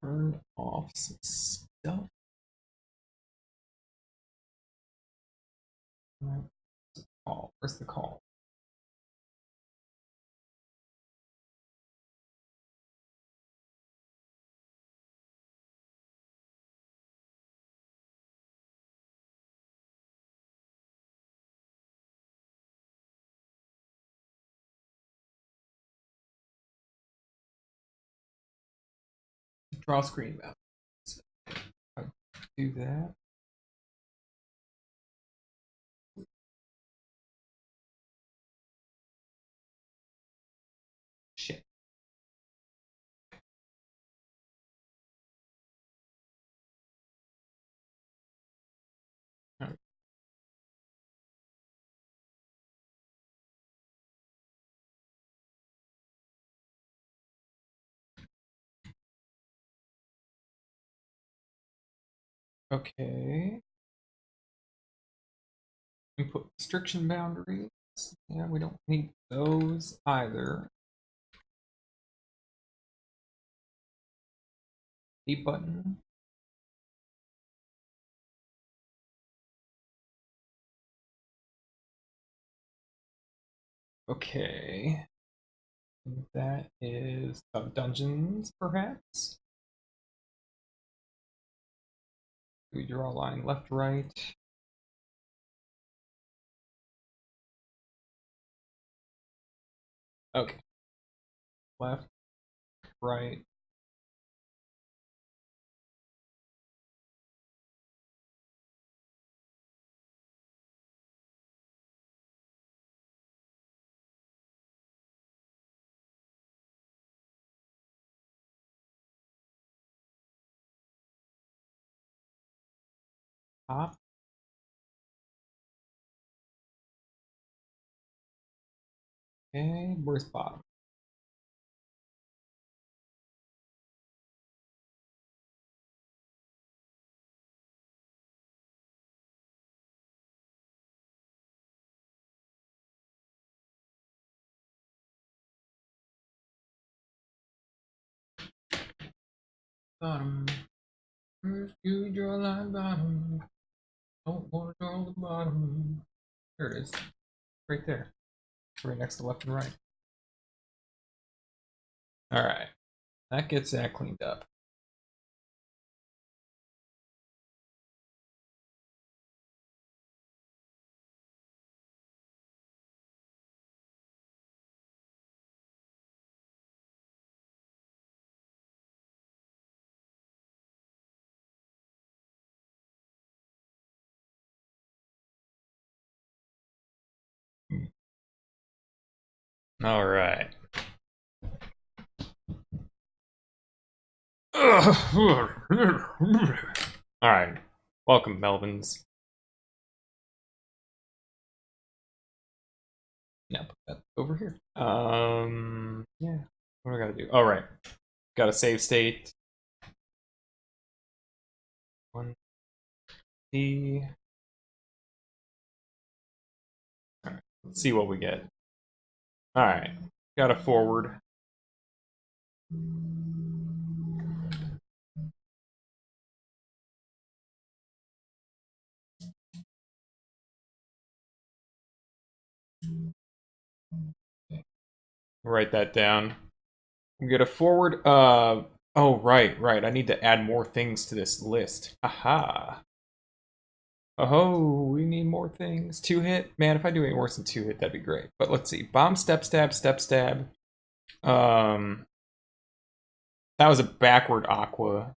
Turn off some stuff. Call. Where's the call? Draw screen map. Do that. Shit. Okay. Input restriction boundaries. Yeah, we don't need those either. D button. Okay. That is sub dungeons, perhaps. We draw a line left, right. Okay. Left, right. Top. Okay, where's bottom? Bottom. First you draw a line bottom. Don't want to draw the bottom. There it is. Right there. Right next to left and right. Alright. That gets that cleaned up. Alright. Alright. Welcome, Melvins. Now put that over here. Yeah. What do I gotta do? All right. Got a save state. 1D. All right. Let's see what we get. All right. Got a forward. Write that down. We get a forward. Oh, right. I need to add more things to this list. Aha. Oh, we need more things. 2-hit? Man, if I do any worse than 2-hit, that'd be great. But let's see. Bomb, step, stab, step, stab. That was a backward aqua.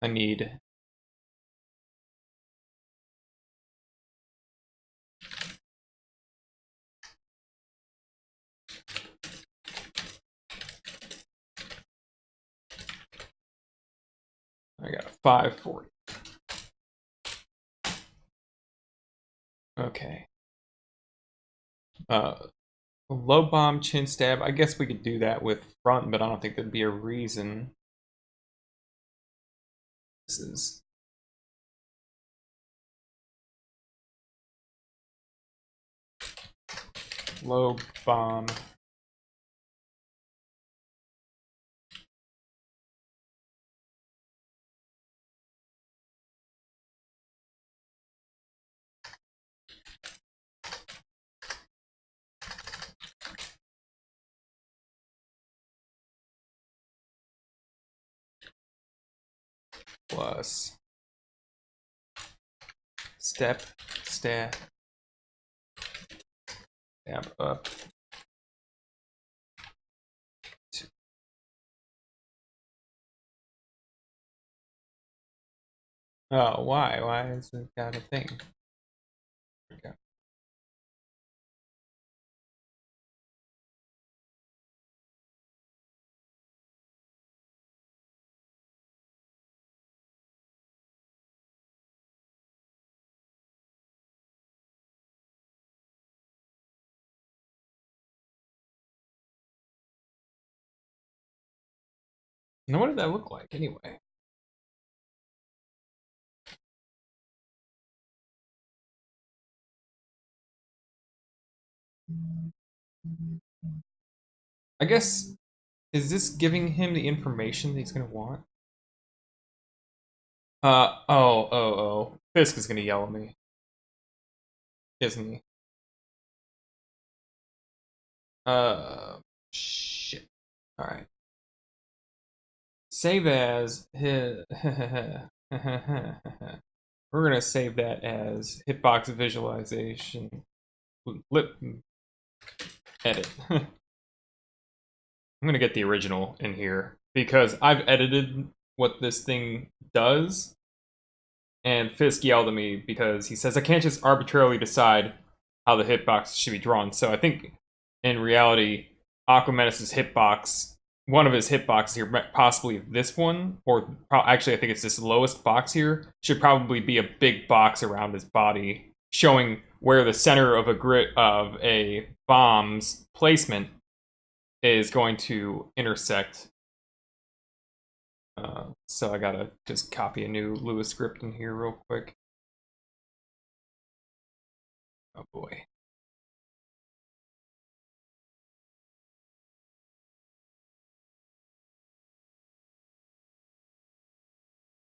I need. I got a 540. Okay. Low bomb, chin stab. I guess we could do that with front, but I don't think there'd be a reason. This is low bomb, plus step, stab up. Oh, why? Why is it got a thing? Okay. Now, what did that look like anyway? I guess, is this giving him the information that he's gonna want? Oh. Fisk is gonna yell at me. Isn't he? Shit. Alright. Save as his. We're gonna save that as hitbox visualization. Lip edit. I'm gonna get the original in here because I've edited what this thing does, and Fisk yelled at me because he says I can't just arbitrarily decide how the hitbox should be drawn. So I think in reality, Aquamentus' hitbox, one of his hitboxes here, possibly this one, or actually I think it's this lowest box here, should probably be a big box around his body, showing where the center of a grid of a bomb's placement is going to intersect. So I gotta just copy a new Lewis script in here real quick. Oh boy.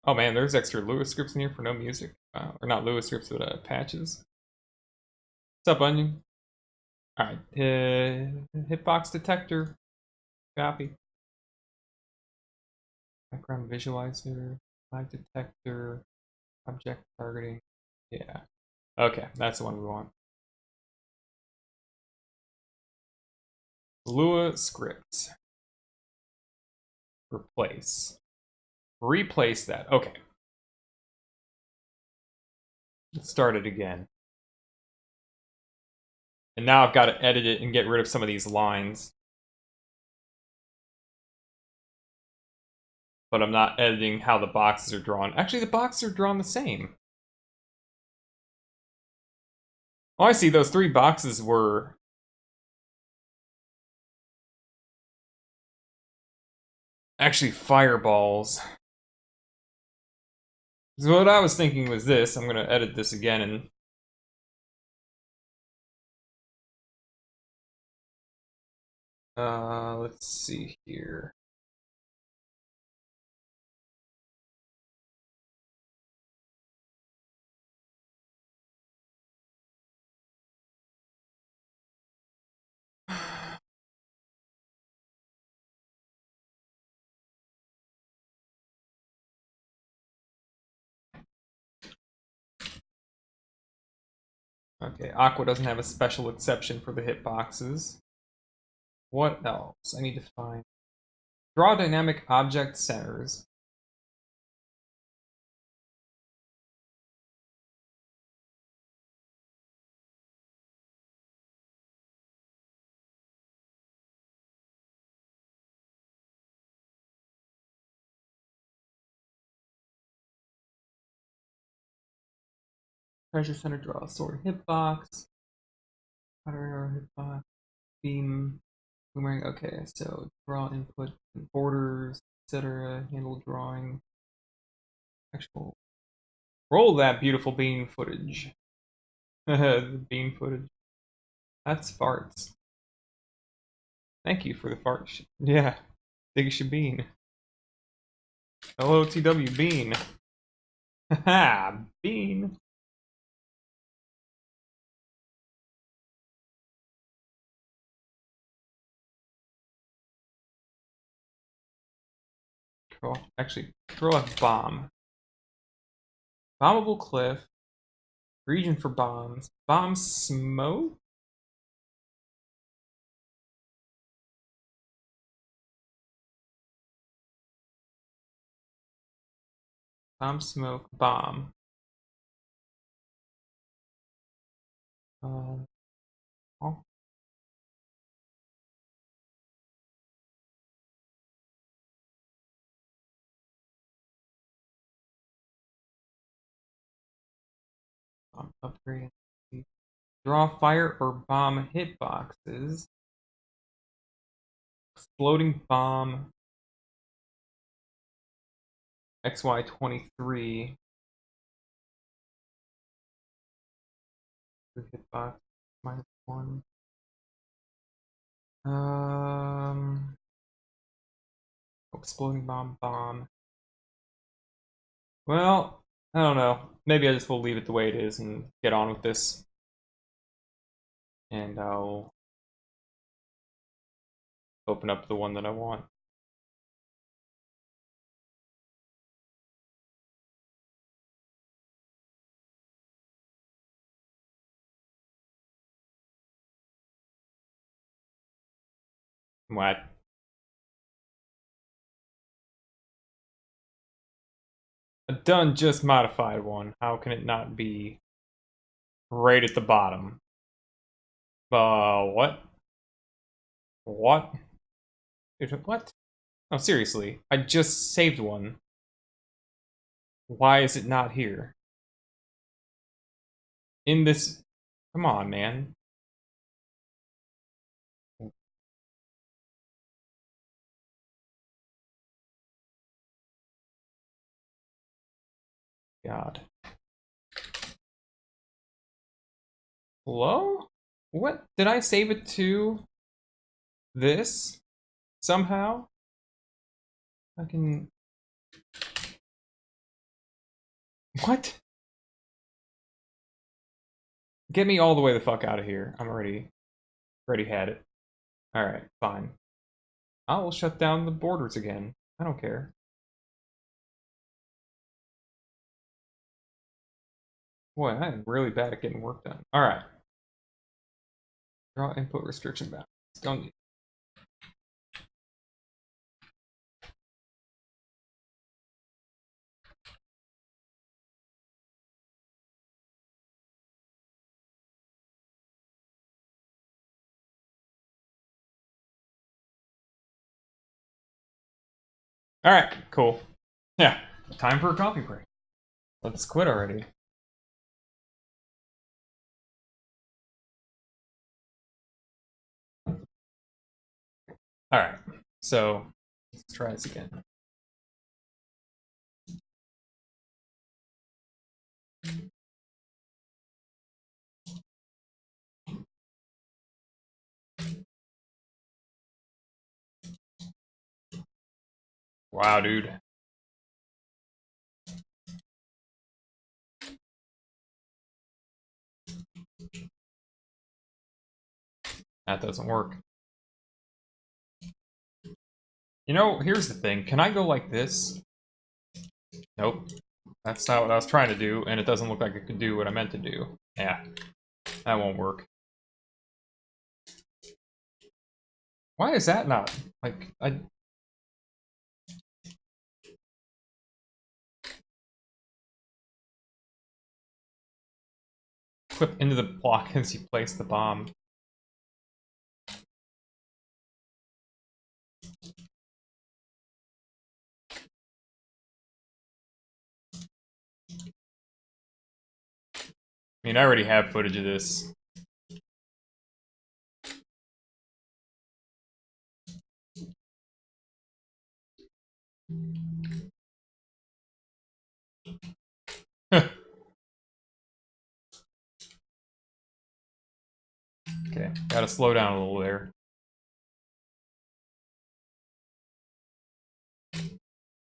Oh man, there's extra Lewis scripts in here for no music. Or not Lewis scripts, but patches. What's up, Onion? Alright, hitbox detector. Copy. Background visualizer, live detector, object targeting. Yeah. Okay, that's the one we want. Lua script. Replace. Replace that. Okay. Let's start it again. And now I've got to edit it and get rid of some of these lines. But I'm not editing how the boxes are drawn. Actually, the boxes are drawn the same. Oh, I see. Those three boxes were... actually fireballs. So what I was thinking was this. I'm going to edit this again and... let's see here. Okay, Aqua doesn't have a special exception for the hitboxes. What else? I need to find... Draw dynamic object centers. Treasure center, draw a sword hitbox. Cutter hitbox. Beam. Boomerang. Okay, so draw input borders, etc. Handle drawing. Actual. Roll that beautiful bean footage. The bean footage. That's farts. Thank you for the fart. Yeah. Digish bean. LOTW bean. Haha, bean. Actually, throw a bomb. Bombable cliff. Region for bombs. Bomb smoke? Bomb smoke. Bomb. Oh. Bomb upgrade. Draw fire or bomb hitboxes. Exploding bomb. XY23. Hitbox -1. Exploding bomb. Well, I don't know. Maybe I just will leave it the way it is and get on with this. And I'll open up the one that I want. What? A done just modified one. How can it not be right at the bottom? What? What? What? Oh, seriously. I just saved one. Why is it not here? In this... Come on, man. God. Hello? What? Did I save it to this? Somehow? I can... What? Get me all the way the fuck out of here. I'm already had it. Alright, fine. I will shut down the borders again. I don't care. Boy, I am really bad at getting work done. Alright. Draw input restriction bound. Don't need. Alright, cool. Yeah, time for a coffee break. Let's quit already. Alright, so let's try this again. Wow, dude. That doesn't work. You know, here's the thing. Can I go like this? Nope. That's not what I was trying to do, and it doesn't look like it could do what I meant to do. Yeah, that won't work. Why is that not? Like, I... Clip into the block as you place the bomb. I mean, I already have footage of this. Okay, gotta slow down a little there.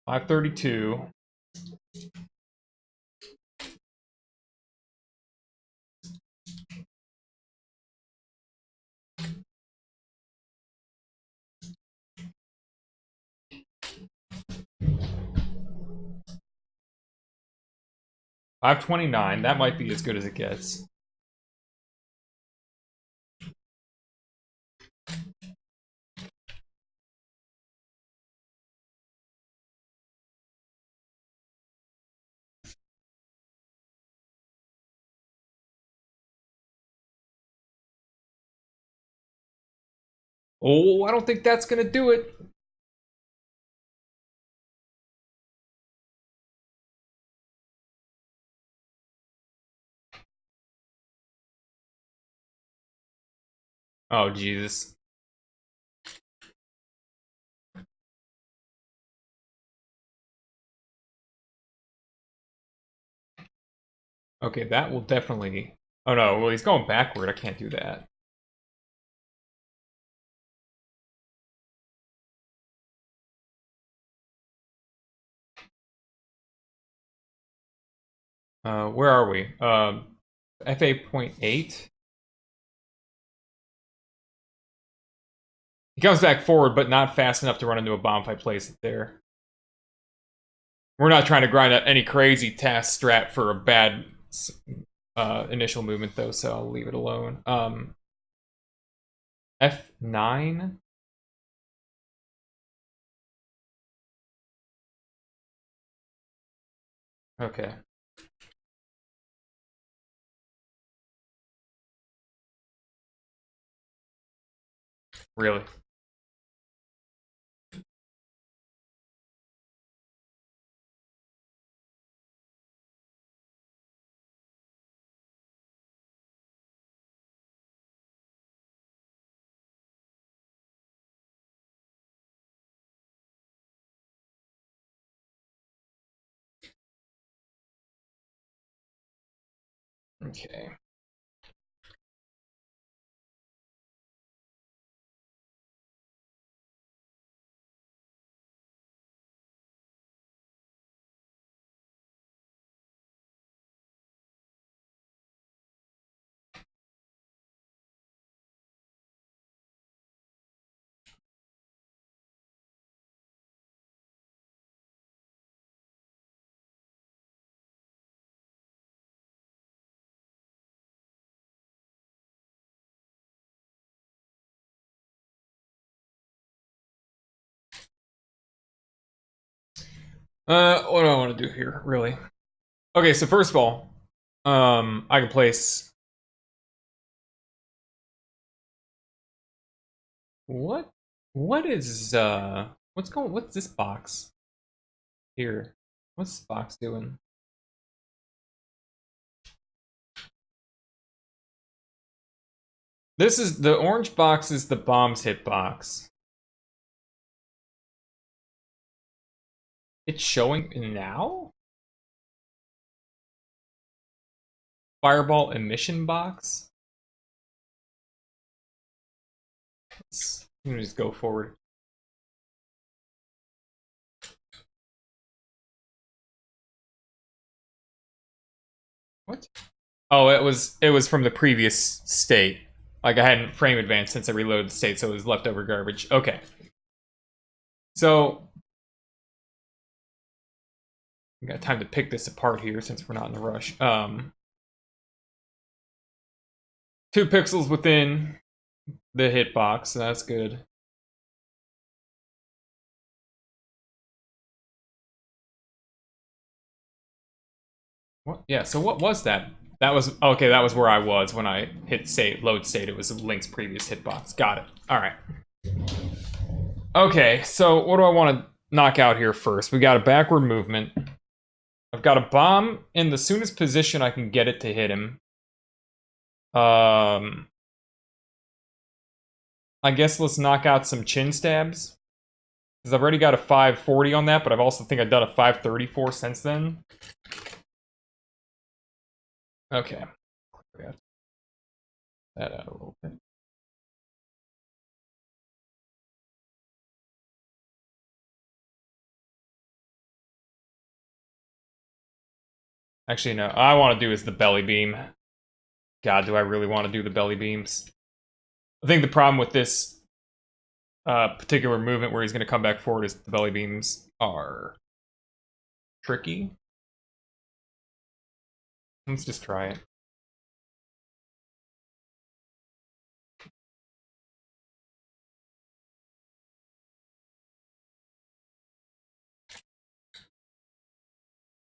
$532. 529, that might be as good as it gets. Oh, I don't think that's gonna do it. Oh, Jesus. Okay, that will definitely... Oh no, well, he's going backward. I can't do that. Where are we? FA 0.8. He comes back forward, but not fast enough to run into a bomb if I place it there. We're not trying to grind out any crazy task strat for a bad initial movement, though, so I'll leave it alone. F9? Okay. Really? Okay. What do I want to do here, really? Okay, so first of all, I can place... What? What is, what's this box? Here. What's this box doing? This is, the orange box is the bombs hit box. It's showing now? Fireball emission box? Let me just go forward. What? Oh, it was from the previous state. Like I hadn't frame advanced since I reloaded the state, so it was leftover garbage. Okay. So we got time to pick this apart here since we're not in a rush. 2 pixels within the hitbox, so that's good. What? Yeah, so what was that? That was, okay, that was where I was when I hit state, load state. It was Link's previous hitbox. Got it. All right. Okay, so what do I want to knock out here first? We got a backward movement. I've got a bomb in the soonest position I can get it to hit him. I guess let's knock out some chin stabs. Because I've already got a 540 on that, but I've also think I've done a 534 since then. Okay. That out a little bit. Actually, no. I want to do is the belly beam. God, do I really want to do the belly beams? I think the problem with this particular movement where he's going to come back forward is the belly beams are tricky. Let's just try it.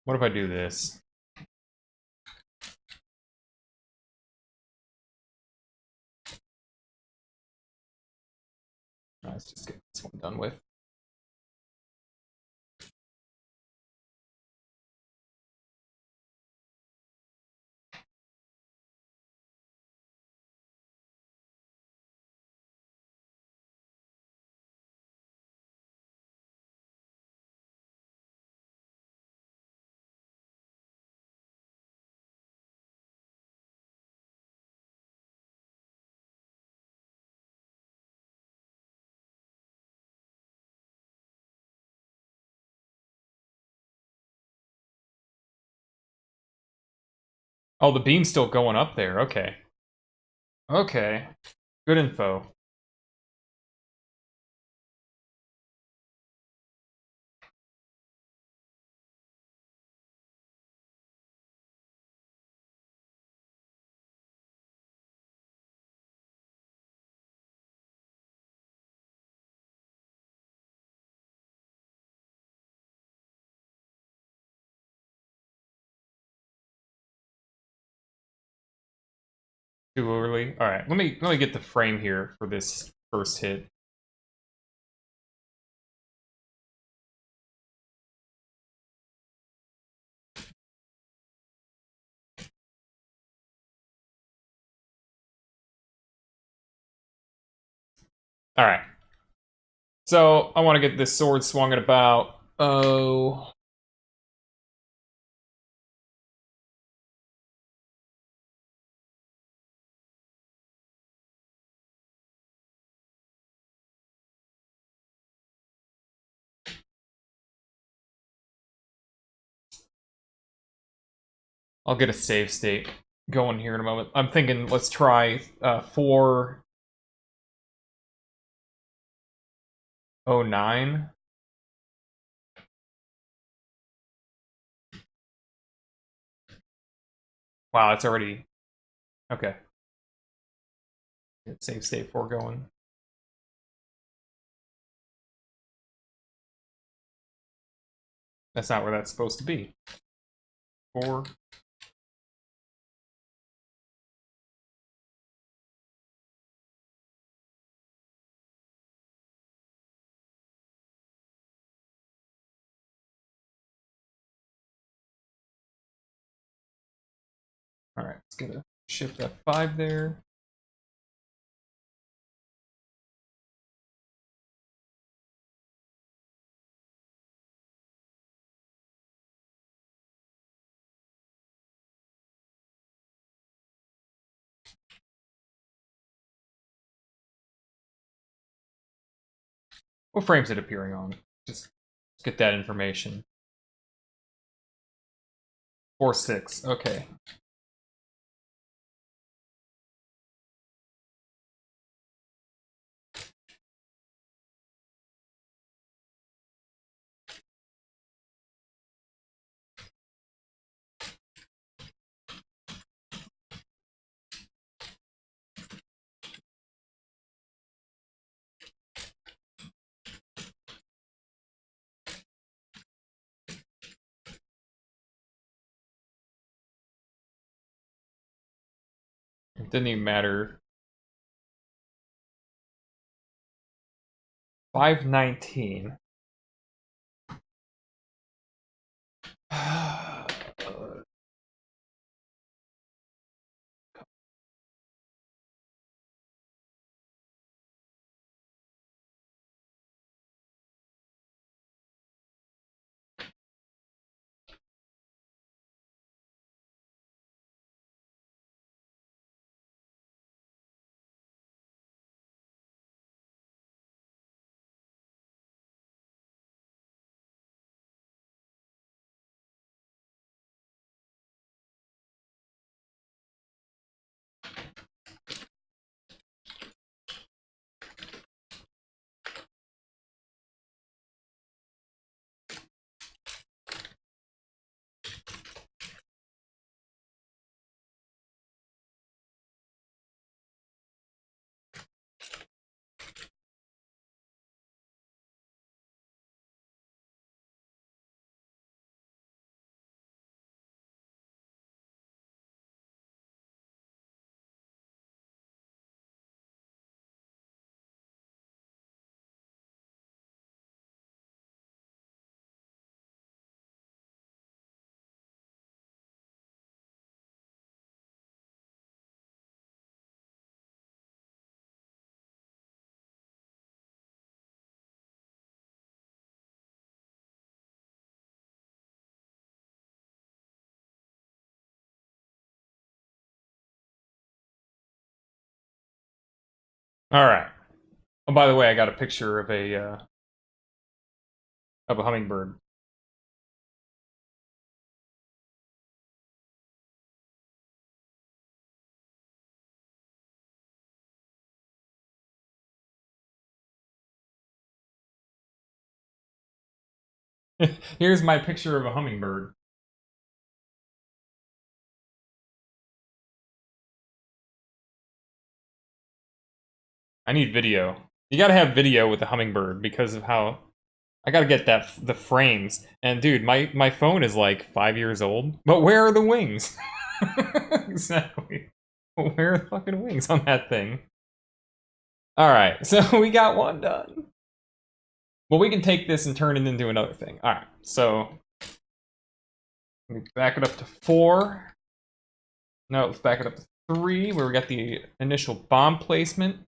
What if I do this? Let's just get this one done with. Oh, the beam's still going up there. Okay. Okay. Good info. Too early. All right. Let me get the frame here for this first hit. All right. So I want to get this sword swung at about I'll get a save state going here in a moment. I'm thinking let's try 409. Wow, it's already okay. Get save state 4 going. That's not where that's supposed to be. 4. All right, let's get a shift F5 there. What frame's it appearing on? Just get that information. 4/6. Okay. It didn't even matter. 519. All right. Oh, by the way, I got a picture of a hummingbird. Here's my picture of a hummingbird. I need video. You gotta have video with the hummingbird because of how I gotta get the frames. And dude, my phone is like 5 years old. But where are the wings? Exactly. Where are the fucking wings on that thing? All right, so we got one done. Well, we can take this and turn it into another thing. All right, so let me back it up to 4. No, let's back it up to 3, where we got the initial bomb placement.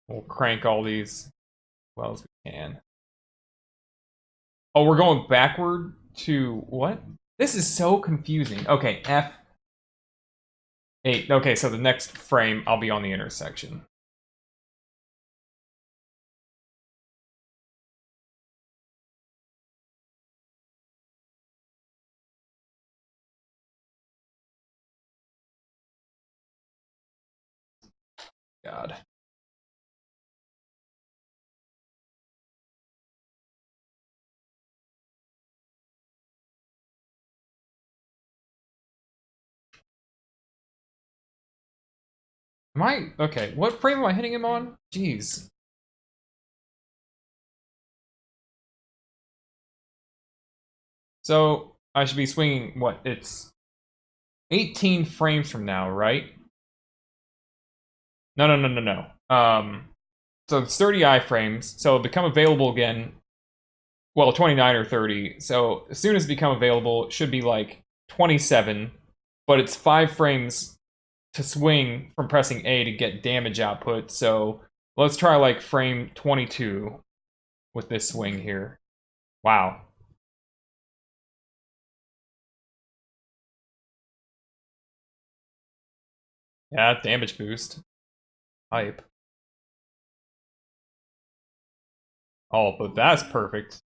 We'll crank all these as well as we can. Oh, we're going backward to what? This is so confusing. Okay, F8. Okay, so the next frame, I'll be on the intersection. God. Am I... Okay, what frame am I hitting him on? Jeez. So, I should be swinging, what, it's 18 frames from now, right? No. So it's 30 iframes, so it'll become available again, well, 29 or 30. So as soon as it become available, it should be like 27, but it's 5 frames to swing from pressing A to get damage output. So let's try like frame 22 with this swing here. Wow. Yeah, damage boost. Hype. Oh, but that's perfect.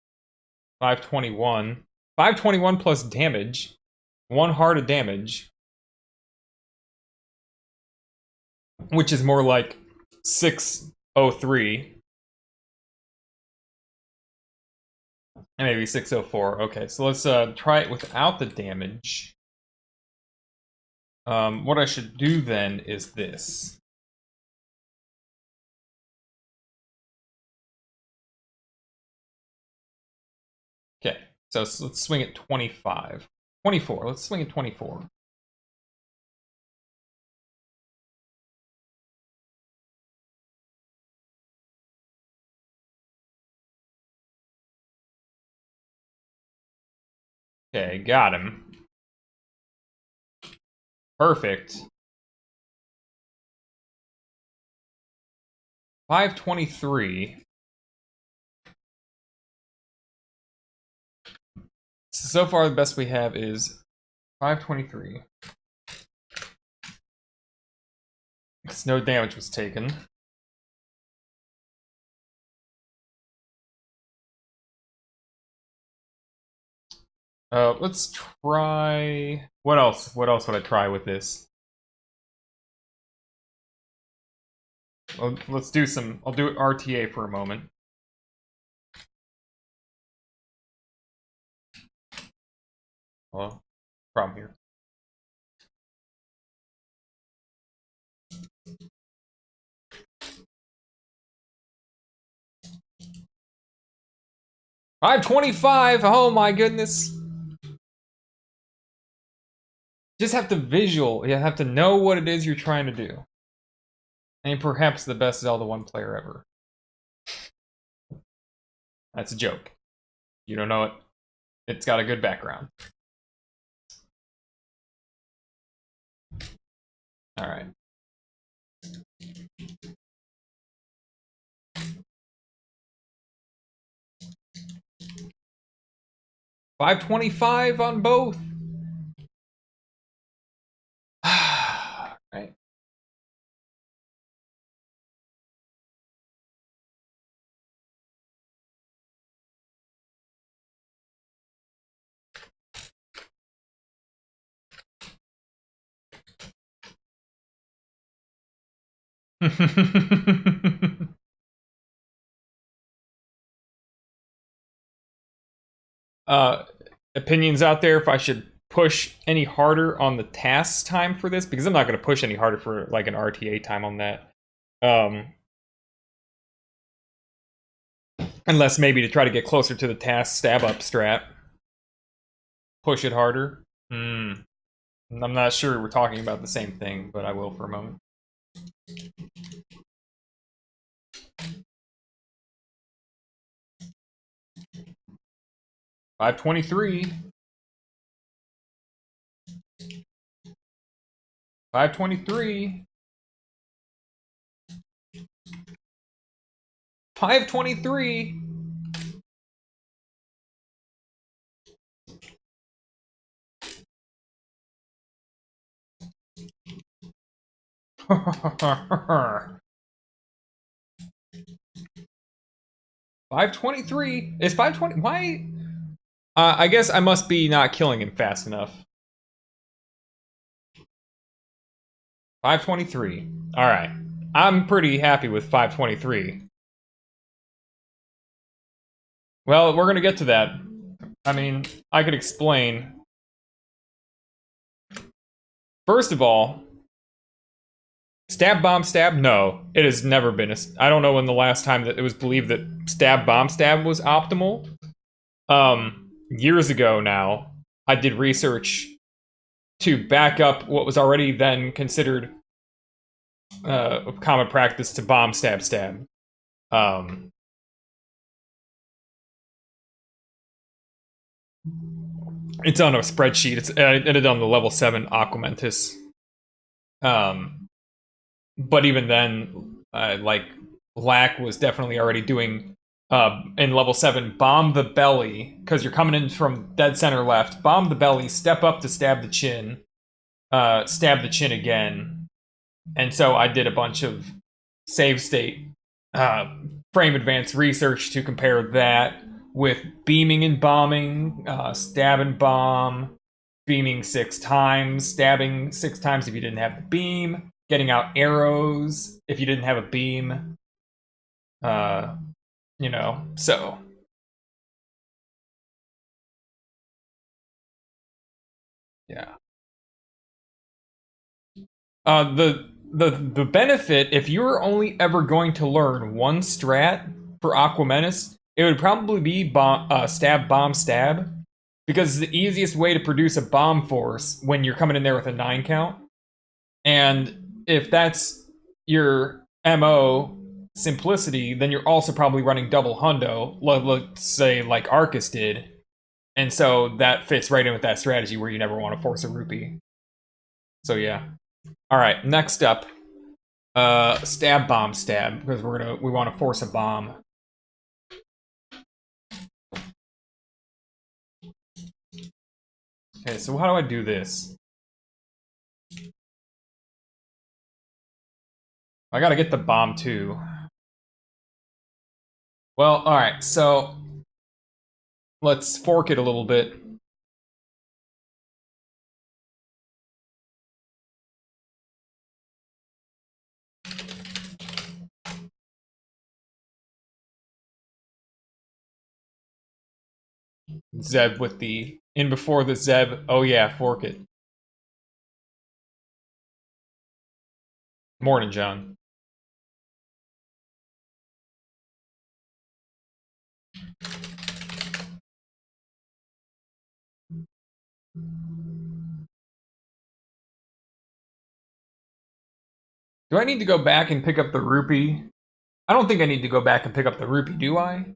521. 521 plus damage. 1 heart of damage. Which is more like 603. And maybe 604. Okay, so let's try it without the damage. What I should do then is this. Okay, so let's swing at 25. 24, let's swing at 24. Okay, got him. Perfect. 523. So far, the best we have is 523. Because no damage was taken. Let's try... What else? What else would I try with this? Well, let's do some... I'll do RTA for a moment. Well, problem here. $525! Oh my goodness! Just have to visual. You have to know what it is you're trying to do. And perhaps the best Zelda 1 player ever. That's a joke. You don't know it. It's got a good background. Alright. $525 on both. uh, Opinions out there if I should push any harder on the task time for this, because I'm not going to push any harder for like an RTA time on that. Unless maybe to try to get closer to the task stab up strat. Push it harder. I'm not sure we're talking about the same thing, but I will for a moment. $523. 523. 523. $523 is 520. Why? I guess I must be not killing him fast enough. 523. All right, I'm pretty happy with 523. Well, we're gonna get to that. I mean, I could explain. First of all, stab, bomb, stab? No, it has never been. I don't know when the last time that it was believed that stab, bomb, stab was optimal. Years ago now, I did research to back up what was already then considered a common practice to bomb, stab, stab. It's on a spreadsheet. It's edited on the level 7 Aquamentus. But even then, like, Lack was definitely already doing, in level 7, bomb the belly, because you're coming in from dead center left, bomb the belly, step up to stab the chin, stab the chin again. And so I did a bunch of save state, frame advance research to compare that with beaming and bombing, stab and bomb, beaming 6 times, stabbing 6 times if you didn't have the beam, getting out arrows if you didn't have a beam. You know, so. Yeah. The benefit, if you were only ever going to learn one strat for Aquamentus, it would probably be stab, bomb, stab. Because it's the easiest way to produce a bomb force when you're coming in there with a 9 count. And if that's your MO simplicity, then you're also probably running double hundo, let's say like Arcus did. And so that fits right in with that strategy where you never want to force a rupee. So yeah. Alright, next up. Stab, bomb, stab, because we want to force a bomb. Okay, so how do I do this? I gotta get the bomb too. Well, alright, so let's fork it a little bit. Zeb with the in before the Zeb. Oh yeah, fork it. Morning, John. Do I need to go back and pick up the rupee? I don't think I need to go back and pick up the rupee, do I?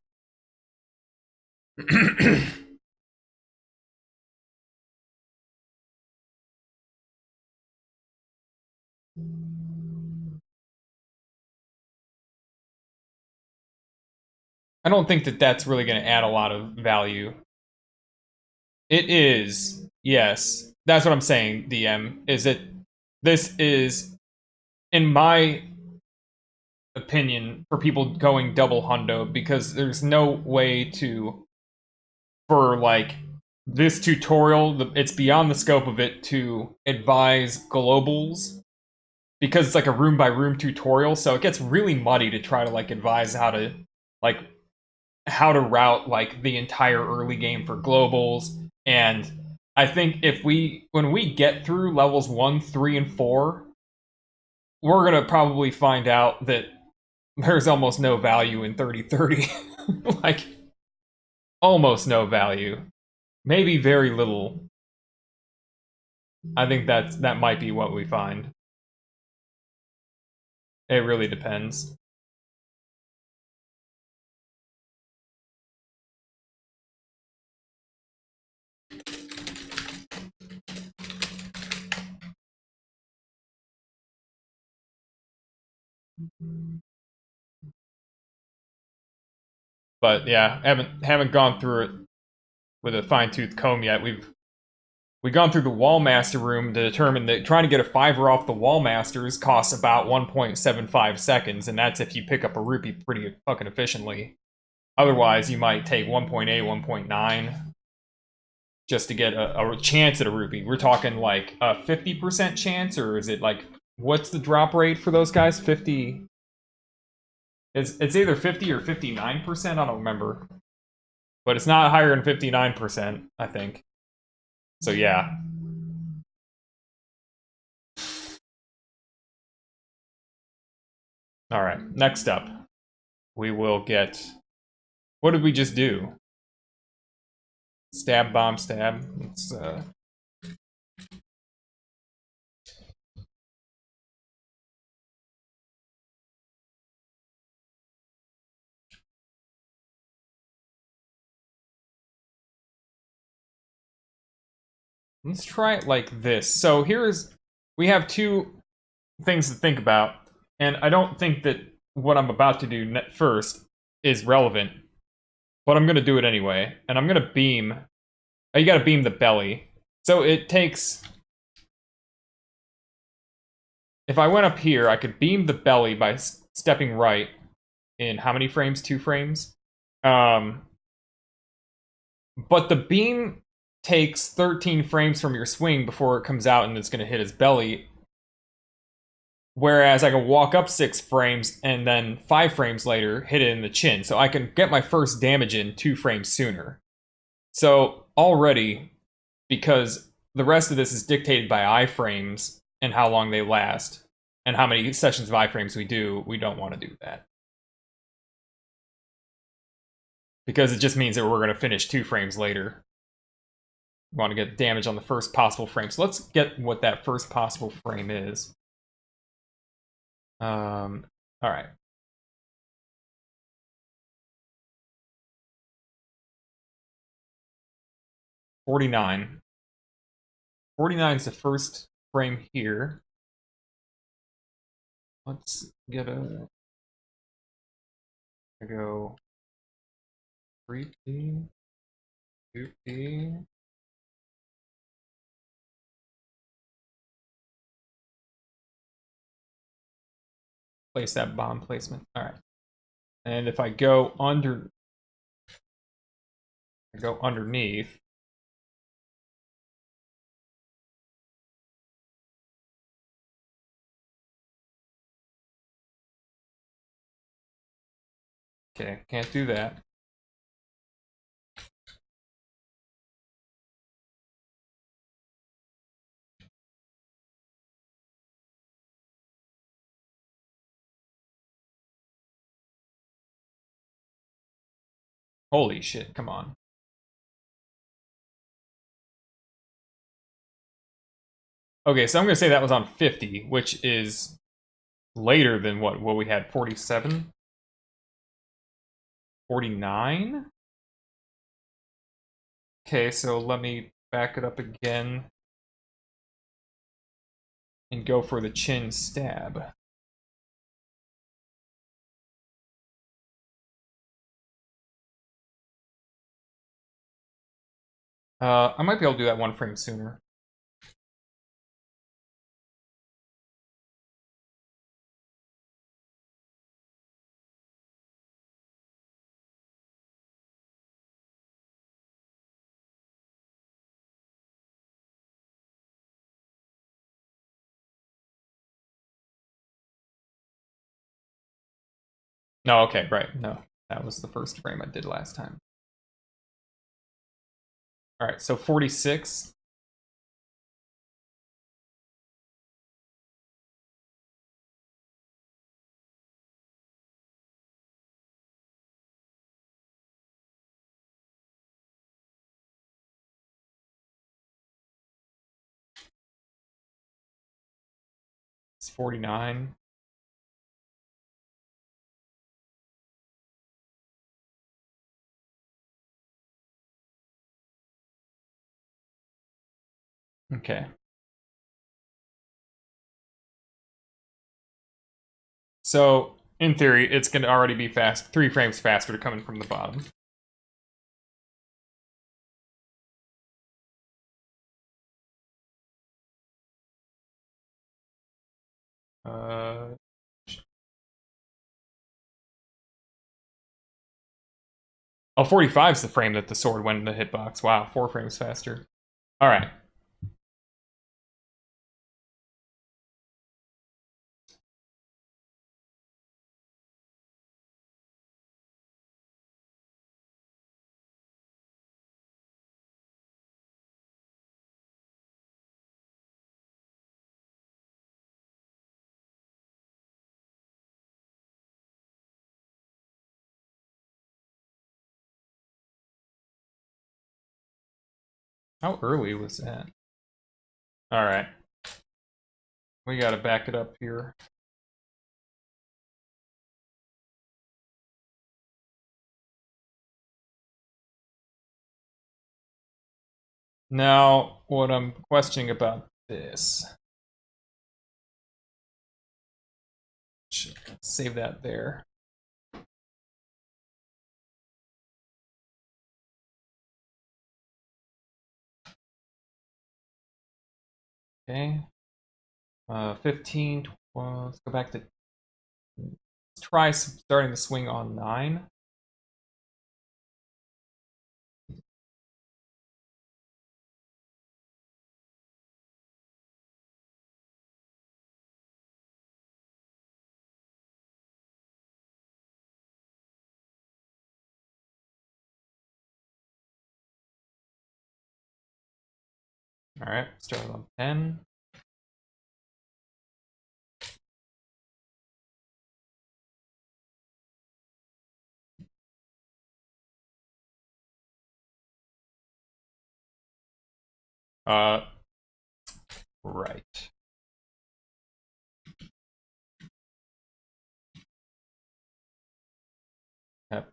I don't think that that's really going to add a lot of value. It is, yes. That's what I'm saying, DM, is that this is, in my opinion, for people going double hundo, because there's no way to, for like this tutorial, it's beyond the scope of it to advise globals, because it's like a room by room tutorial, so it gets really muddy to try to like advise like how to route like the entire early game for globals. And I think when we get through levels 1, 3, and 4, we're gonna probably find out that there's almost no value in 3030. Like almost no value. Maybe very little. I think that might be what we find. It really depends. But yeah, haven't gone through it with a fine-tooth comb yet. We've gone through the Wallmaster room to determine that trying to get a 5er off the Wallmasters costs about 1.75 seconds, and that's if you pick up a rupee pretty fucking efficiently. Otherwise, you might take 1.8, 1.9 just to get a chance at a rupee. We're talking like a 50% chance, or is it like, what's the drop rate for those guys? 50... It's either 50 or 59%, I don't remember. But it's not higher than 59%, I think. So yeah. Alright, next up. We will get... What did we just do? Stab, bomb, stab. Let's try it like this. So we have two things to think about, and I don't think that what I'm about to do first is relevant, but I'm going to do it anyway, and I'm going to beam. Oh, you got to beam the belly. So it takes... If I went up here, I could beam the belly by stepping right in how many frames? 2 frames? But the beam takes 13 frames from your swing before it comes out and it's going to hit his belly. Whereas I can walk up 6 frames and then 5 frames later hit it in the chin. So I can get my first damage in 2 frames sooner. So already, because the rest of this is dictated by iframes and how long they last, and how many sessions of iframes we do, we don't want to do that. Because it just means that we're going to finish 2 frames later. We want to get damage on the first possible frame. So let's get what that first possible frame is. Alright. $49. 49 is the first frame here. Let's get a... I go 3P, 2P. Place that bomb placement. Alright. And if I go underneath. Okay, can't do that. Holy shit, come on. Okay, so I'm gonna say that was on 50, which is later than what we had, 47? 49? Okay, so let me back it up again and go for the chin stab. I might be able to do that 1 frame sooner. No, okay, right. No, that was the first frame I did last time. All right, so 46. It's 49. Okay. So, in theory, it's going to already be fast, 3 frames faster coming from the bottom. Uh, oh, 45 is the frame that the sword went in the hitbox. Wow, 4 frames faster. All right. How early was that? All right. We got to back it up here. Now, what I'm questioning about this. Save that there. Okay. 15, 12, let's go back to, let's try starting the swing on 9. All right, start on 10. Right.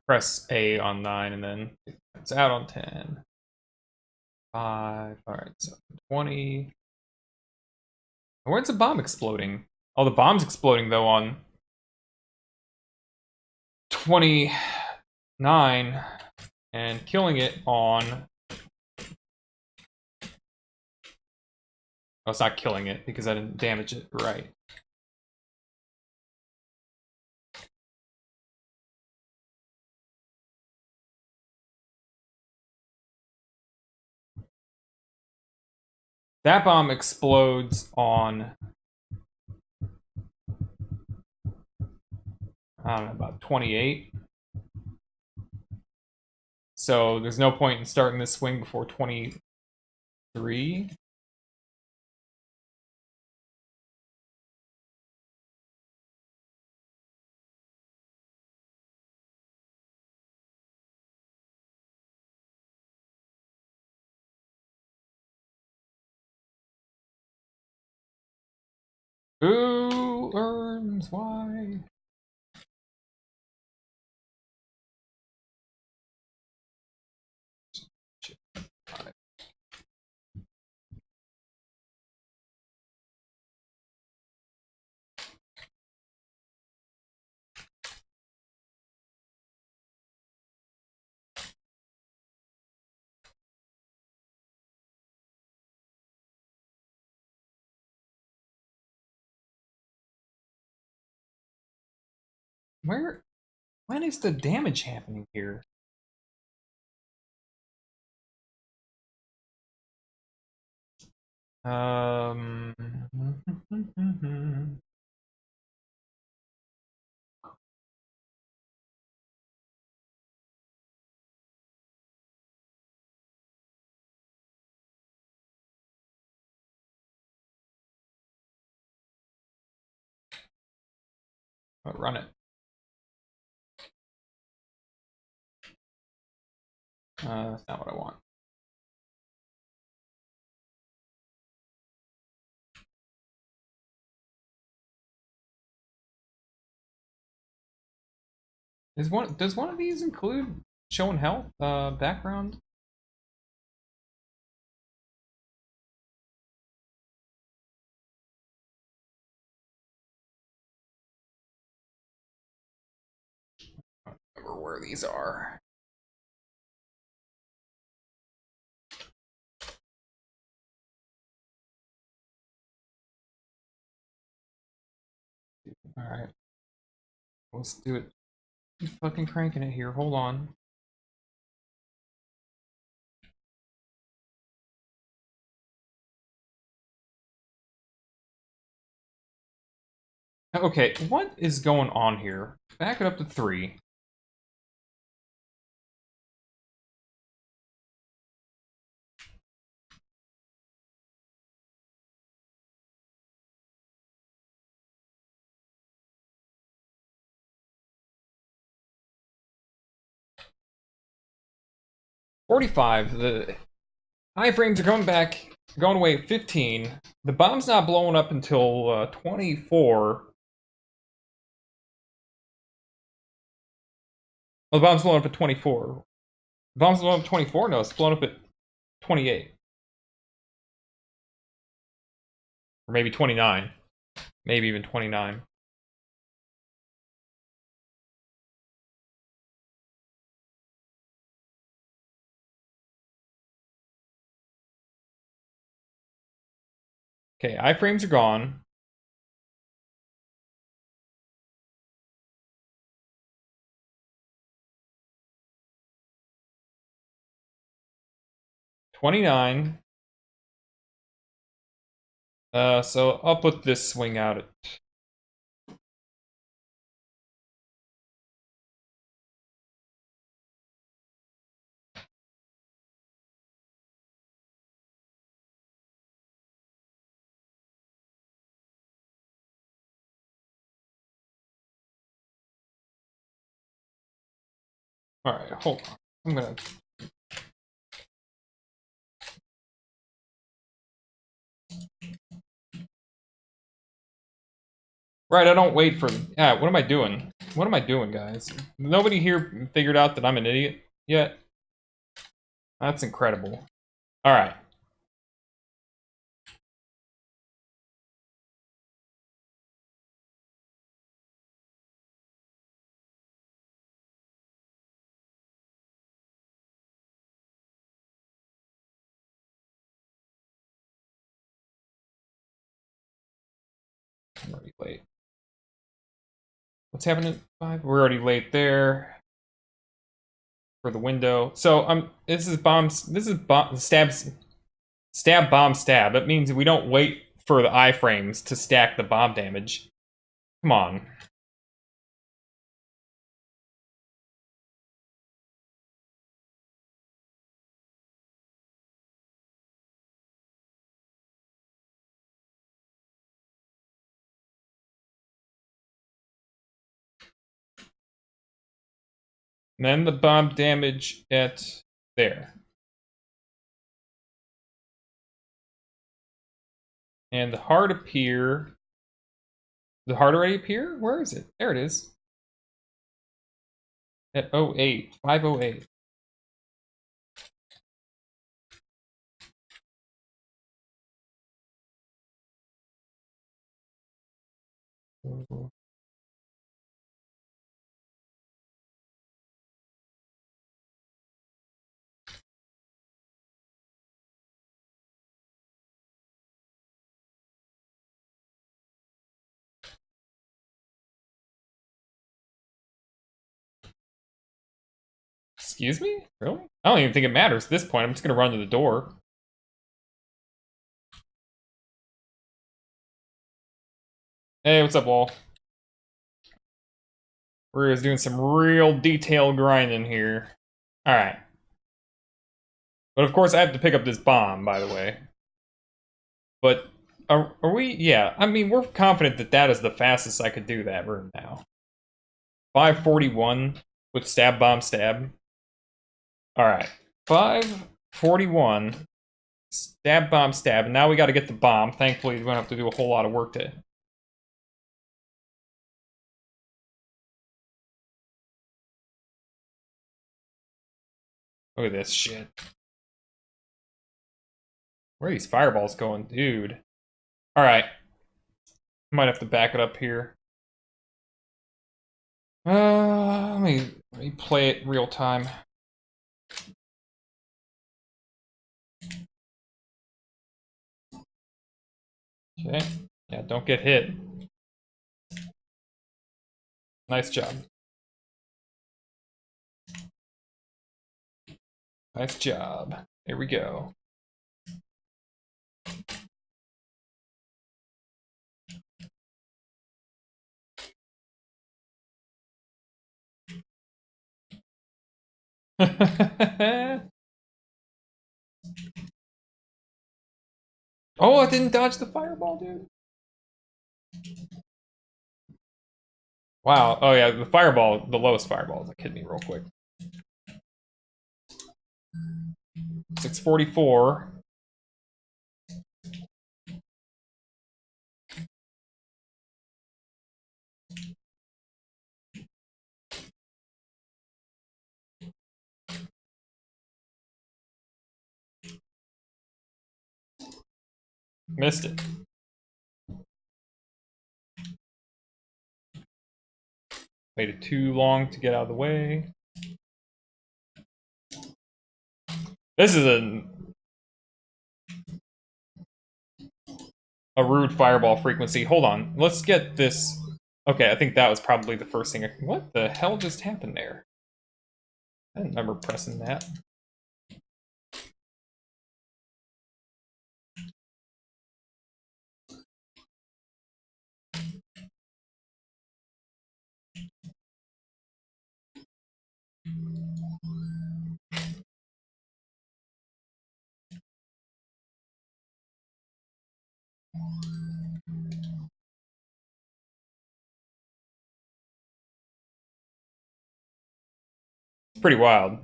Press A on 9 and then it's out on 10. 5. All right, so 20. Where's the bomb exploding? Oh, the bomb's exploding though on 29 and killing it on. Oh, it's not killing it because I didn't damage it. Right. That bomb explodes on, I don't know, about 28. So there's no point in starting this swing before 23. Who learns why? Where? When is the damage happening here? Um. I'll run it. That's not what I want. Does one of these include showing health background? I don't remember where these are. All right, let's do it. I'm fucking cranking it here. Hold on. Okay, what is going on here? Back it up to 3. $45. The iframes are going back, going away at 15. The bomb's not blowing up until 24. Oh, the bomb's blowing up at 24. The bomb's blowing up at 24? No, it's blowing up at 28. Or maybe 29. Maybe even 29. Okay, iframes are gone. $29. So I'll put this swing out at... Alright, hold on. I'm gonna... Right, I don't wait for... Yeah, what am I doing? What am I doing, guys? Nobody here figured out that I'm an idiot yet? That's incredible. Alright. I'm already late. What's happening at 5? We're already late there. For the window. So this is bombs. This is stabs. Stab, bomb, stab. That means we don't wait for the iframes to stack the bomb damage. Come on. And then the bomb damage at there. And the heart appear. The heart already appear? Where is it? There it is. At 08. 508. Excuse me? Really? I don't even think it matters at this point. I'm just gonna run to the door. Hey, what's up, Wall? We're just doing some real detailed grinding here. Alright. But of course I have to pick up this bomb, by the way. But are we? Yeah, I mean, we're confident that that is the fastest I could do that room now. 541 with stab, bomb, stab. Alright. 541. Stab, bomb, stab. And now we gotta get the bomb. Thankfully, we don't have to do a whole lot of work to... Look at this shit. Where are these fireballs going? Dude. Alright. Might have to back it up here. Let me play it real time. Okay. Yeah, don't get hit. Nice job. Nice job. Here we go. Oh, I didn't dodge the fireball, dude. Wow. Oh, yeah, the fireball, the lowest fireball. That hit me real quick. 644. Missed it. Waited too long to get out of the way. This is a rude fireball frequency. Hold on. Let's get this. Okay, I think that was probably the first thing. What the hell just happened there? I don't remember pressing that. It's pretty wild.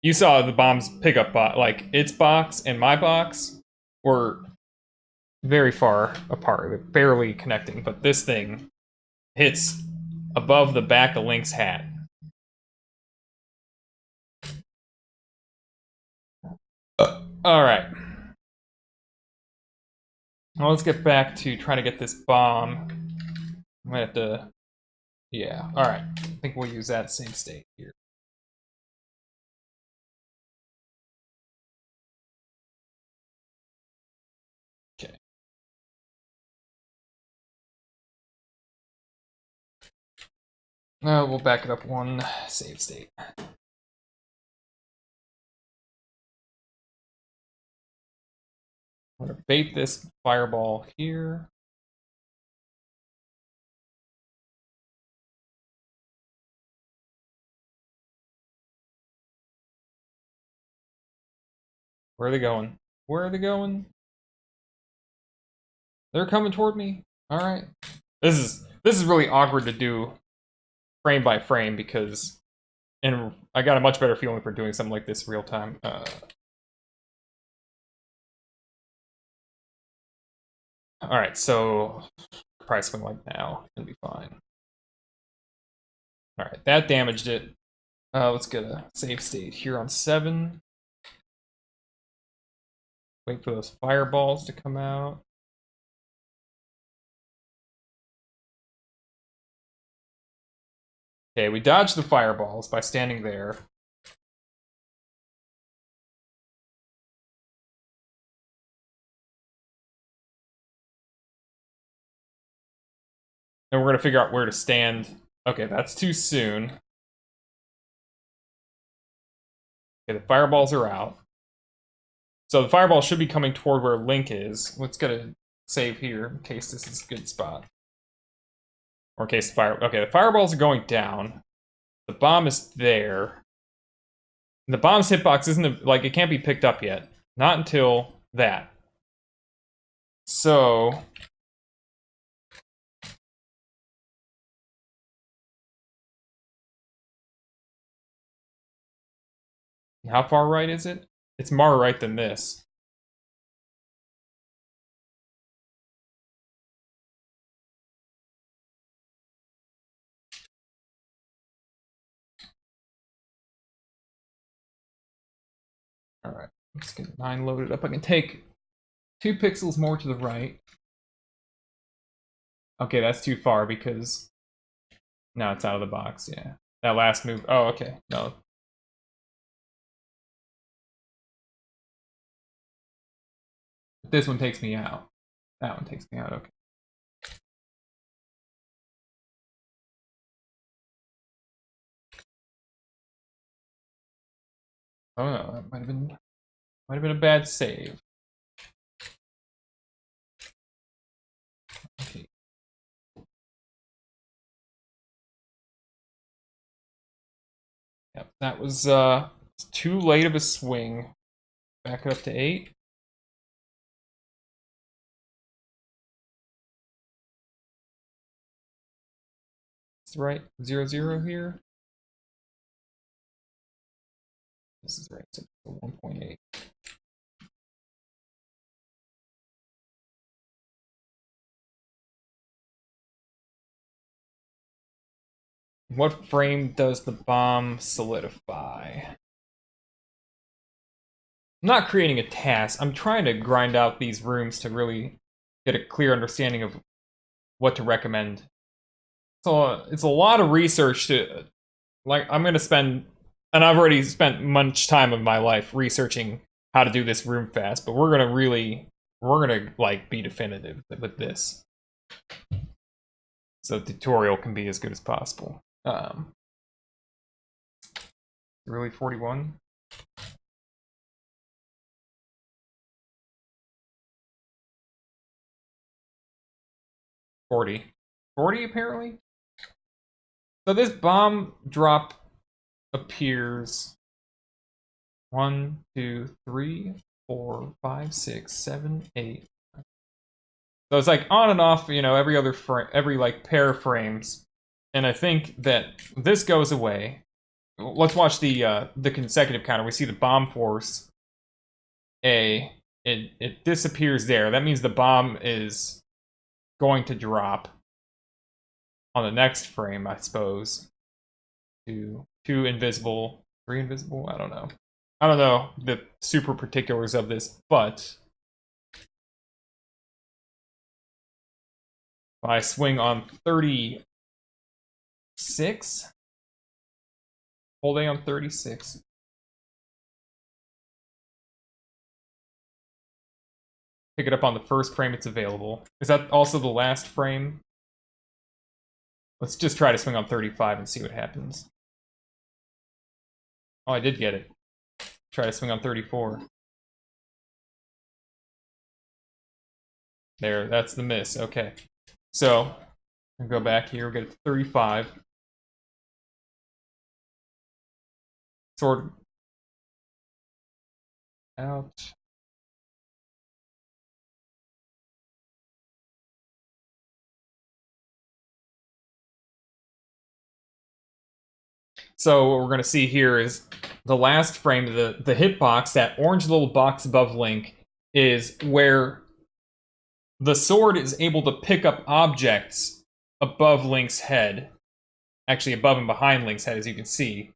You saw the bomb's pickup box, like its box and my box were very far apart, barely connecting, but this thing hits above the back of Link's hat. Alright. Well, let's get back to trying to get this bomb. I might have to... Yeah, alright. I think we'll use that same state here. Okay. We'll back it up one save state. I'm gonna bait this fireball here. Where are they going? Where are they going? They're coming toward me. All right. This is really awkward to do frame by frame because, and I got a much better feeling for doing something like this real time. All right, so price swing like now gonna be fine. All right, that damaged it. Let's get a save state here on 7. Wait for those fireballs to come out. Okay, we dodged the fireballs by standing there. And we're gonna figure out where to stand. Okay, that's too soon. Okay, the fireballs are out. So the fireball should be coming toward where Link is. Let's get a save here in case this is a good spot. Or in case the fire... Okay, the fireballs are going down. The bomb is there. And the bomb's hitbox isn't... Like, it can't be picked up yet. Not until that. So... How far right is it? It's more right than this. Alright, let's get 9 loaded up. I can take 2 pixels more to the right. Okay, that's too far because now it's out of the box, yeah. That last move. Oh, okay. No. This one takes me out. That one takes me out, okay. Oh no, that might have been a bad save. Okay. Yep, that was too late of a swing. Back it up to 8. It's right. 0, 0 here. This is right. So 1.8. What frame does the bomb solidify? I'm not creating a task. I'm trying to grind out these rooms to really get a clear understanding of what to recommend. So it's a lot of research to, like, I'm gonna spend, and I've already spent much time of my life researching how to do this room fast, but we're gonna like be definitive with this, so the tutorial can be as good as possible. Really 41? 40. 40 apparently? So this bomb drop appears 1, 2, 3, 4, 5, 6, 7, 8. So it's like on and off, you know, every other frame, every like pair of frames. And I think that this goes away. Let's watch the consecutive counter. We see the bomb force A. It disappears there. That means the bomb is going to drop on the next frame, I suppose. 2 invisible, 3 invisible. I don't know. I don't know the super particulars of this, but if I swing on 36, whole day on 36. Pick it up on the first frame it's available. Is that also the last frame? Let's just try to swing on 35 and see what happens. Oh, I did get it. Try to swing on 34. There, that's the miss. Okay. So, I'll go back here, we'll get it to 35. Sword out. So what we're going to see here is the last frame, the hitbox, that orange little box above Link, is where the sword is able to pick up objects above Link's head. Actually, above and behind Link's head, as you can see.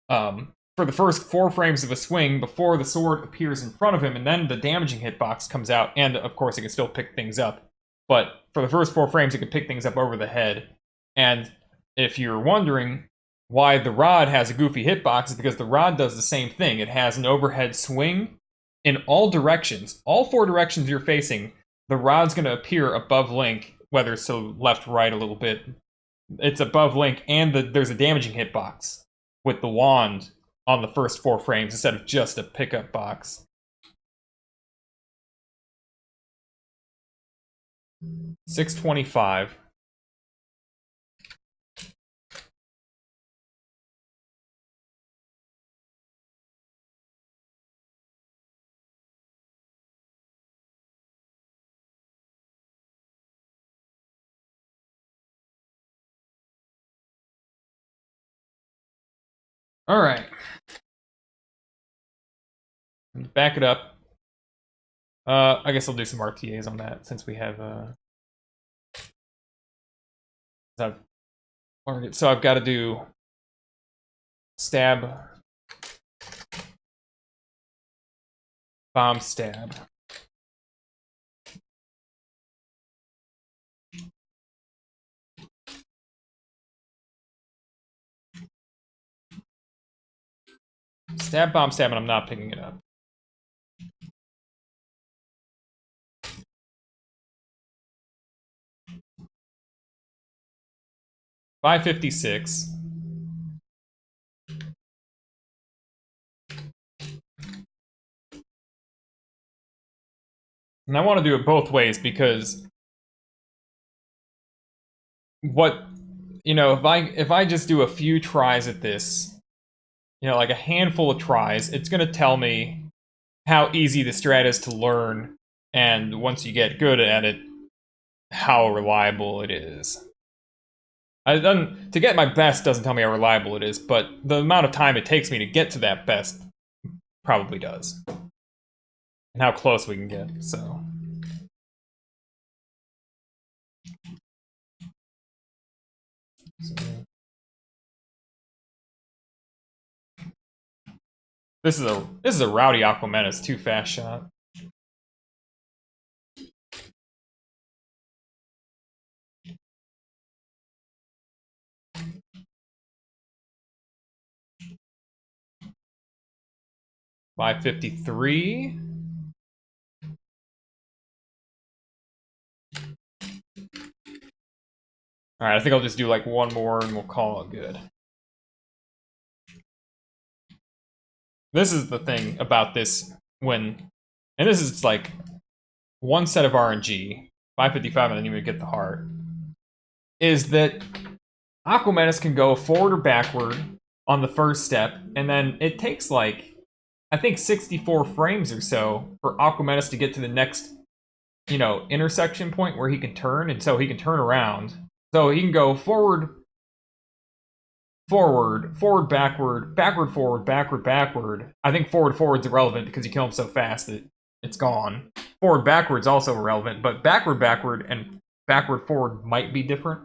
For the first 4 frames of a swing, before the sword appears in front of him, and then the damaging hitbox comes out, and of course it can still pick things up. But for the first 4 frames, it can pick things up over the head. And if you're wondering why the rod has a goofy hitbox, it's because the rod does the same thing. It has an overhead swing in all directions. All 4 directions you're facing, the rod's going to appear above Link, whether it's to left, right a little bit. It's above Link, and there's a damaging hitbox with the wand on the first 4 frames instead of just a pickup box. $6.25. All right. Back it up. I guess I'll do some RTAs on that since we have so I've got to do stab, bomb, stab. Stab, bomb, stab, and I'm not picking it up. $556. And I want to do it both ways because if I just do a few tries at this, like a handful of tries, it's going to tell me how easy the strat is to learn, and once you get good at it, how reliable it is. To get my best doesn't tell me how reliable it is, but the amount of time it takes me to get to that best probably does. And how close we can get, so. This is a rowdy Aquamentus, 2 fast shot. $553. All right, I think I'll just do like one more and we'll call it good. This is the thing about this and this is like one set of RNG, 555, and I didn't even get the heart, is that Aquamentus can go forward or backward on the first step, and then it takes like, I think 64 frames or so for Aquamentus to get to the next, intersection point where he can turn, and so he can turn around. So he can go forward, forward, forward, backward, backward, forward, backward, backward. I think forward's irrelevant because you kill him so fast that it's gone. Forward, backward's also irrelevant, but backward, backward, and backward, forward might be different.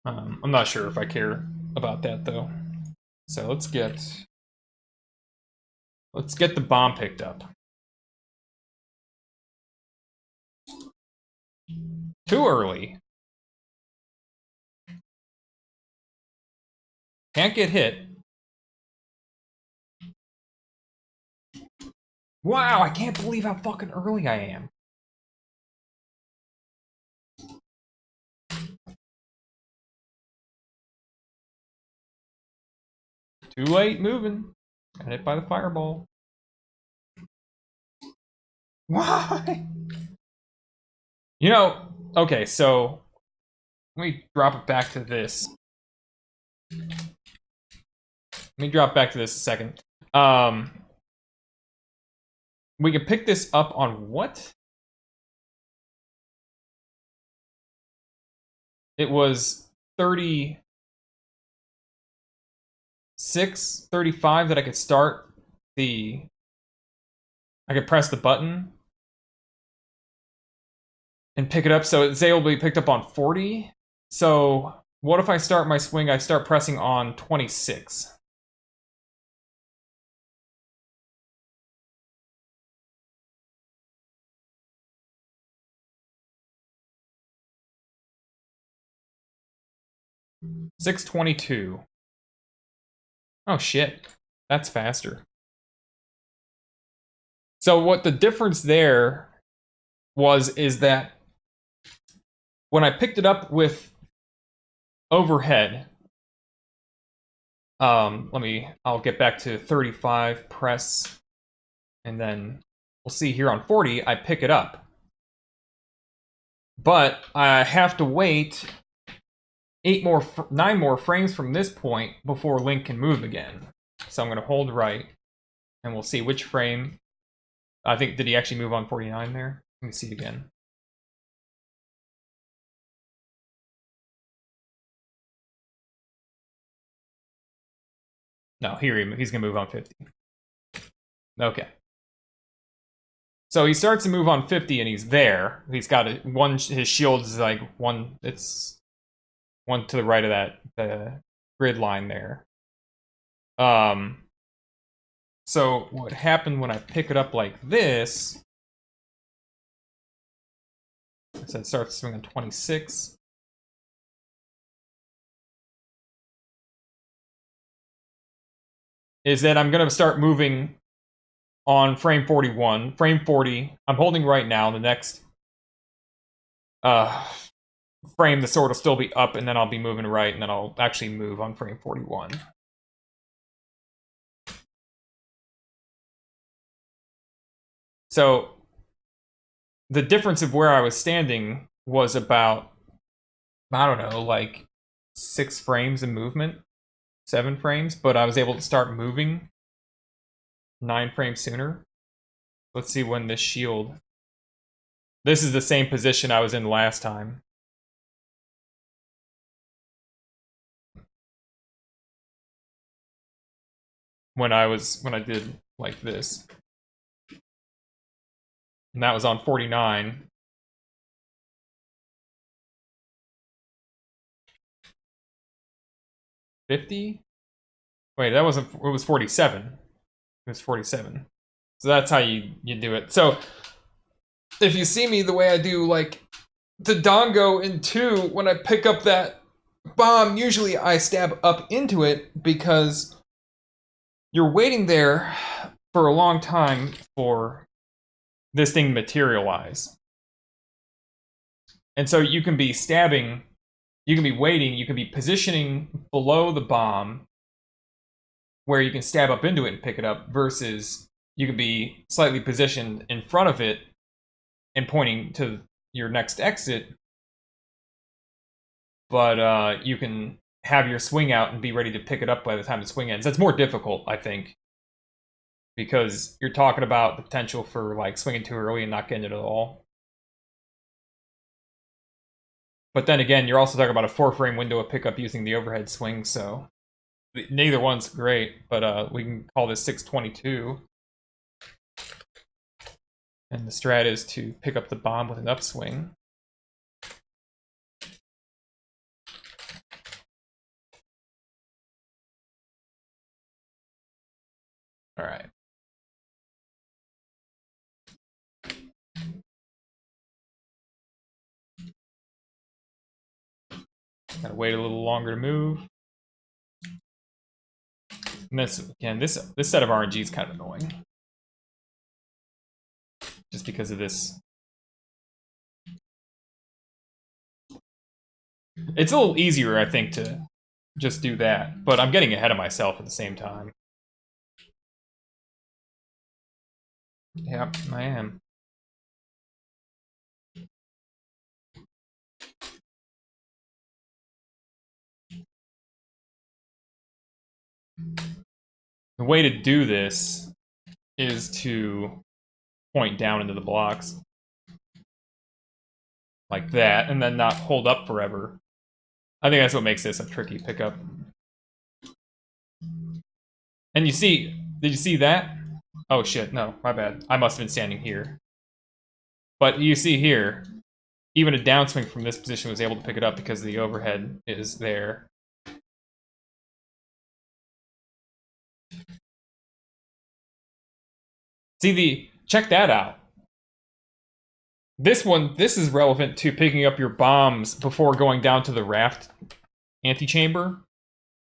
I'm not sure if I care about that though. So let's get the bomb picked up. Too early. Can't get hit. Wow, I can't believe how fucking early I am. Too late moving. Got hit by the fireball. Why? Okay, so let me drop it back to this. Let me drop back to this a second. We can pick this up on what? It was 36, 35 that I could start I could press the button and pick it up, so it's able to be picked up on 40. So what if I start my swing, I start pressing on 26? $622. Oh shit, that's faster. So what the difference there is that when I picked it up with overhead, I'll get back to 35 press, and then we'll see here on 40, I pick it up. But I have to wait 9 more frames from this point before Link can move again. So I'm going to hold right, and we'll see which frame. I think, did he actually move on 49 there? Let me see it again. No, here he's gonna move on 50. Okay. So he starts to move on 50 and he's there. He's got his shield is like it's one to the right of the grid line there. So what happened when I pick it up like this, I said start swinging 26. Is that I'm gonna start moving on frame 41. Frame 40, I'm holding right now. The next frame, the sword will still be up, and then I'll be moving right, and then I'll actually move on frame 41. So the difference of where I was standing was about, I don't know, like 6 frames of movement, 7 frames, but I was able to start moving 9 frames sooner. Let's see when this shield... This is the same position I was in last time. When I did like this. And that was on 49. $50? Wait, that wasn't... It was 47. It was 47. So that's how you do it. So if you see me the way I do, like, the Dongo in 2, when I pick up that bomb, usually I stab up into it because you're waiting there for a long time for this thing to materialize. And so you can be stabbing, you can be waiting, you can be positioning below the bomb where you can stab up into it and pick it up, versus you can be slightly positioned in front of it and pointing to your next exit, but you can have your swing out and be ready to pick it up by the time the swing ends. That's more difficult, I think, because you're talking about the potential for like swinging too early and not getting it at all. But then again, you're also talking about a 4-frame window of pickup using the overhead swing, so neither one's great, but we can call this 622. And the strat is to pick up the bomb with an upswing. All right. Gotta wait a little longer to move. And this set of RNG is kind of annoying, just because of this. It's a little easier, I think, to just do that, but I'm getting ahead of myself at the same time. Yep, I am. The way to do this is to point down into the blocks. Like that, and then not hold up forever. I think that's what makes this a tricky pickup. And you see, did you see that? Oh shit, no, my bad. I must have been standing here. But you see here, even a downswing from this position was able to pick it up because the overhead is there. See check that out. This is relevant to picking up your bombs before going down to the raft antechamber,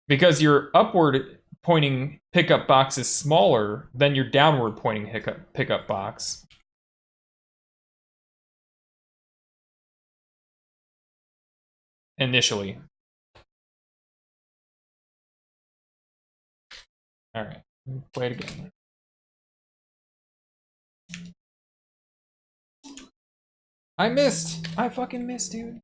because your upward pointing pickup box is smaller than your downward pointing pickup box. Initially. Alright, play it again. I missed! I fucking missed, dude.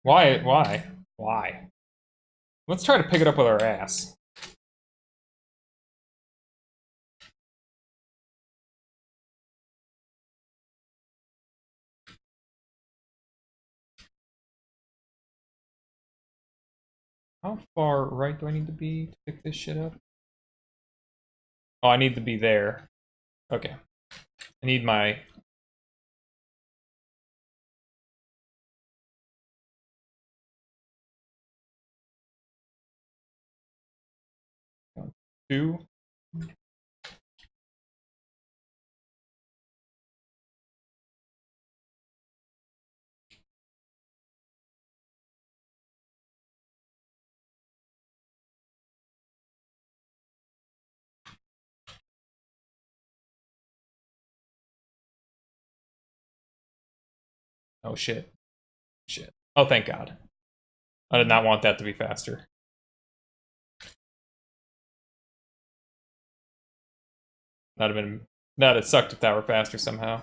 Why? Why? Why? Let's try to pick it up with our ass. How far right do I need to be to pick this shit up? Oh, I need to be there. Okay. I need my... two. Oh, shit. Shit. Oh, thank God. I did not want that to be faster. That'd have been... That'd have sucked if that were faster somehow.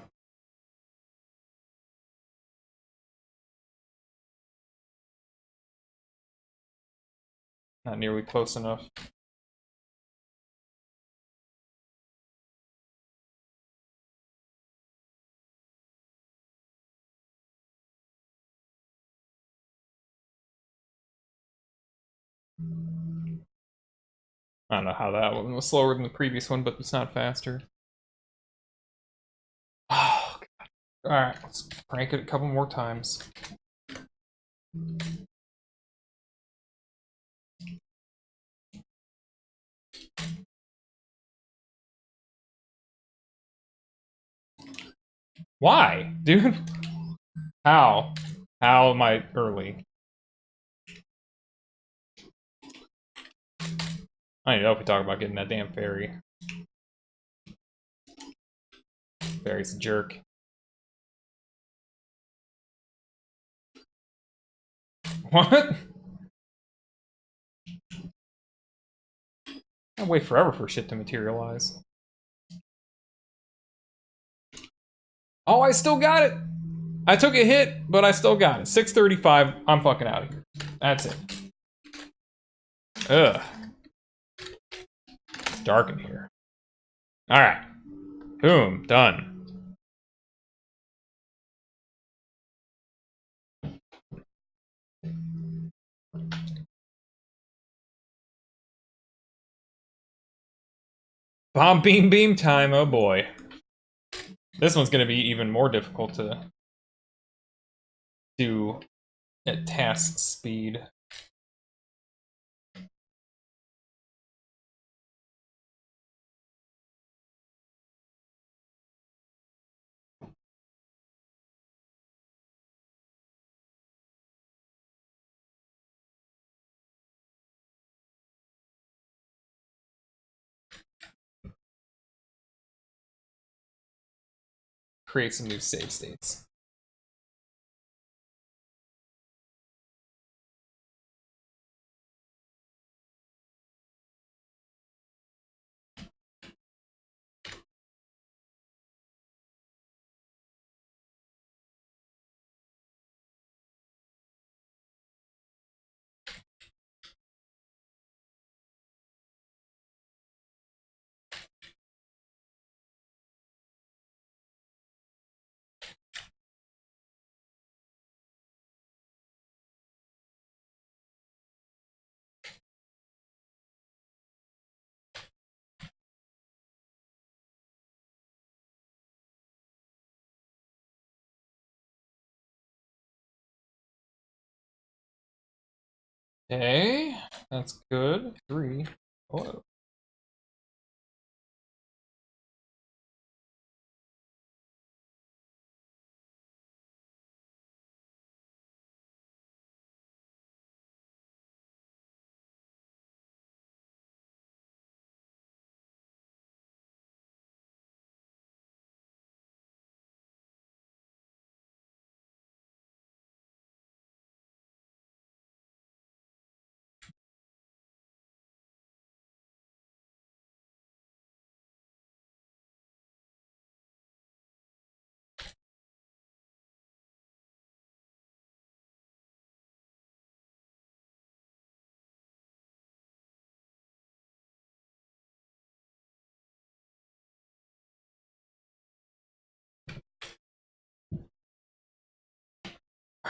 Not nearly close enough. I don't know how that one was slower than the previous one, but it's not faster. Oh, God. Alright, let's crank it a couple more times. Why? Dude? How? How am I early? I don't know if we talk about getting that damn ferry. Ferry's a jerk. What? I wait forever for shit to materialize. Oh, I still got it! I took a hit, but I still got it. 635, I'm fucking out of here. That's it. Ugh. It's dark in here. Alright. Boom. Done. Bomb beam beam time, oh boy. This one's gonna be even more difficult to do at task speed. Create some new save states. Okay, that's good. 3. Oh.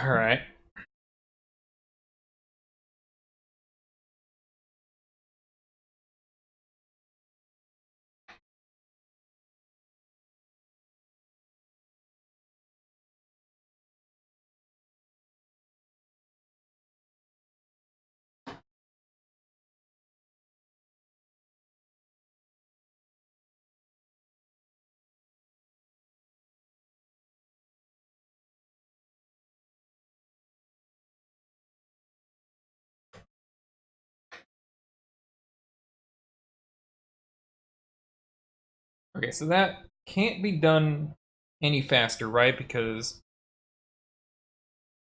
Alright. Okay, so that can't be done any faster, right? Because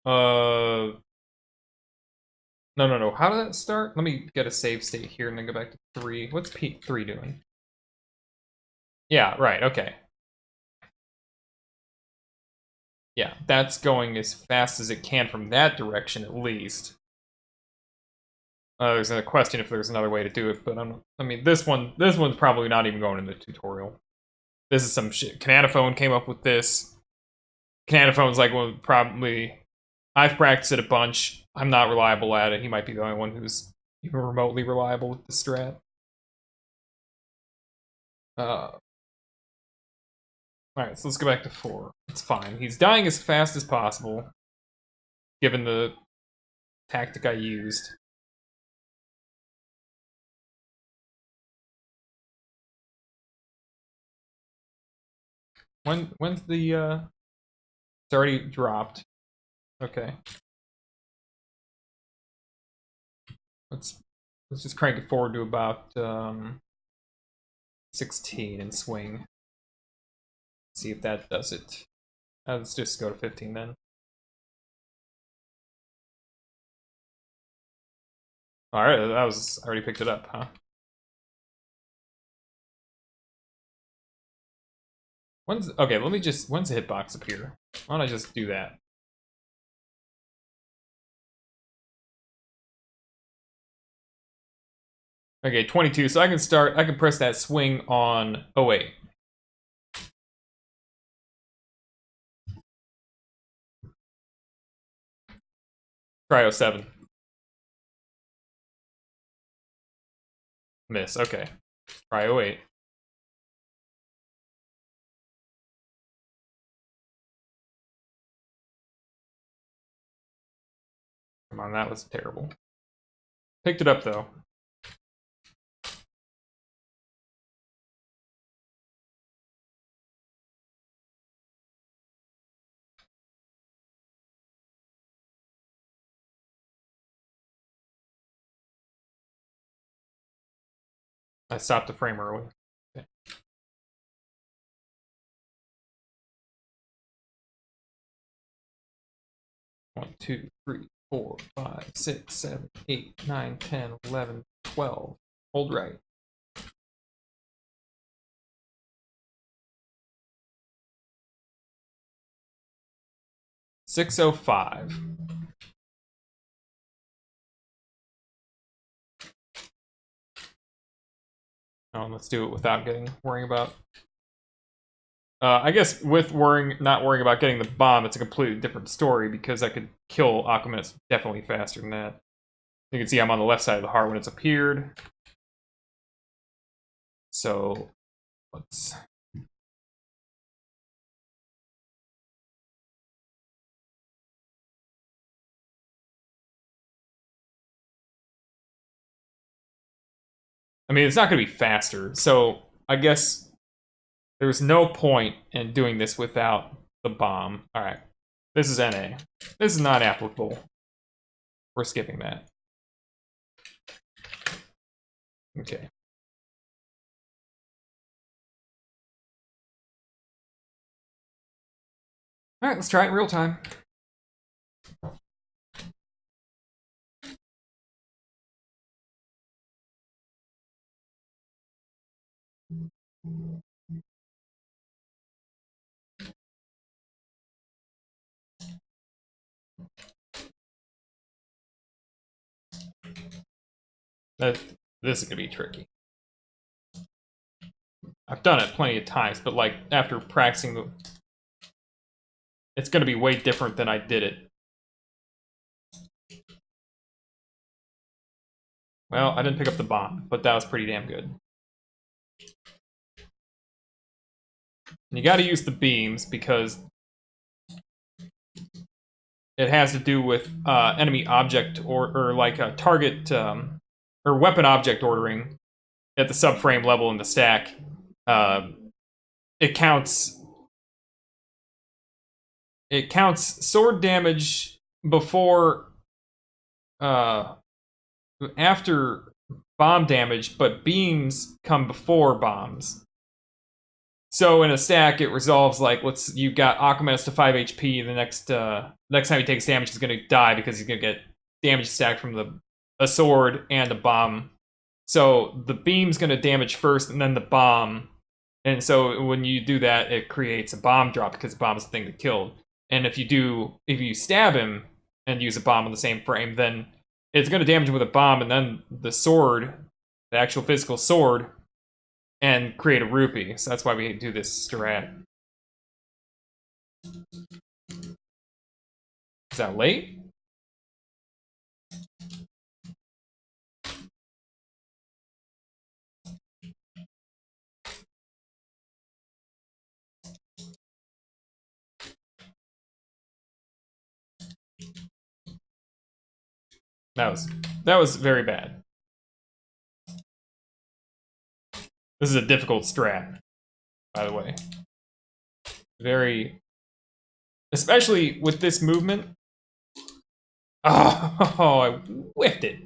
no. How did that start? Let me get a save state here and then go back to 3. What's peak 3 doing? Yeah, right, okay. Yeah, that's going as fast as it can from that direction, at least. There's a question if there's another way to do it, but I mean, this one's probably not even going in the tutorial. This is some shit. Canatophone came up with this. Canatophone's like, well, probably... I've practiced it a bunch. I'm not reliable at it. He might be the only one who's even remotely reliable with the strat. Alright, so let's go back to 4. It's fine. He's dying as fast as possible, given the tactic I used. When's the, It's already dropped. Okay. Let's just crank it forward to about, 16 and swing. See if that does it. Let's just go to 15 then. Alright, I already picked it up, huh? Okay, when's the hitbox appear? Why don't I just do that? Okay, 22, so I can press that swing on, oh wait. Try 07. Miss, okay. Try 08. Come on, that was terrible. Picked it up though. I stopped the frame early. Okay. 1, 2, 3, 4, 5, 6, 7, 8, 9, 10, 11, 12. Hold right. $605. Let's do it without worrying about. I guess with not worrying about getting the bomb, it's a completely different story because I could kill Aquamentus definitely faster than that. You can see I'm on the left side of the heart when it's appeared. So let's. I mean, it's not going to be faster, so I guess there's no point in doing this without the bomb. Alright, this is NA. This is not applicable. We're skipping that. Okay. Alright, let's try it in real time. This is gonna be tricky. I've done it plenty of times, but like after practicing it's gonna be way different than I did it. Well, I didn't pick up the bomb, but that was pretty damn good. And you gotta use the beams because it has to do with enemy object or like a target or weapon object ordering at the subframe level in the stack. It counts sword damage before after bomb damage, but beams come before bombs. So in a stack, it resolves like you got Aquamentus to 5 HP. The next time he takes damage, he's gonna die because he's gonna get damage stacked from a sword and a bomb. So the beam's gonna damage first, and then the bomb. And so when you do that, it creates a bomb drop because the bomb is the thing that killed. And if you stab him and use a bomb on the same frame, then it's gonna damage him with a bomb, and then the sword, the actual physical sword, and create a rupee. So that's why we do this strat. Is that late? That was very bad. This is a difficult strat, by the way. Very, especially with this movement. Oh, I whiffed it.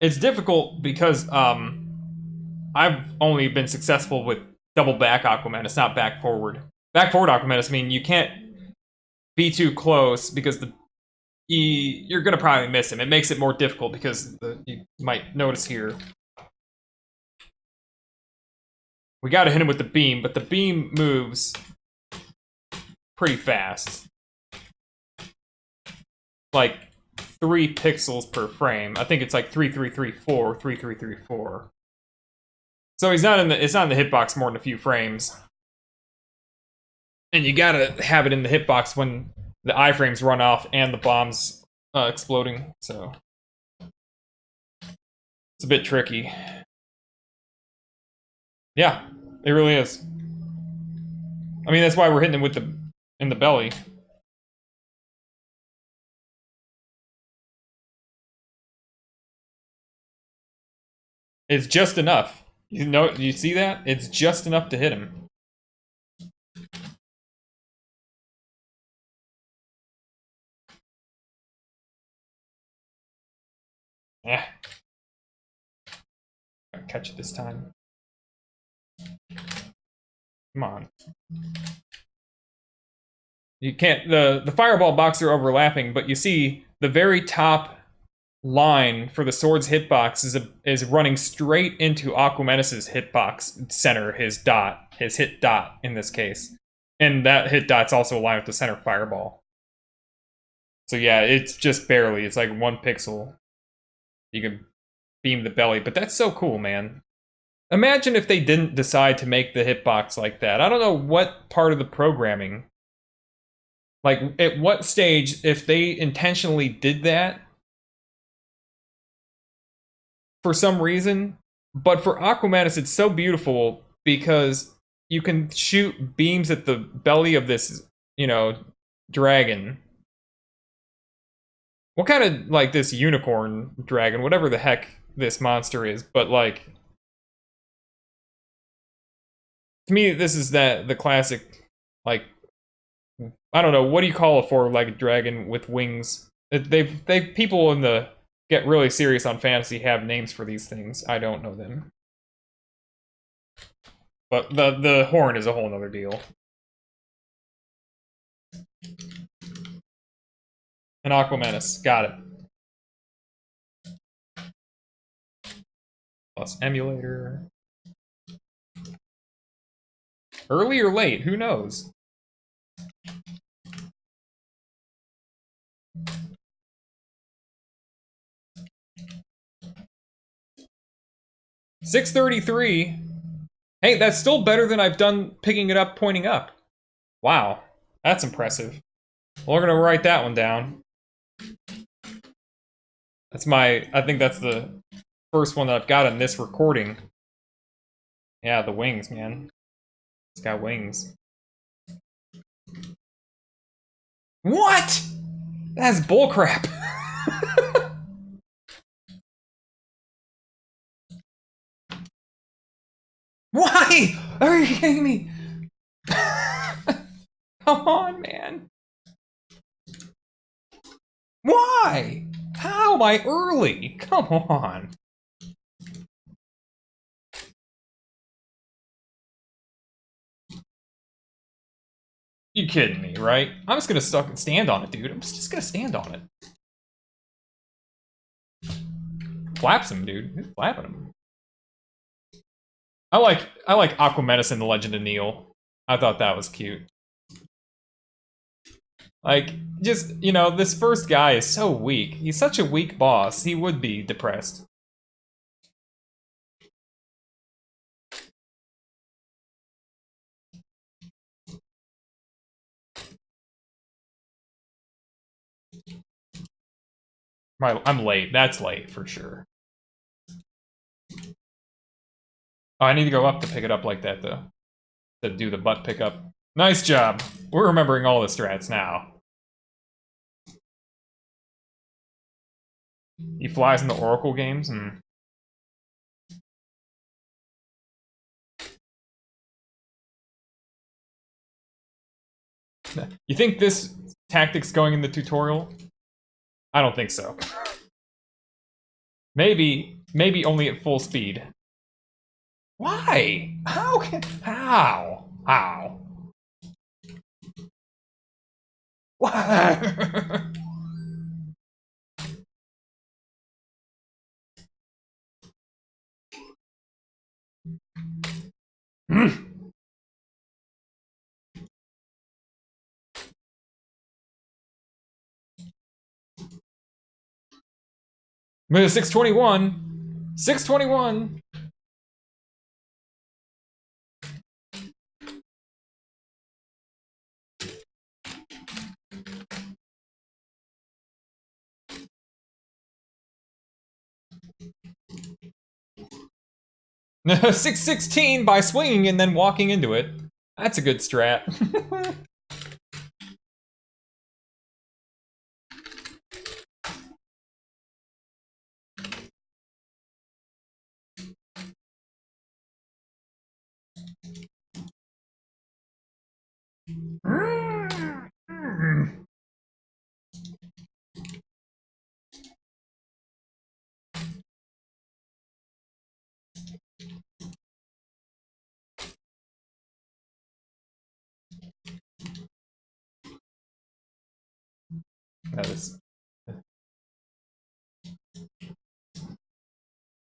It's difficult because I've only been successful with double back Aquamentus, not back forward. Back forward Aquamentus, I mean, you can't be too close because you're gonna probably miss him. It makes it more difficult because you might notice here. We gotta hit him with the beam, but the beam moves pretty fast. Like 3 pixels per frame. I think it's like 3334, 3334. So it's not in the hitbox more than a few frames. And you gotta have it in the hitbox when the iframes run off and the bomb's exploding, so it's a bit tricky. Yeah, it really is. I mean, that's why we're hitting him with in the belly. It's just enough. You see that? It's just enough to hit him. Eh. Gotta catch it this time. Come on. You can't. The fireball box are overlapping, but you see the very top line for the sword's hitbox is running straight into Aquamentus' hitbox center, his hit dot in this case. And that hit dot's also aligned with the center fireball. So yeah, it's just barely. It's like 1 pixel. You can beam the belly, but that's so cool, man. Imagine if they didn't decide to make the hitbox like that. I don't know what part of the programming, like at what stage, if they intentionally did that for some reason, but for Aquamentus, it's so beautiful because you can shoot beams at the belly of this, dragon. What kind of, like, this unicorn dragon, whatever the heck this monster is, but, like, to me, this is the classic, like, I don't know, what do you call a 4-legged dragon with wings? People in the get really serious on fantasy have names for these things. I don't know them. But the horn is a whole nother deal. An Aquamentus, got it. Plus emulator. Early or late, who knows? $633. Hey, that's still better than I've done picking it up, pointing up. Wow, that's impressive. Well, we're gonna write that one down. I think that's the first one that I've got in this recording. Yeah, the wings, man. It's got wings. What? That's bullcrap. Why? Are you kidding me? Come on, man. Why? How am I early? Come on. You kidding me, right? I'm just gonna stand on it, dude. I'm just gonna stand on it. Flaps him, dude. Who's flapping him? I like Aquamentus in The Legend of Neil. I thought that was cute. Like, just, you know, this first guy is so weak. He's such a weak boss. He would be depressed. I'm late. That's late, for sure. Oh, I need to go up to pick it up like that, though. To do the butt pickup. Nice job. We're remembering all the strats now. He flies in the Oracle games? You think this tactic's going in the tutorial? I don't think so. Maybe only at full speed. Why? How? How? What? Minute 621. 621. No, 616 by swinging and then walking into it. That's a good strat. That is...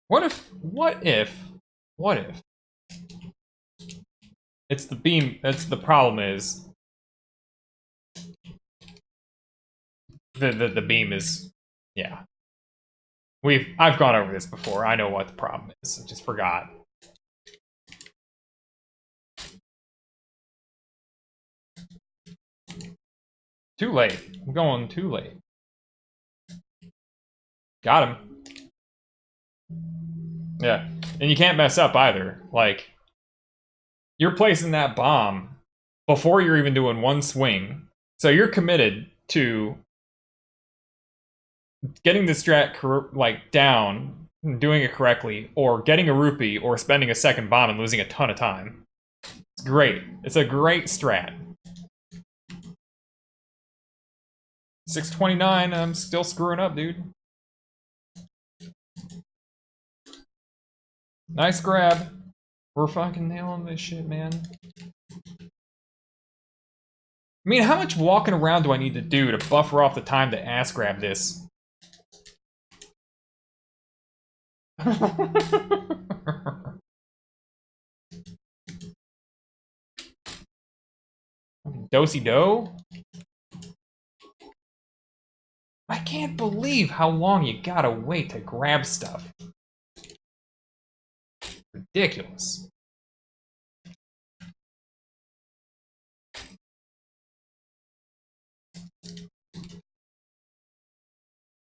What if it's the beam, that's the problem is the beam is, yeah. I've gone over this before. I know what the problem is. I just forgot. Too late. I'm going too late. Got him. Yeah. And you can't mess up either. Like, you're placing that bomb before you're even doing one swing. So you're committed to getting the strat like down, doing it correctly, or getting a rupee, or spending a second bomb and losing a ton of time. It's great. It's a great strat. 629, I'm still screwing up, dude. Nice grab. We're fucking nailing this shit, man. I mean, how much walking around do I need to do to buffer off the time to ass grab this? Do-si-do? I can't believe how long you gotta wait to grab stuff. Ridiculous.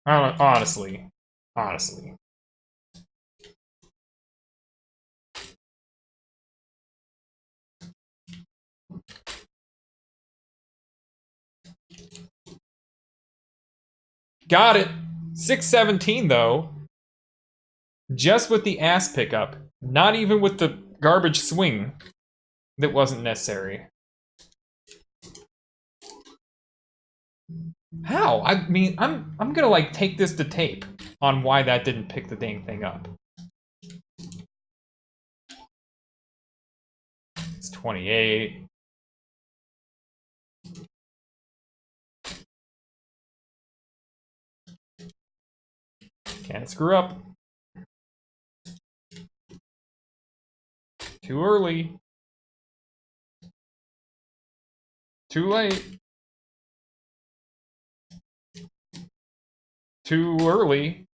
Honestly. Got it. 617 though. Just with the ass pickup. Not even with the garbage swing. That wasn't necessary. How? I mean, I'm gonna like take this to tape on why that didn't pick the dang thing up. It's 28. Can't screw up. Too early. Too late. Too early.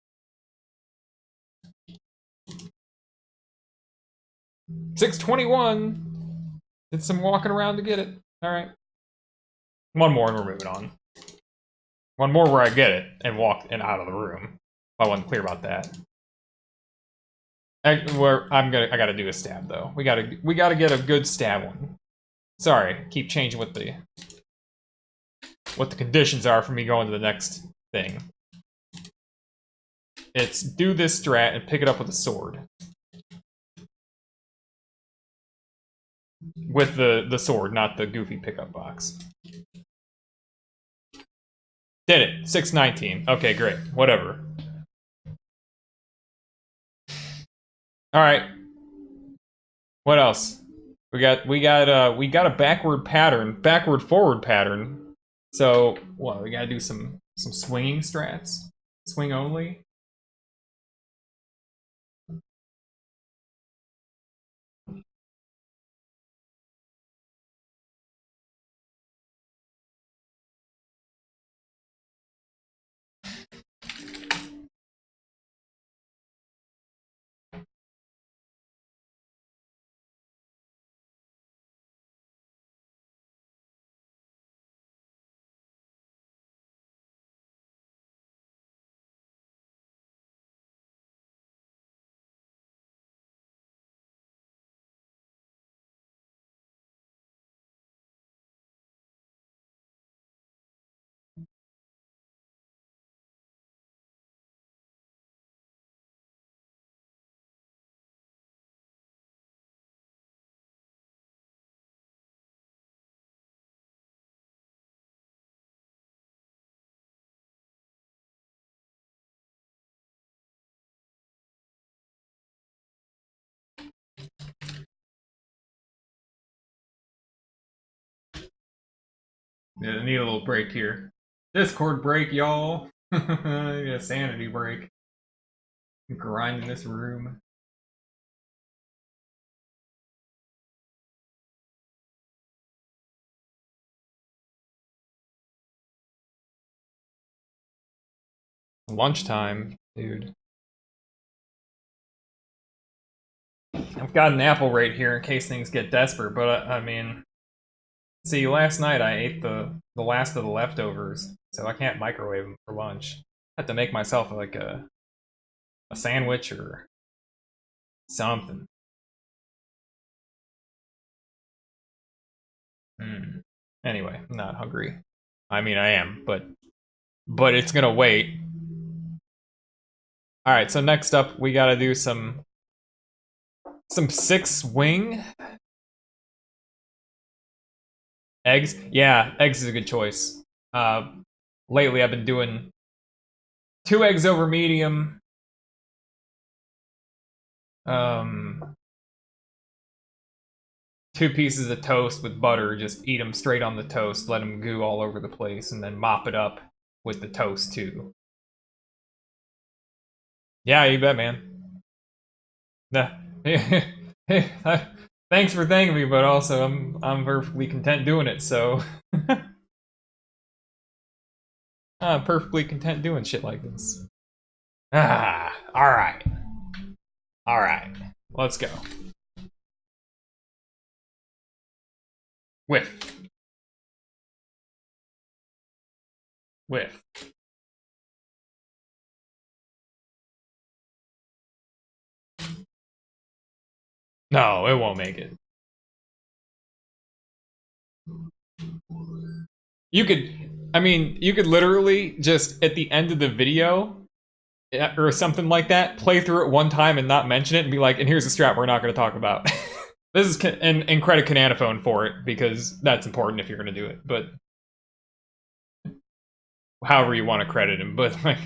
$6.21. Did some walking around to get it. Alright. One more and we're moving on. One more where I get it and walk and out of the room. I wasn't clear about that. I gotta do a stab though. We gotta get a good stab one. Sorry, keep changing what the conditions are for me going to the next thing. It's do this strat and pick it up with a sword. With the sword, not the goofy pickup box. Did it. 619. Okay, great. Whatever. Alright. What else? We got a backward forward pattern. So, what, we gotta do some swinging strats? Swing only? Yeah, I need a little break here. Discord break, y'all. Need a sanity break. Grind in this room. Lunchtime, dude. I've got an apple right here in case things get desperate, but I mean, see, last night I ate the last of the leftovers, so I can't microwave them for lunch. I have to make myself like a sandwich or something. Anyway, I'm not hungry. I mean, I am, but it's gonna wait. All right, so next up we gotta do some 6 wing eggs. Yeah, eggs is a good choice. Lately I've been doing 2 eggs over medium. 2 pieces of toast with butter. Just eat them straight on the toast. Let them goo all over the place, and then mop it up with the toast too. Yeah, you bet, man. Nah. Thanks for thanking me, but also I'm perfectly content doing it. So I'm perfectly content doing shit like this. All right. Let's go. Whiff. No, it won't make it. You could literally just at the end of the video or something like that, play through it one time and not mention it and be like, and here's a strat we're not going to talk about. This is and credit Cananophone for it because that's important if you're going to do it. But however you want to credit him, but like.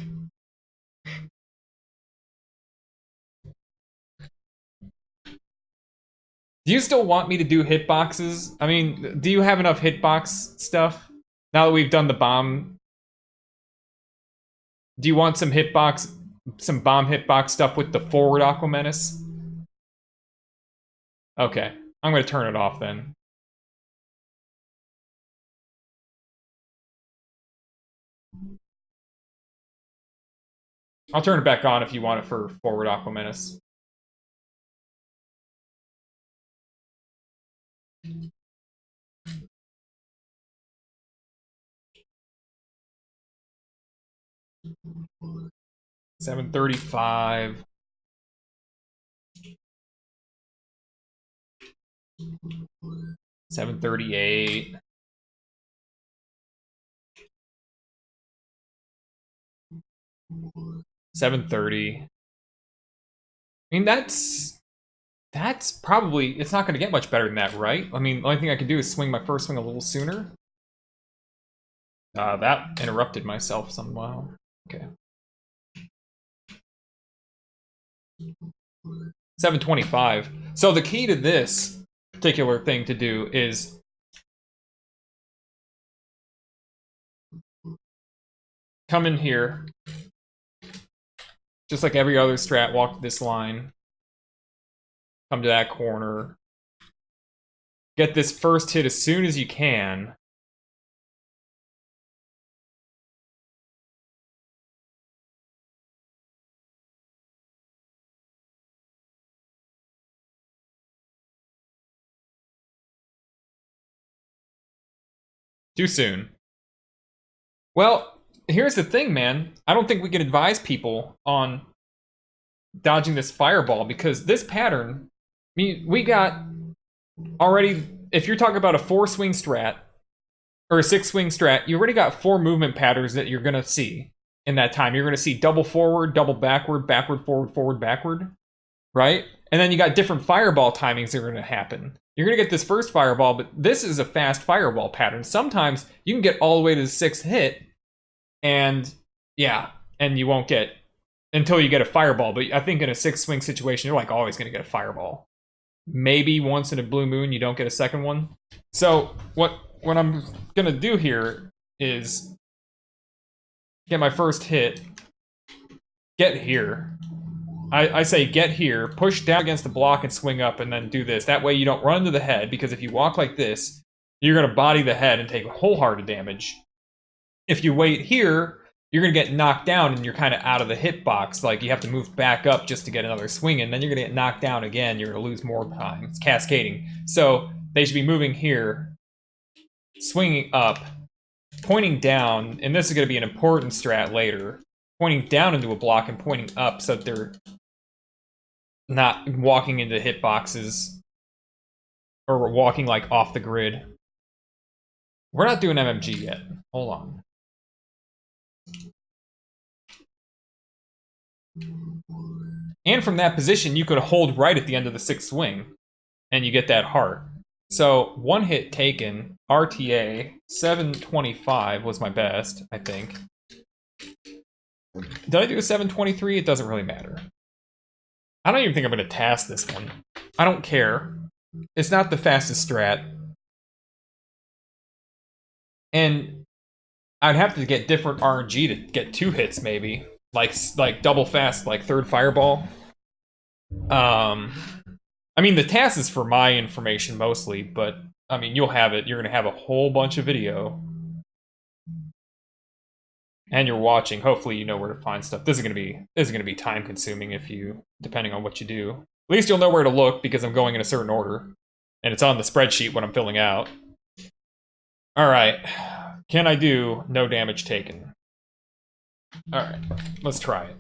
Do you still want me to do hitboxes? I mean, do you have enough hitbox stuff? Now that we've done the bomb, do you want some hitbox some bomb hitbox stuff with the forward Aquamentus. Okay, I'm gonna turn it off then. I'll turn it back on if you want it for forward Aquamentus. $735. $738. $730. I mean, that's probably, it's not going to get much better than that, right? I mean, the only thing I can do is swing my first swing a little sooner. That interrupted myself somehow. Okay. 725. So the key to this particular thing to do is come in here, just like every other strat, walk this line, come to that corner, get this first hit as soon as you can. Too soon. Well, here's the thing, man. I don't think we can advise people on dodging this fireball because this pattern, I mean, we got already, if you're talking about a 4-swing strat or a 6-swing strat, you already got 4 movement patterns that you're going to see in that time. You're going to see double forward, double backward, backward, forward, forward, backward, right? And then you got different fireball timings that are going to happen. You're going to get this first fireball, but this is a fast fireball pattern. Sometimes you can get all the way to the 6th hit, and yeah, and you won't get until you get a fireball. But I think in a 6-swing situation, you're like always going to get a fireball. Maybe once in a blue moon, you don't get a second one. So what I'm going to do here is get my first hit, get here. I say get here, push down against the block and swing up and then do this. That way you don't run into the head, because if you walk like this, you're going to body the head and take wholehearted damage. If you wait here, you're going to get knocked down and you're kind of out of the hitbox. Like, you have to move back up just to get another swing, and then you're going to get knocked down again. You're going to lose more time. It's cascading. So they should be moving here, swinging up, pointing down, and this is going to be an important strat later, pointing down into a block and pointing up so that they're not walking into hitboxes or walking like off the grid. We're not doing MMG yet. Hold on. And from that position, you could hold right at the end of the 6th swing, and you get that heart. So 1 hit taken, RTA, 725 was my best, I think. Did I do a 723? It doesn't really matter. I don't even think I'm going to task this one. I don't care. It's not the fastest strat. And I'd have to get different RNG to get 2 hits, maybe. Like double fast, like 3rd fireball. I mean, the task is for my information mostly, but I mean, you'll have it. You're going to have a whole bunch of video. And you're watching. Hopefully you know where to find stuff. This is going to be time consuming if you, depending on what you do. At least you'll know where to look because I'm going in a certain order. And it's on the spreadsheet when I'm filling out. Alright. Can I do no damage taken? Alright, let's try it.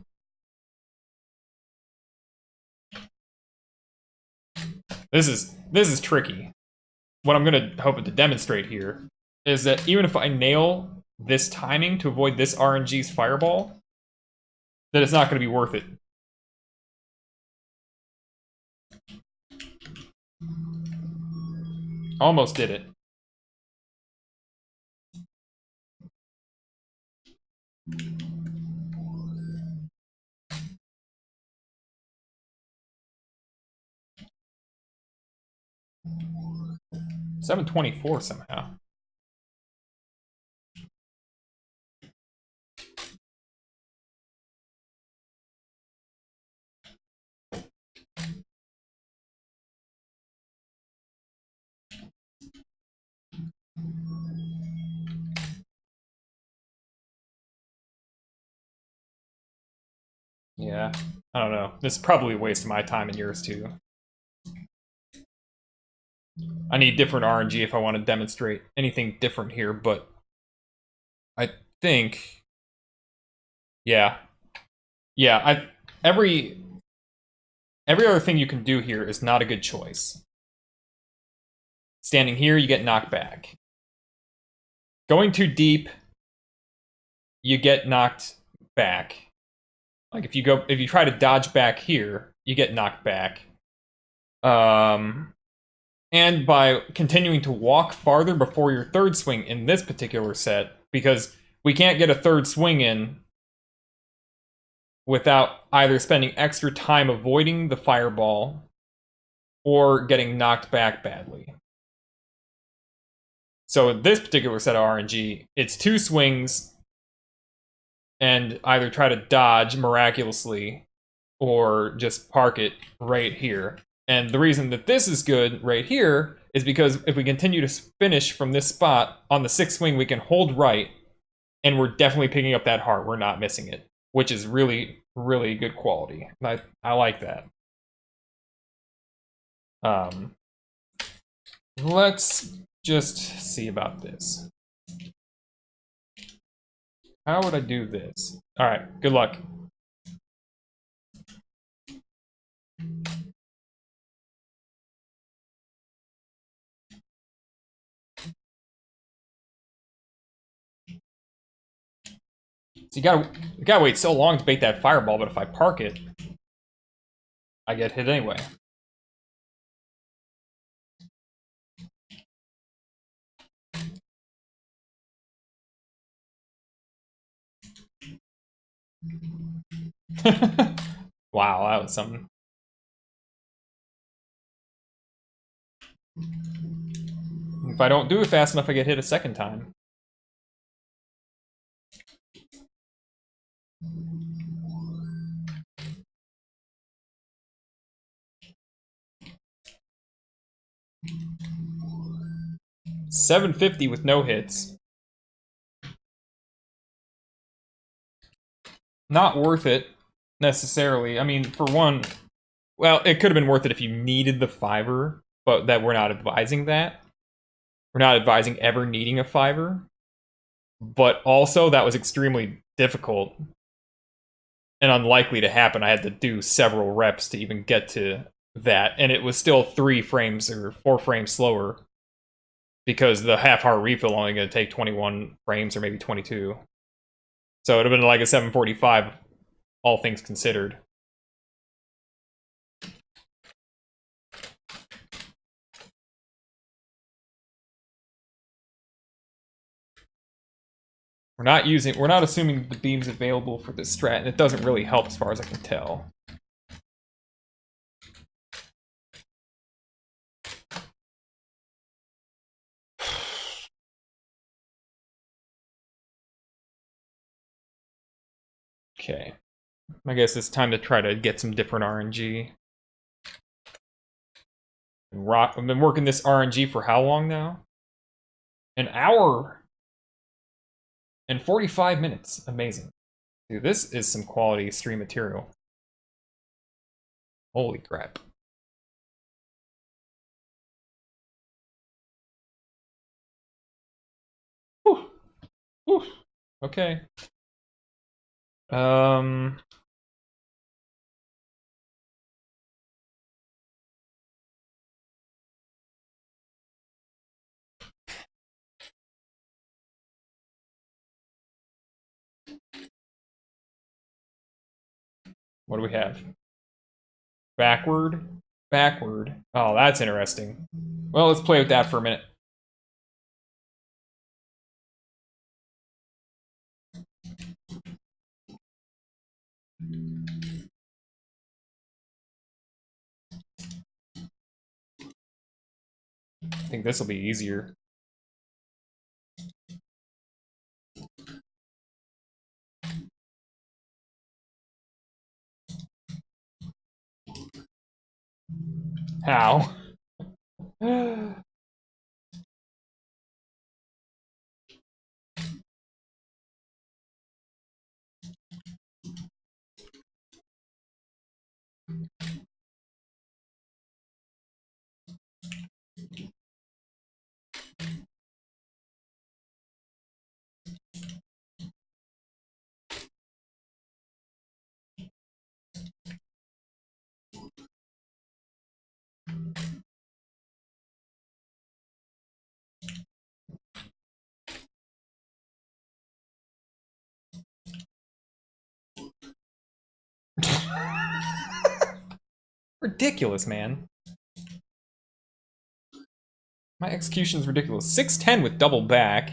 This is tricky. What I'm going to hope to demonstrate here is that even if I nail this timing to avoid this RNG's fireball, that it's not going to be worth it. Almost did it. $724 somehow. Yeah, I don't know. This is probably a waste of my time and yours too. I need different RNG if I want to demonstrate anything different here, but I think, yeah, yeah. Every other thing you can do here is not a good choice. Standing here, you get knocked back. Going too deep, you get knocked back. Like if you try to dodge back here, you get knocked back. And by continuing to walk farther before your third swing in this particular set, because we can't get a third swing in without either spending extra time avoiding the fireball or getting knocked back badly. So in this particular set of RNG, it's 2 swings and either try to dodge miraculously or just park it right here. And the reason that this is good right here is because if we continue to finish from this spot, on the 6th swing we can hold right, and we're definitely picking up that heart. We're not missing it, which is really, really good quality. I like that. Let's just see about this. How would I do this? All right, good luck. So you gotta wait so long to bait that fireball, but if I park it, I get hit anyway. Wow, that was something. If I don't do it fast enough, I get hit a second time. $750 with no hits. Not worth it, necessarily. I mean, for one, well, it could have been worth it if you needed the fiver, but that we're not advising that. We're not advising ever needing a fiver. But also, that was extremely difficult and unlikely to happen. I had to do several reps to even get to that, and it was still 3 frames or 4 frames slower because the half-heart refill only going to take 21 frames or maybe 22. So it would have been like a 745, all things considered. We're not assuming the beam's available for this strat, and it doesn't really help as far as I can tell. Okay. I guess it's time to try to get some different RNG. I've been working this RNG for how long now? An hour and 45 minutes. Amazing. Dude, this is some quality stream material. Holy crap. Whew. Whew. Okay. What do we have? Backward? Backward. Oh, that's interesting. Well, let's play with that for a minute. I think this will be easier. How? Ridiculous, man. My execution's ridiculous. 610 with double back.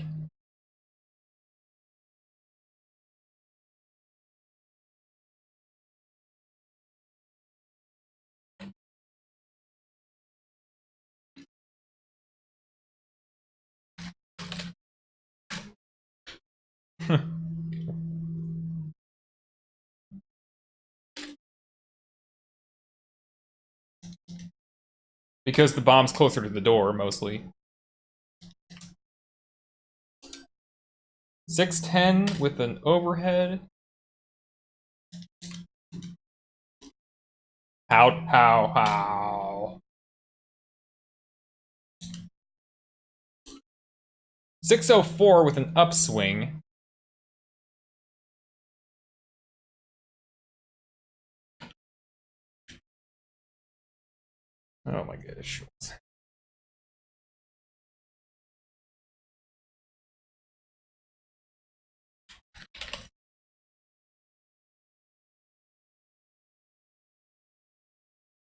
Because the bomb's closer to the door, mostly. 610 with an overhead. How? 604 with an upswing. Oh my gosh.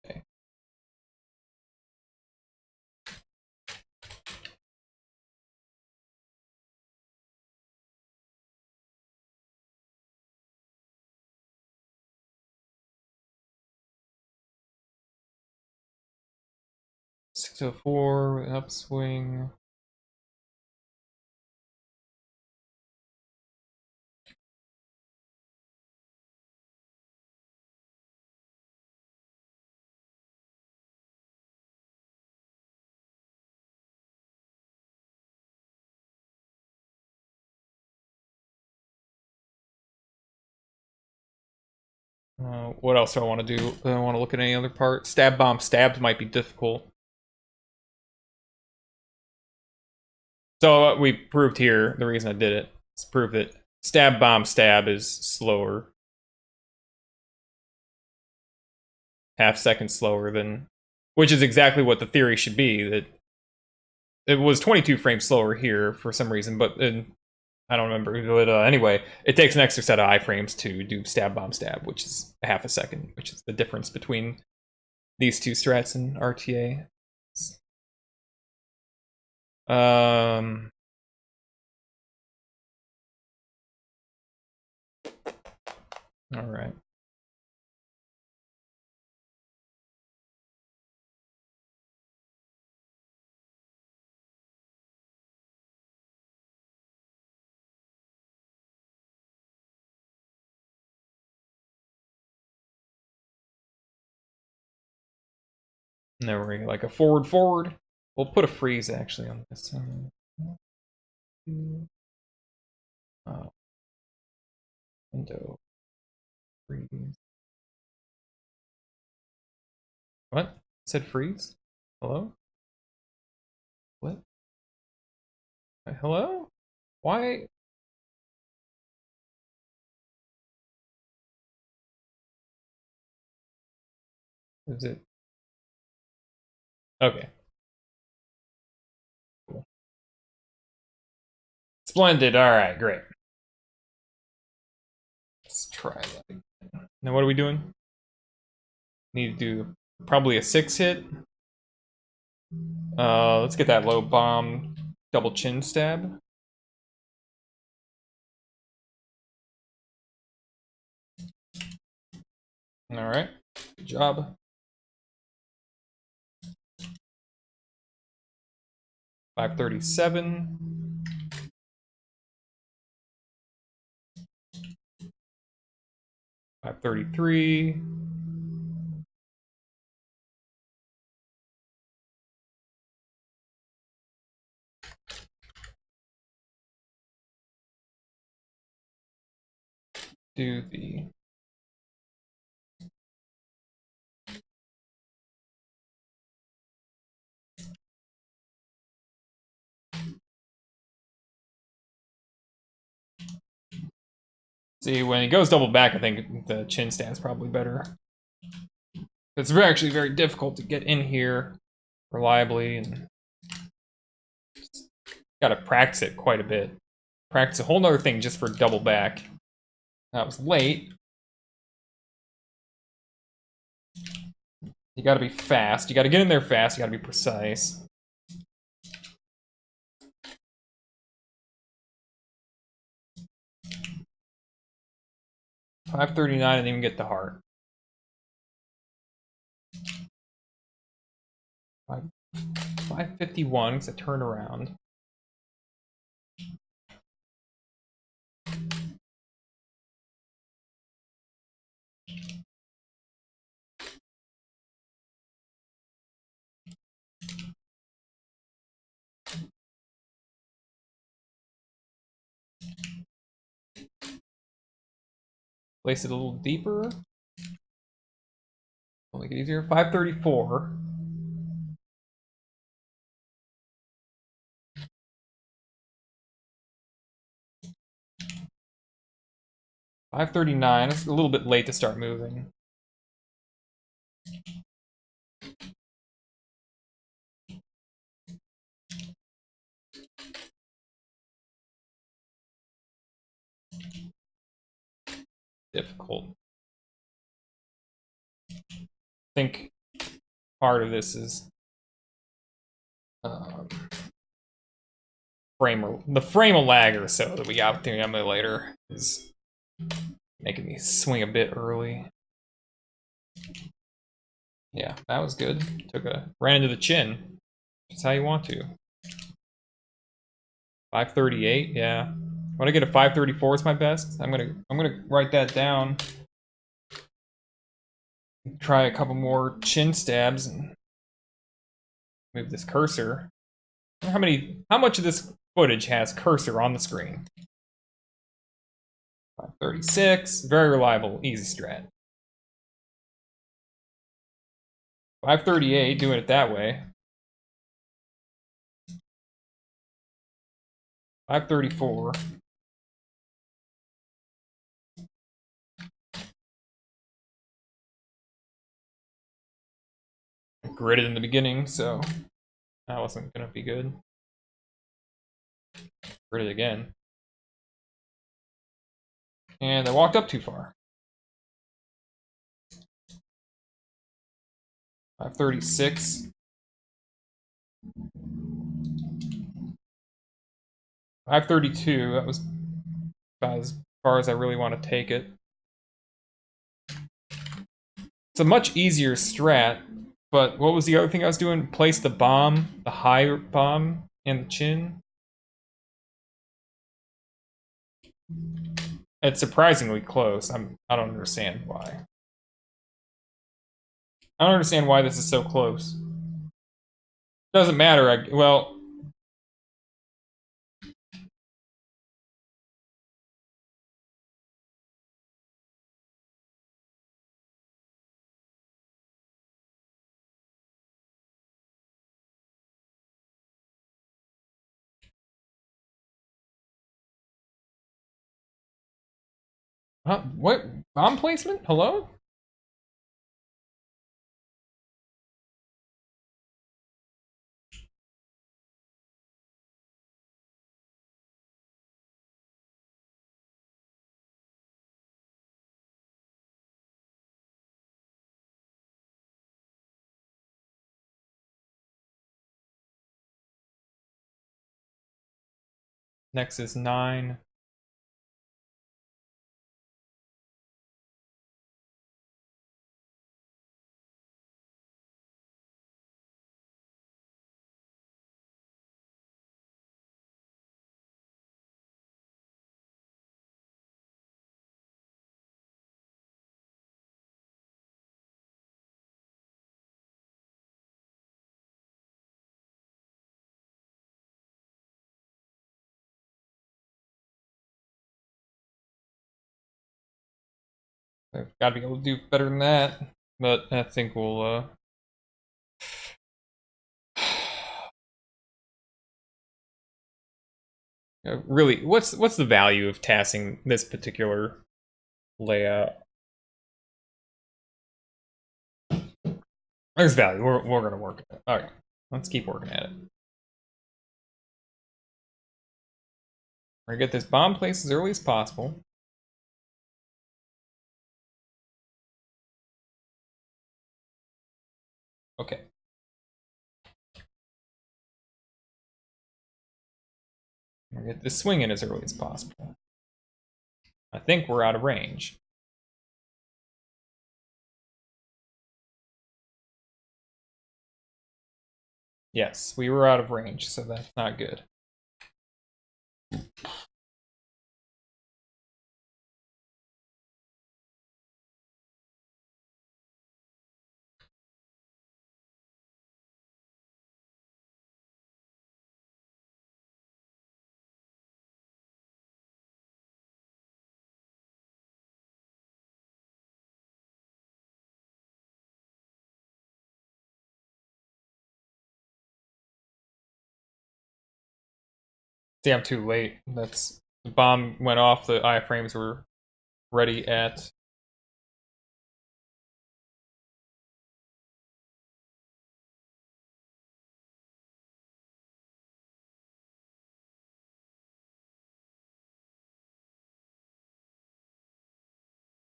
Okay. $604 upswing. What else do I want to do? I want to look at any other part. Stab bomb stabbed might be difficult. So we proved here, the reason I did it, is prove that stab bomb stab is slower. Half-second slower than... Which is exactly what the theory should be, that it was 22 frames slower here for some reason, but I don't remember. But anyway, it takes an extra set of iframes to do stab bomb stab, which is a half a second, which is the difference between these two strats and RTA. All right. And then we're gonna like a forward. We'll put a freeze actually on this. Window freeze. What? It said freeze? Hello? What? Hello? Why? Is it? Okay. Cool. Splendid. All right, great. Let's try that again. Now what are we doing? Need to do probably a 6 hit. Let's get that low bomb double chin stab. All right, good job. $537. $533. Do the see, when it goes double back, I think the chin stab's probably better. It's actually very difficult to get in here reliably, and gotta practice it quite a bit. Practice a whole nother thing just for double back. That was late. You gotta be fast. You gotta get in there fast. You gotta be precise. $539 and even get the heart. 551 because I turned around. Place it a little deeper. Make it easier. 534. $539. It's a little bit late to start moving. Difficult. I think part of this is the frame of lag or so that we got with the emulator is making me swing a bit early. Yeah, that was good. Ran into the chin. Just how you want to. 538, yeah. When I get a 534 is my best. I'm gonna write that down. Try a couple more chin stabs and move this cursor. How much of this footage has cursor on the screen? 536, very reliable, easy strat. 538, doing it that way. 534. Gridded in the beginning, so that wasn't gonna be good. Gridded again. And I walked up too far. 536. 532, that was about as far as I really want to take it. It's a much easier strat, but what was the other thing I was doing? Place the bomb, the high bomb, in the chin. It's surprisingly close. I don't understand why. I don't understand why this is so close. Doesn't matter. Well, what? Bomb placement? Hello? Next is 9. I've got to be able to do better than that, but I think we'll really, what's the value of tassing this particular layout? There's value. We're gonna work at it. Okay, let's keep working at it. We're gonna get this bomb placed as early as possible. Okay. We'll get this swing in as early as possible. I think we're out of range. Yes, we were out of range, so that's not good. See, I'm too late. That's the bomb went off. The iframes were ready at.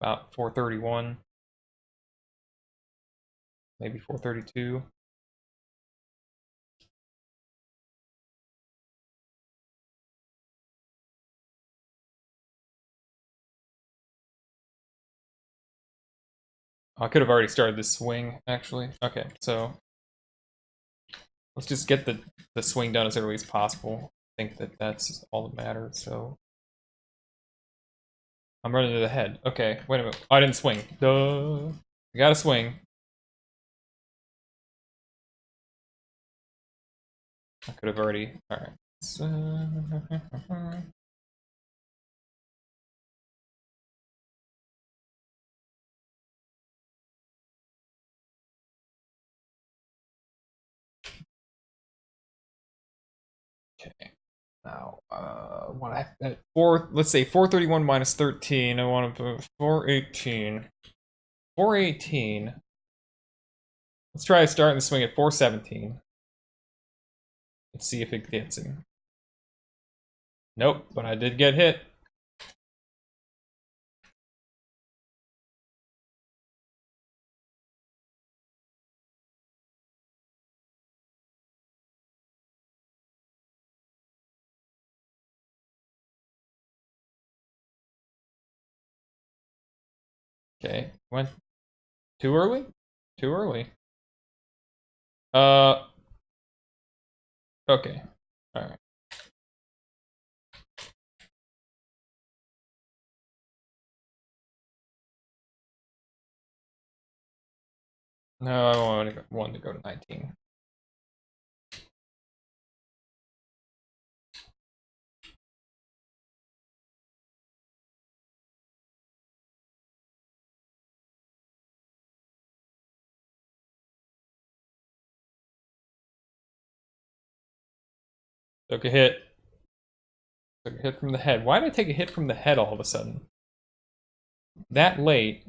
About 4:31, maybe 4:32. I could have already started this swing, actually. Okay, so let's just get the swing done as early as possible. I think that that's all that matters, so. I'm running to the head. Okay, wait a minute. I didn't swing. Duh. I gotta swing. I could have already. Alright. Okay. Now, what I at four. Let's say 431 minus 13. I want to put 418. 418. Let's try starting the swing at 417. Let's see if it gets him. Nope, but I did get hit. Okay, went too early? Too early. Uh, okay. Alright. No, I wanted to go to 19. Took a hit. Took a hit from the head. Why did I take a hit from the head all of a sudden? That late?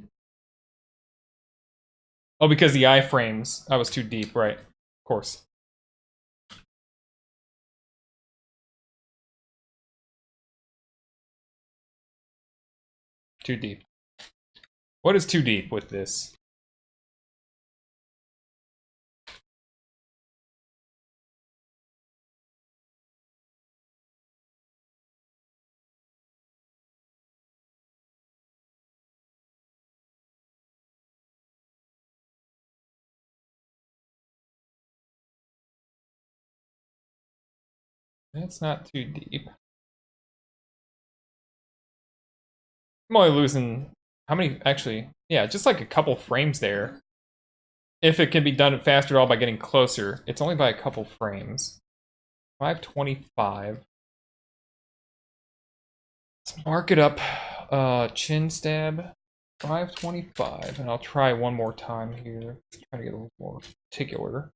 Oh, because the iframes. I was too deep, right. Of course. Too deep. What is too deep with this? That's not too deep. I'm only losing... How many... Actually, yeah, just like a couple frames there. If it can be done faster at all by getting closer. It's only by a couple frames. 525. Let's mark it up. Chin stab. 525. And I'll try one more time here. Let's try to get a little more particular.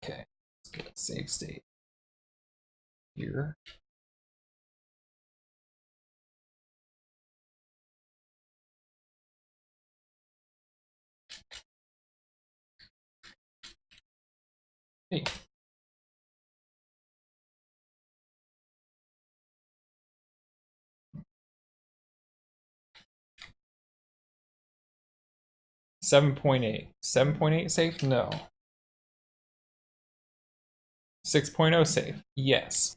Okay. Let's get a save state here. Hey. 7.8. 7.8 safe? No. 6.0 safe? Yes.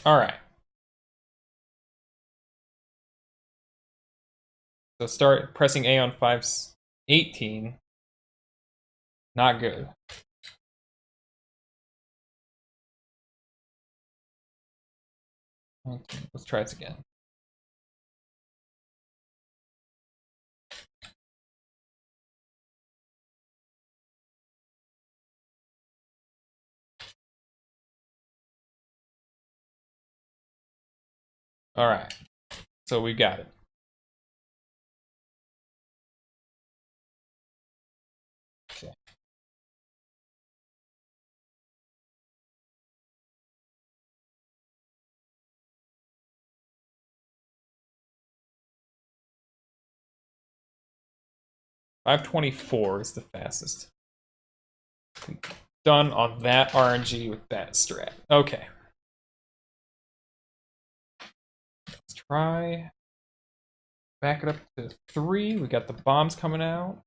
Alright. So start pressing A on 518. Not good. Okay, let's try this again. Alright. So we got it. Okay. .524 is the fastest. Done on that RNG with that strat. Okay. Let's try. Back it up to 3. We got the bombs coming out.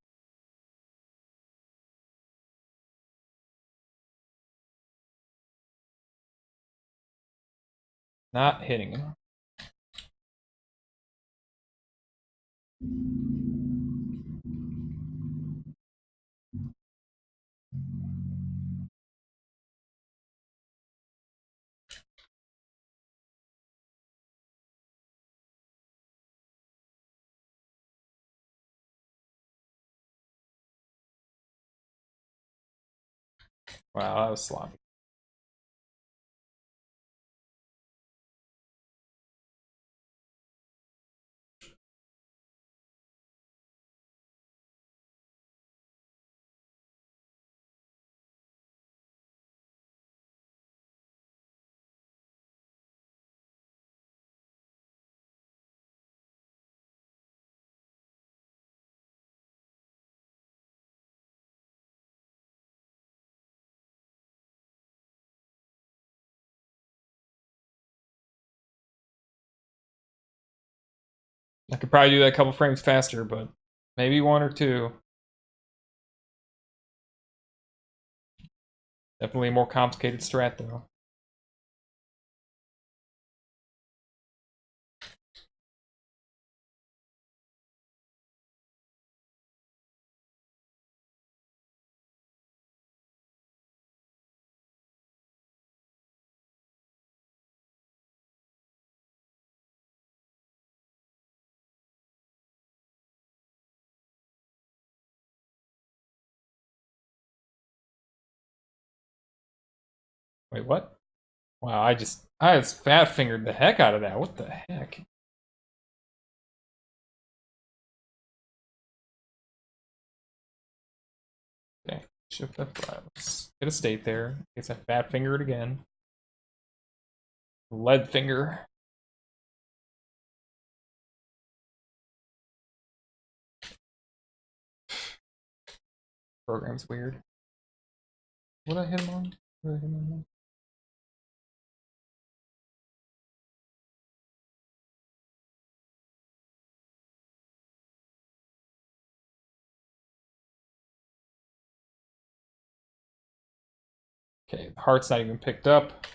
Not hitting him. Wow, that was sloppy. I could probably do that a couple frames faster, but maybe 1 or 2. Definitely a more complicated strat, though. Wait, what? Wow, I just fat fingered the heck out of that. What the heck? Okay, shift F5. Let's get a state there. In case I fat fingered again. Lead finger. Program's weird. What did I hit him on? What did I hit him on? Okay, the heart's not even picked up.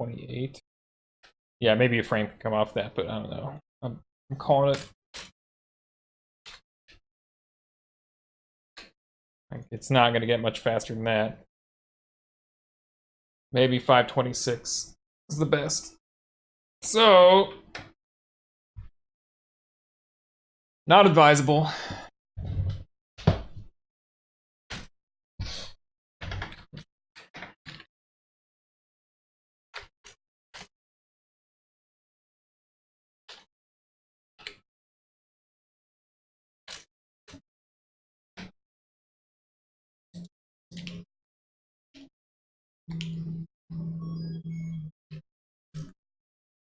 .28. Yeah, maybe a frame can come off that, but I don't know. I'm calling it. It's not going to get much faster than that. Maybe 526 is the best. So, not advisable.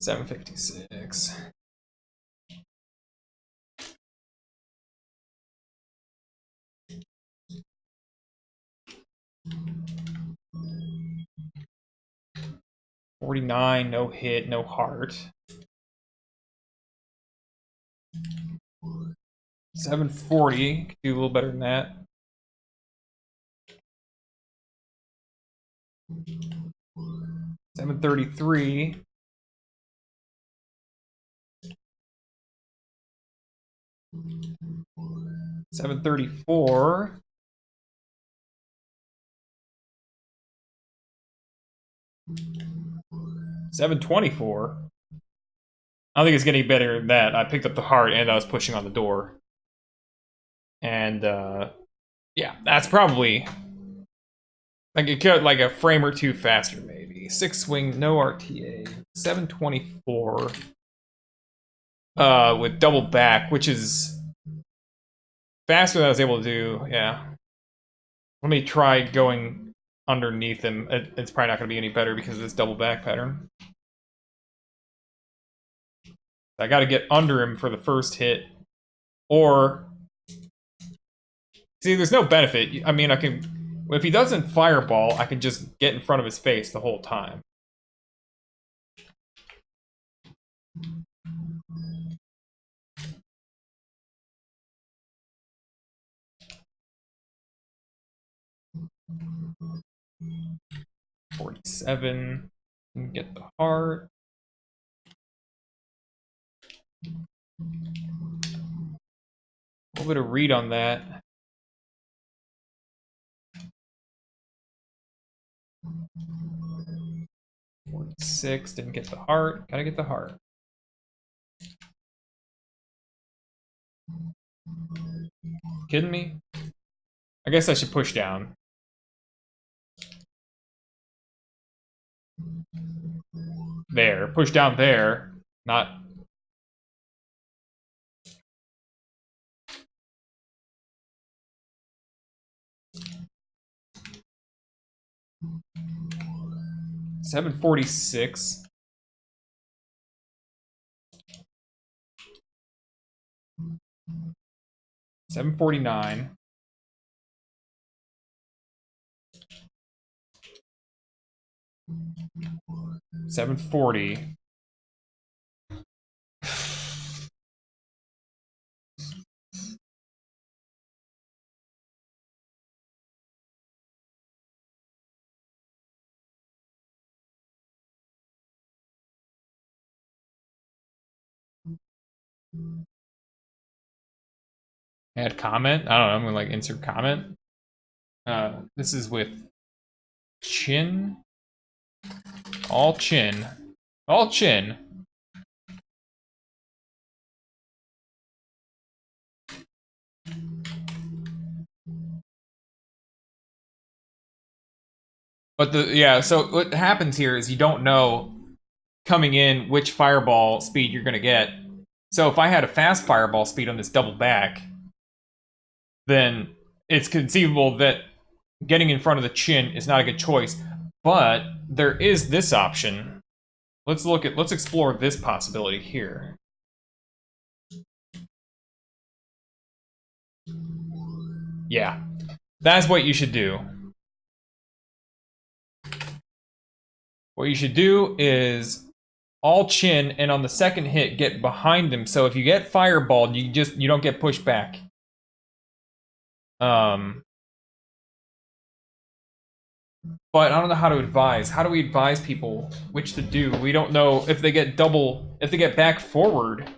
$756. 49, no hit, no heart. 740, could do a little better than that. 733. 734. 724. I don't think it's getting better than that. I picked up the heart and I was pushing on the door. And yeah, that's probably like it could like a frame or two faster maybe. 6 swing, no RTA. 724 with double back, which is faster than I was able to do. Yeah. Let me try going underneath him. It's probably not going to be any better because of this double back pattern. I got to get under him for the first hit. Or, see, there's no benefit. I mean, I can, if he doesn't fireball, I can just get in front of his face the whole time. $47. And get the heart. A little bit of read on that. $46, didn't get the heart. Gotta get the heart. Kidding me? I guess I should push down. There, push down there, not. $746. $749. $740. Add comment. I don't know. I'm gonna like insert comment. This is with chin. All chin. All chin. But yeah, so what happens here is you don't know coming in which fireball speed you're gonna get. So if I had a fast fireball speed on this double back, then it's conceivable that getting in front of the chin is not a good choice. But there is this option. Let's explore this possibility here. Yeah, that's what you should do. What you should do is all chin, and on the second hit, get behind him. So if you get fireballed, you don't get pushed back. But I don't know how to advise. How do we advise people which to do? We don't know if they get back forward.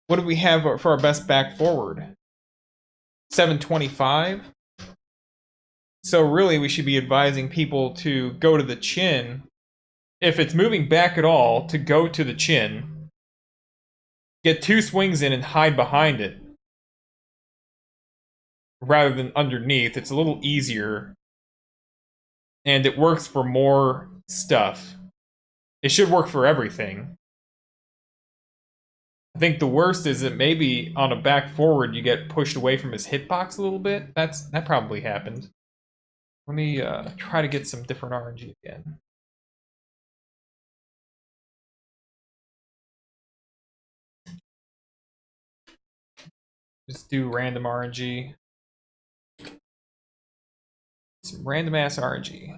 What do we have for our best back forward? 725? So really, we should be advising people to go to the chin. If it's moving back at all, to go to the chin. Get 2 swings in and hide behind it. Rather than underneath. It's a little easier. And it works for more stuff. It should work for everything. I think the worst is that maybe on a back forward you get pushed away from his hitbox a little bit. That probably happened. Let me try to get some different RNG again. Just do random RNG. Some random ass RNG.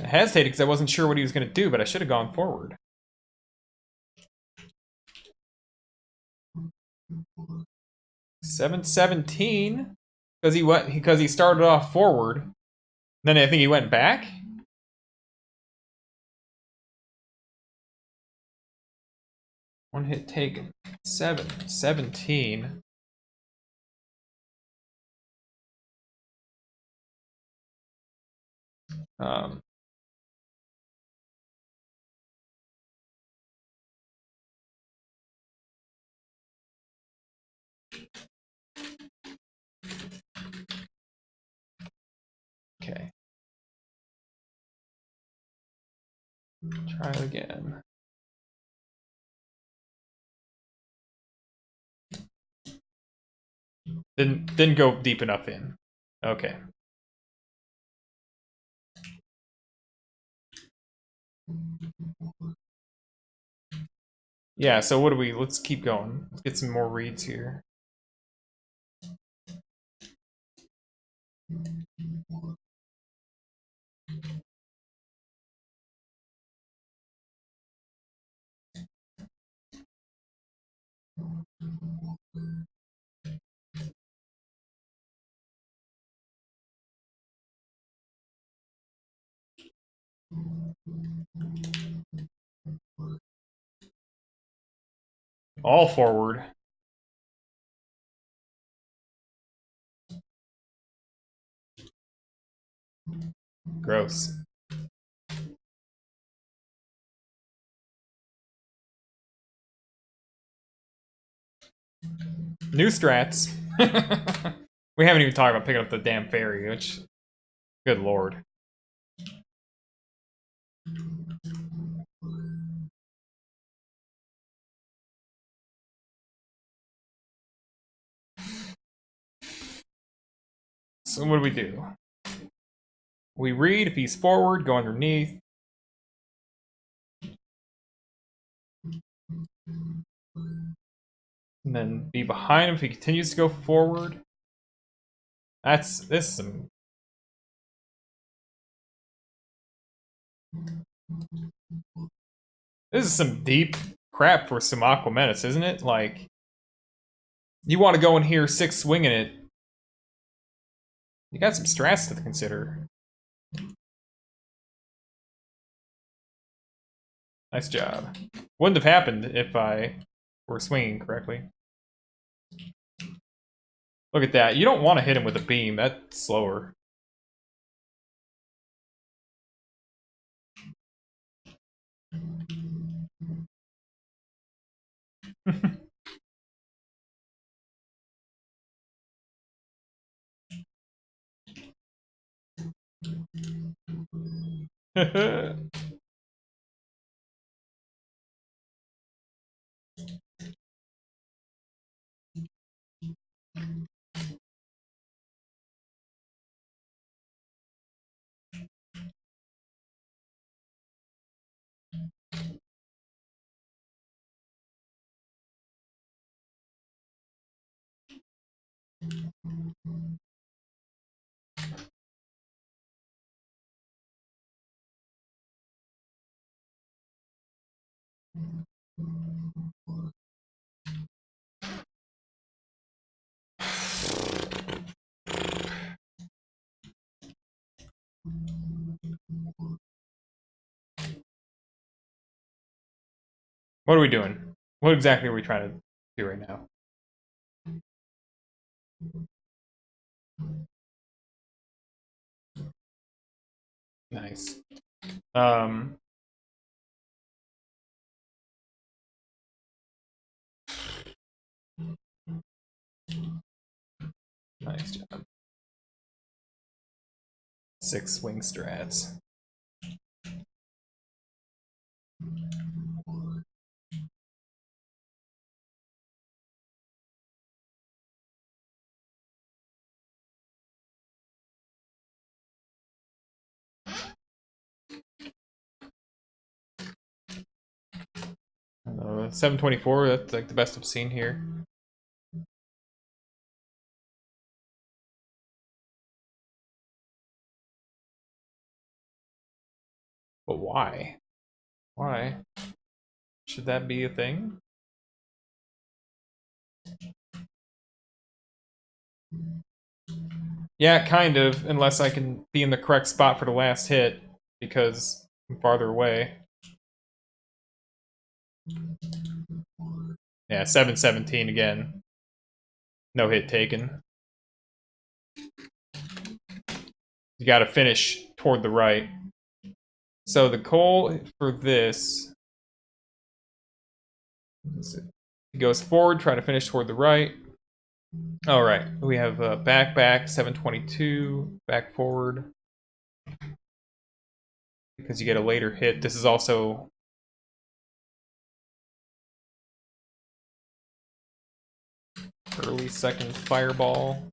I hesitated because I wasn't sure what he was going to do, but I should have gone forward. 717 because he started off forward. Then I think he went back. One hit taken. 717. Um, okay. Try again. Didn't go deep enough in. Okay. Yeah, so what do we... Let's keep going. Let's get some more reads here. All forward. Gross. New strats. We haven't even talked about picking up the damn ferry, which... Good lord. So what do we do? We read if he's forward, go underneath. And then be behind him if he continues to go forward. This is some... This is some deep crap for some Aquamentus, isn't it? Like, you want to go in here 6 swinging it. You got some strats to consider. Nice job. Wouldn't have happened if I were swinging correctly. Look at that. You don't want to hit him with a beam. That's slower. What are we doing? What exactly are we trying to do right now? Nice. Nice job. 6 swing strats. Uh, 724, that's like the best I've seen here. But why? Why? Should that be a thing? Yeah, kind of, unless I can be in the correct spot for the last hit, because I'm farther away. Yeah, 717 again. No hit taken. You gotta finish toward the right. So the goal for this... It goes forward, try to finish toward the right. All right, we have back, 722, back, forward. Because you get a later hit. This is also... early second fireball.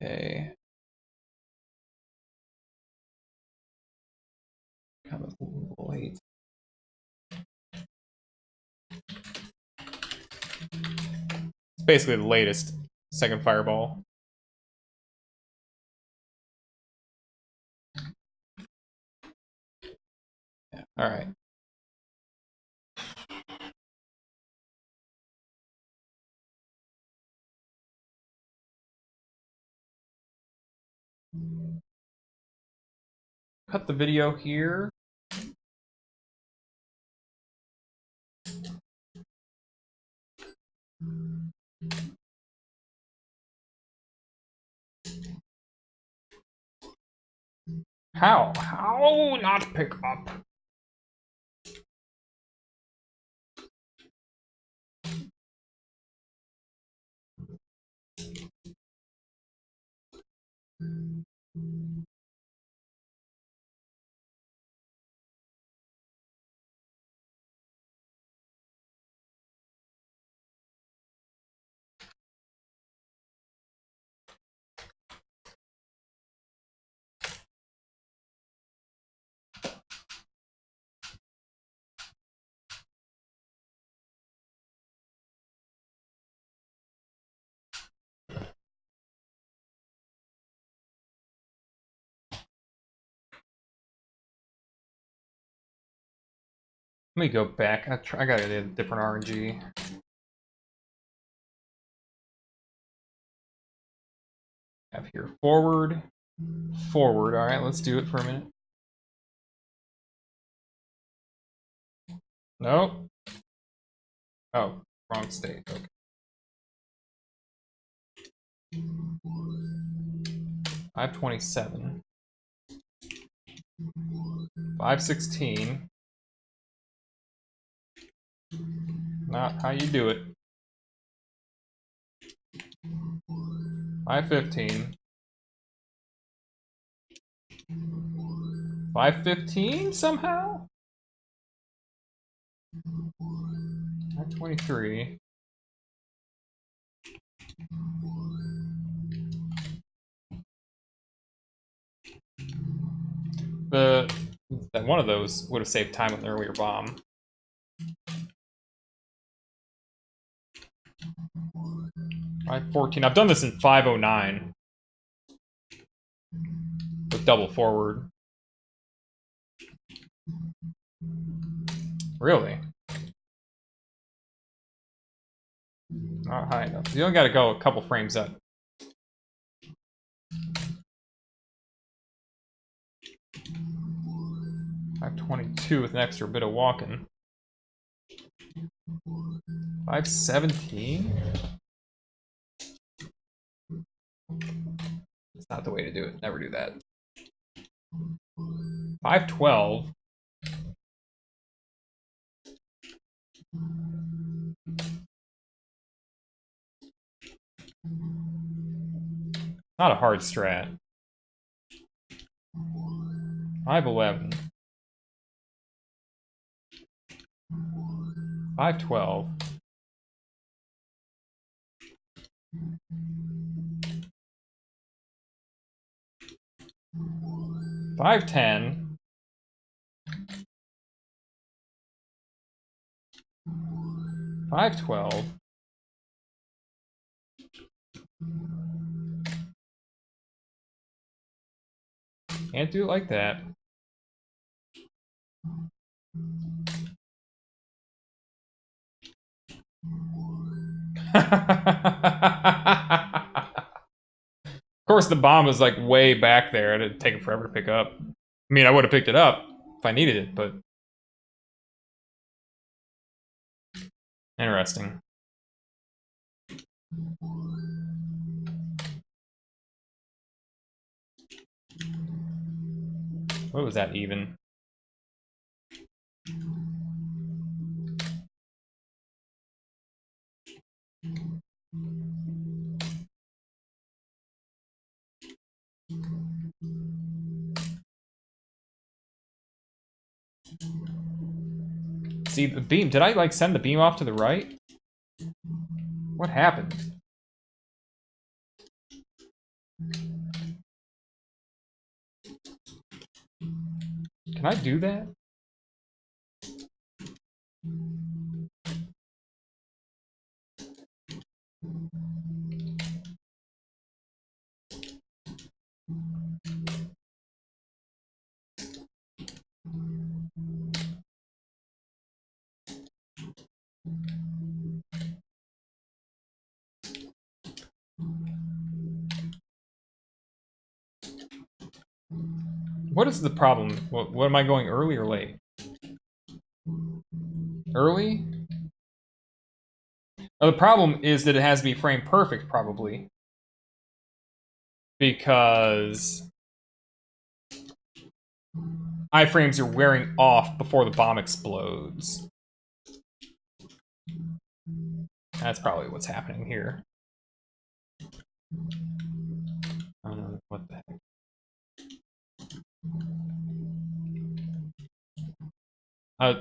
Okay. Kind of late. It's basically the latest second fireball. Yeah. All right. Cut the video here. How? How not pick up? Let me go back. I gotta do a different RNG. Have here forward, forward. All right, let's do it for a minute. Nope. Oh, wrong state. Okay. 527. 516. Not how you do it. 515. 515 somehow? 523. That one of those would have saved time with an earlier bomb. 514. I've done this in 509 with double forward. Really? Not high enough. You only got to go a couple frames up. $522 with an extra bit of walking. 517? That's not the way to do it. Never do that. 512. Not a hard strat. 511. 512. 510. 512. Can't do it like that. Of course, the bomb was like way back there. It'd take it forever to pick up. I mean, I would have picked it up if I needed it, but interesting. What was that even? See, the beam, did I like send the beam off to the right? What happened? Can I do that? What is the problem? What am I going early or late? Early? Oh, the problem is that it has to be frame perfect, probably. Because iframes are wearing off before the bomb explodes. That's probably what's happening here. I don't know what the heck.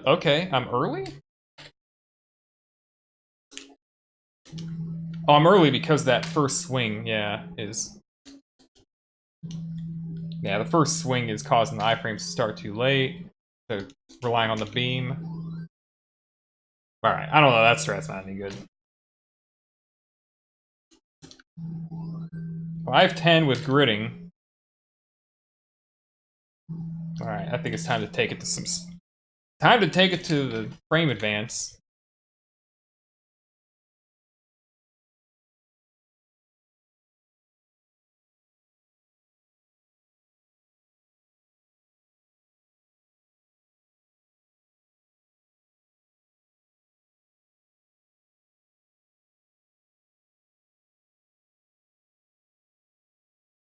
Okay, I'm early? Oh, I'm early because that first swing, yeah, is... Yeah, the first swing is causing the iframes to start too late. So relying on the beam. Alright, I don't know, that strat's not any good. 5-10 with gritting. Alright, I think it's time to take it to some... Time to take it to the frame advance.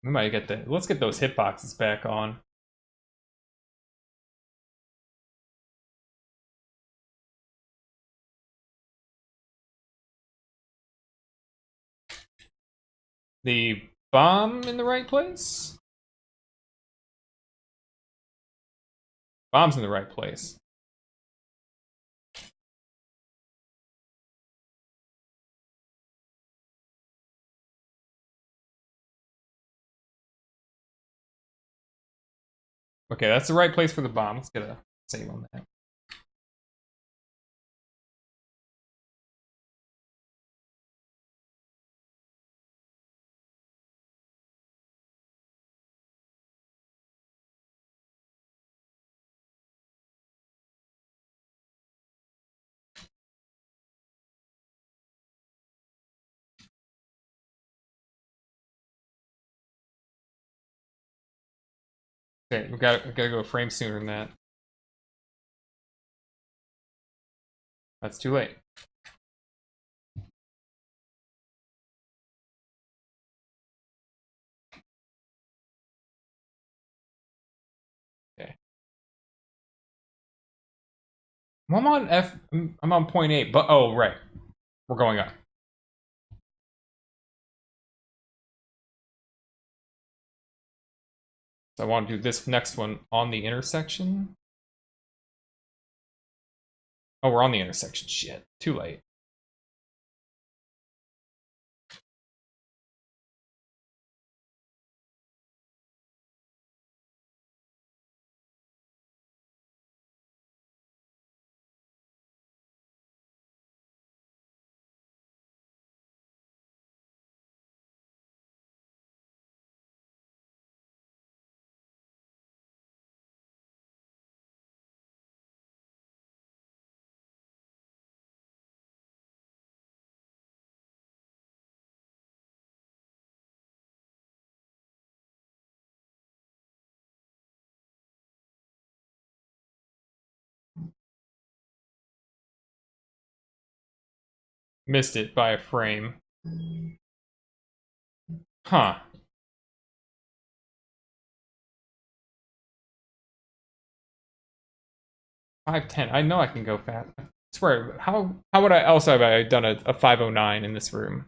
We might get the... Let's get those hitboxes back on. The bomb in the right place? Bomb's in the right place. Okay, that's the right place for the bomb. Let's get a save on that. Okay, we gotta go a frame sooner than that. That's too late. Okay. I'm on I'm on 0.8, but oh right. We're going up. So I want to do this next one on the intersection. Oh, we're on the intersection. Shit. Too late. Missed it by a frame. Huh. $510. I know I can go fast. I swear, how would I else have I done a 509 in this room?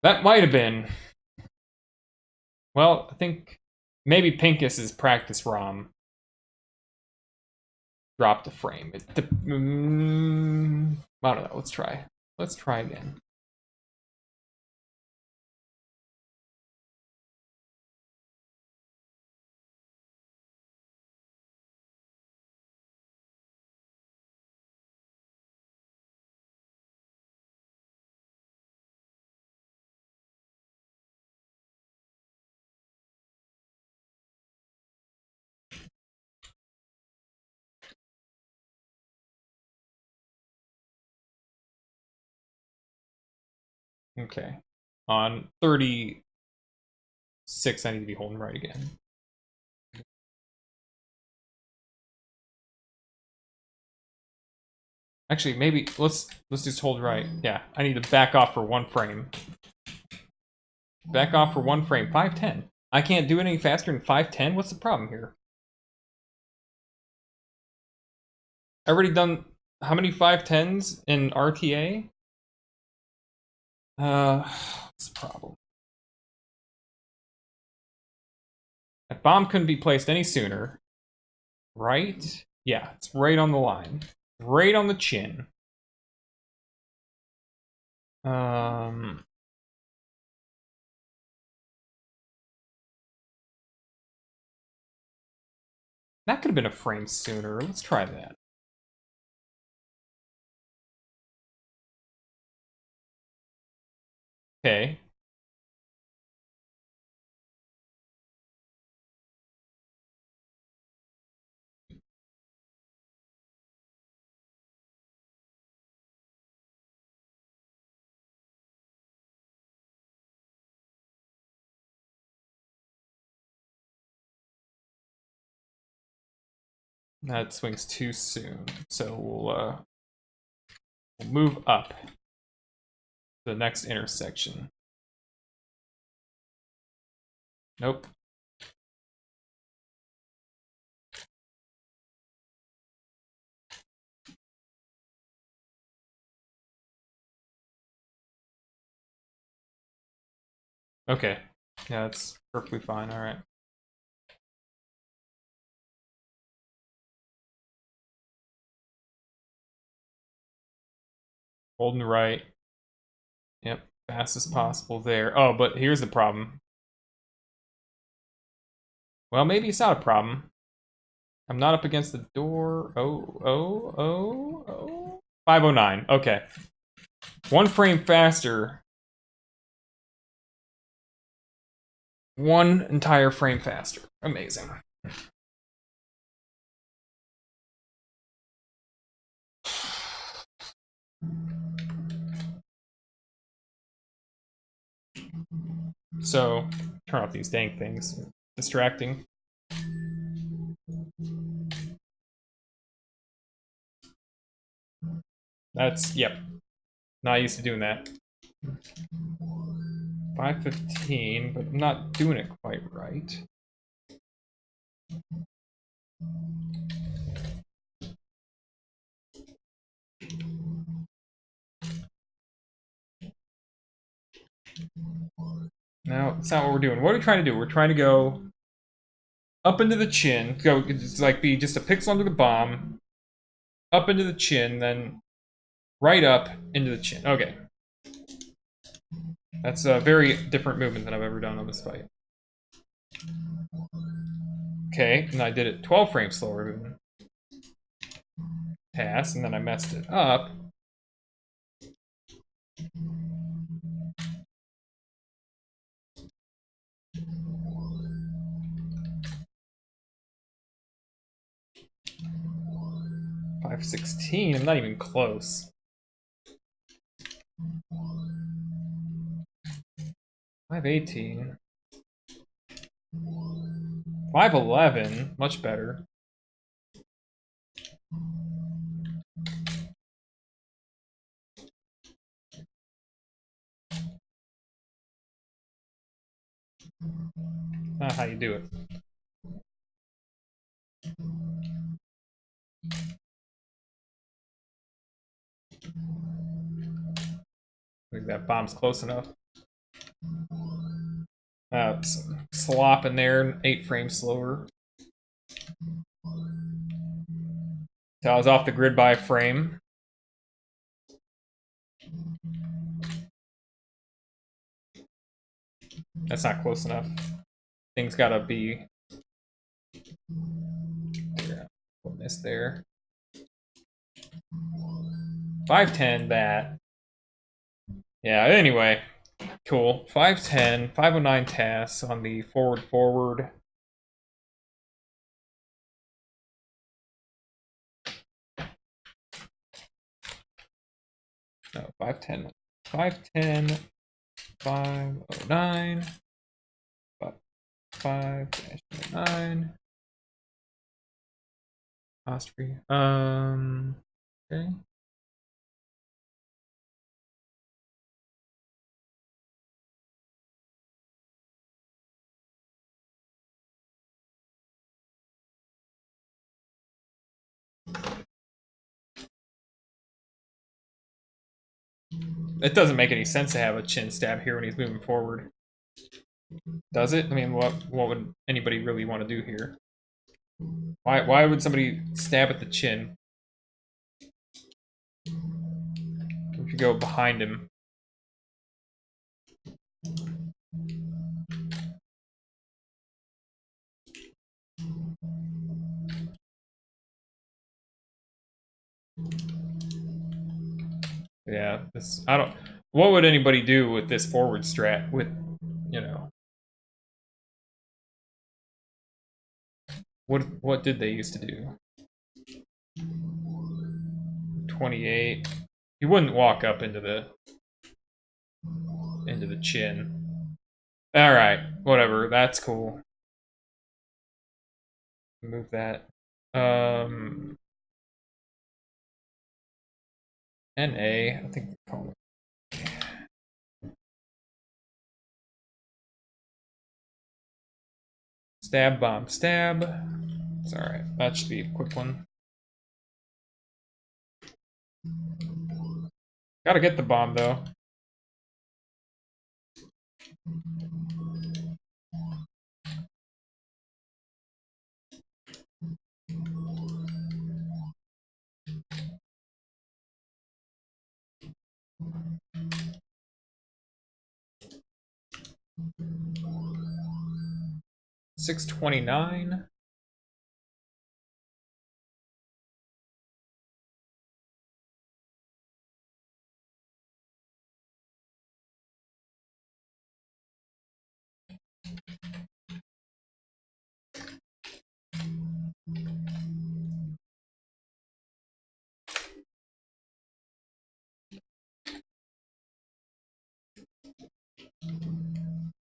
That might have been. Well, I think maybe Pincus's practice ROM dropped a frame. I don't know. Let's try. Let's try again. Okay. On 36, I need to be holding right again. Actually, maybe let's just hold right. Yeah, I need to back off for one frame. Back off for one frame. 510. I can't do it any faster than 510? What's the problem here? I already done how many 510s in RTA? What's the problem? That bomb couldn't be placed any sooner. Right? Yeah, it's right on the line. Right on the chin. That could have been a frame sooner. Let's try that. Okay. That swings too soon. So we'll move up to the next intersection. Nope. Okay. Yeah, that's perfectly fine. All right. Holding right. Yep. Fast as possible there. Oh, but here's the problem. Well, maybe it's not a problem. I'm not up against the door. Oh. 509. Okay. One frame faster. One entire frame faster. Amazing. So, turn off these dang things. Distracting. That's, yep. Not used to doing that. 515, but I'm not doing it quite right. No, it's not what we're doing. What are we trying to do? We're trying to go up into the chin. Go, it's like be just a pixel under the bomb. Up into the chin, then right up into the chin. Okay. That's a very different movement than I've ever done on this fight. Okay, and I did it 12 frames slower. Pass, and then I messed it up. $516. I'm not even close. $518. $511. Much better. Not how you do it. I think that bomb's close enough. Slop in there, 8 frames slower. So I was off the grid by a frame. That's not close enough. Things gotta be. Yeah, put this there. 510 that. Yeah, anyway. Cool. 510, 509 tasks on the forward. No, 510. 510, 509, 5-9. Cost free. Okay. It doesn't make any sense to have a chin stab here when he's moving forward. Does it? I mean, what would anybody really want to do here? Why would somebody stab at the chin? If you go behind him. Yeah, this I don't. What would anybody do with this forward strat? With, you know, what did they used to do? 28. You wouldn't walk up into the chin. All right, whatever. That's cool. Move that. NA. I think we call it. Stab, bomb, stab. It's alright. That should be a quick one. Gotta get the bomb, though. $629.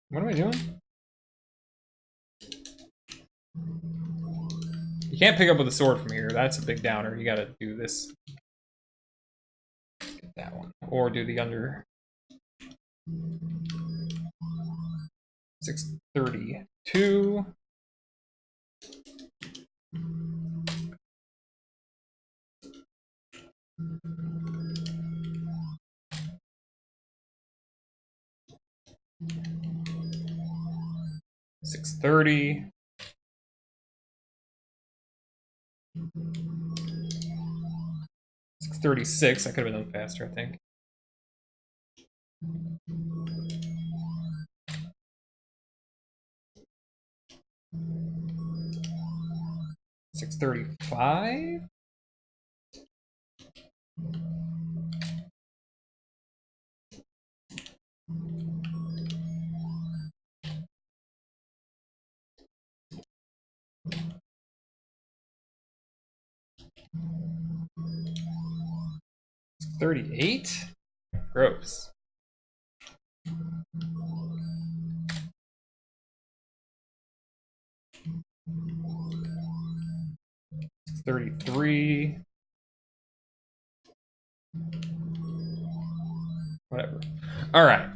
What am I doing? You can't pick up with a sword from here. That's a big downer. You gotta do this. Get that one. Or do the under. 632. $630. 636. I could have been done faster, I think. 635. $38. Gross. 33. Whatever. All right.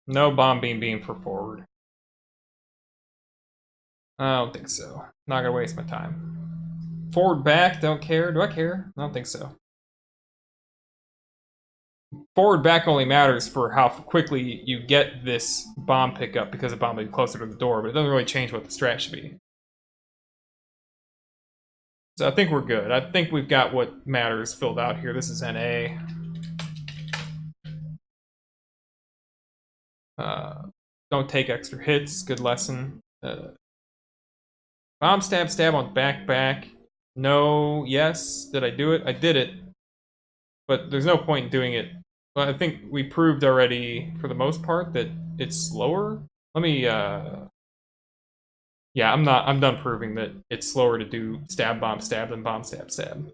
No bomb beam for forward. I don't think so. Not gonna waste my time. Forward back, don't care. Do I care? I don't think so. Forward back only matters for how quickly you get this bomb pickup because the bomb will be closer to the door, but it doesn't really change what the strat should be. So I think we're good. I think we've got what matters filled out here. This is NA. Don't take extra hits. Good lesson. Bomb stab on back. No, yes. Did I do it? I did it. But there's no point in doing it. Well, I think we proved already, for the most part, that it's slower. Let me, yeah, I'm done proving that it's slower to do stab, bomb, stab than bomb, stab, stab.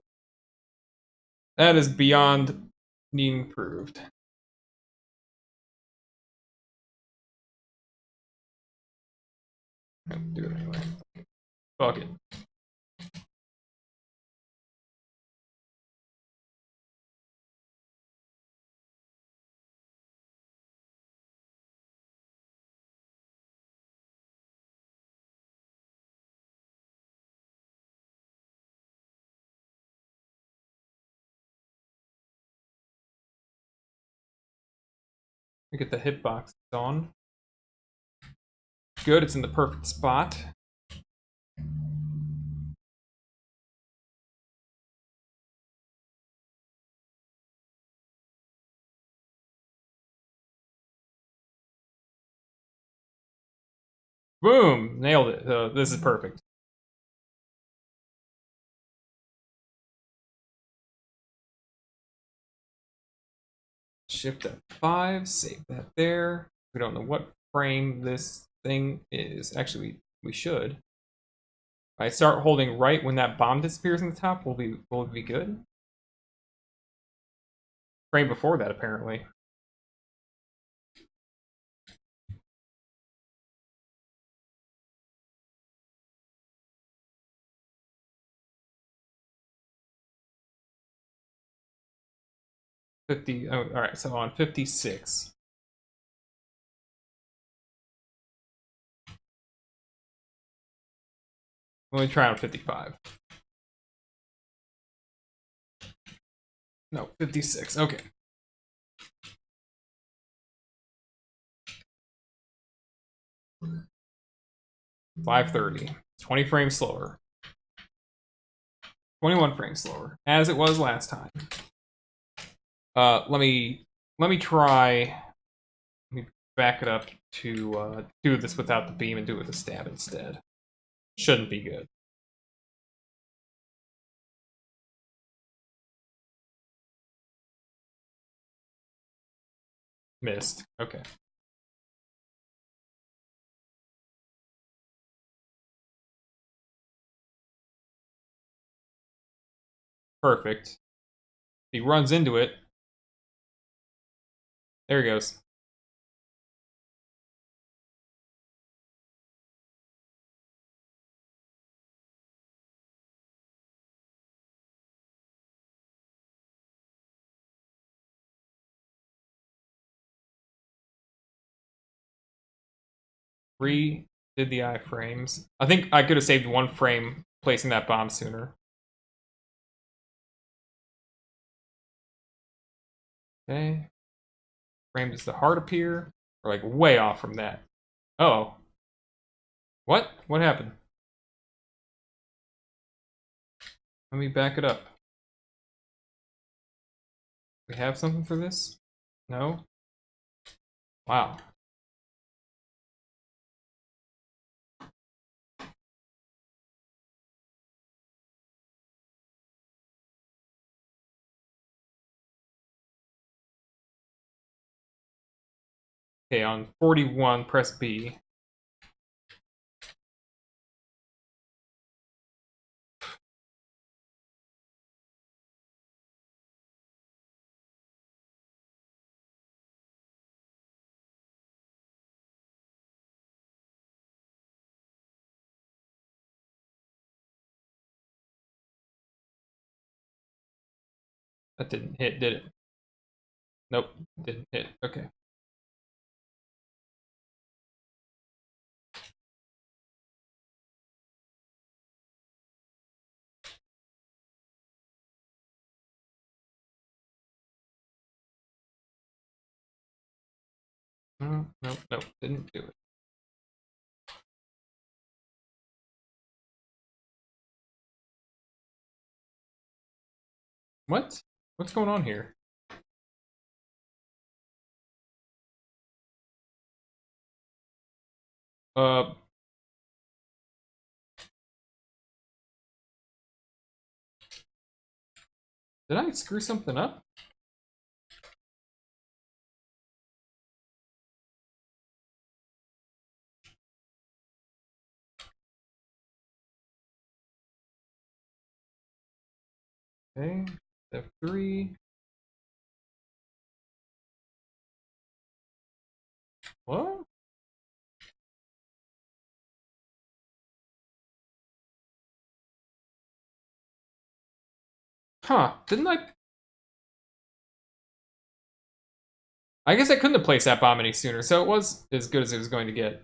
That is beyond being proved. I'll do it anyway. Fuck it. Get the hitbox on. Good, it's in the perfect spot. Boom! Nailed it. This is perfect. Shift F5, save that there. We don't know what frame this thing is. Actually, we should. I start holding right when that bomb disappears in the top. Will it be good? Frame before that, apparently. Oh, all right. So on 56. Let me try on 55. No, 56. Okay. 530. 20 frames slower. 21 frames slower, as it was last time. Let me try. Let me back it up to do this without the beam and do it with a stab instead. Shouldn't be good. Missed. Okay. Perfect. He runs into it. There he goes. Did the iframes. I think I could have saved one frame placing that bomb sooner. Okay. Frame does the heart appear? Or like way off from that. Oh. What? What happened? Let me back it up. We have something for this? No? Wow. Okay, on 41, press B. That didn't hit, did it? Nope, didn't hit. Okay. Nope, nope, didn't do it. What? What's going on here? Uh. Did I screw something up? Okay, F3. What? Huh, didn't I guess I couldn't have placed that bomb any sooner, so it was as good as it was going to get.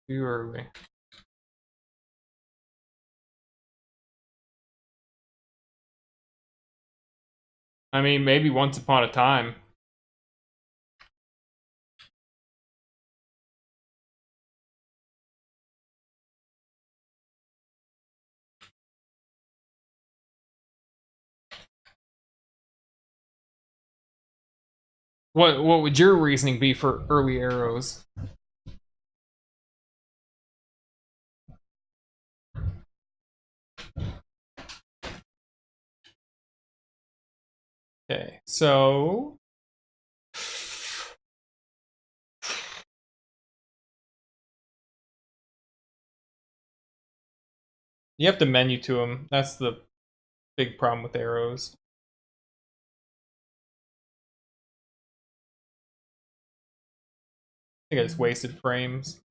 Too early. I mean, maybe once upon a time. What would your reasoning be for early arrows? Okay, so you have to menu to them. That's the big problem with arrows. I think I just wasted frames.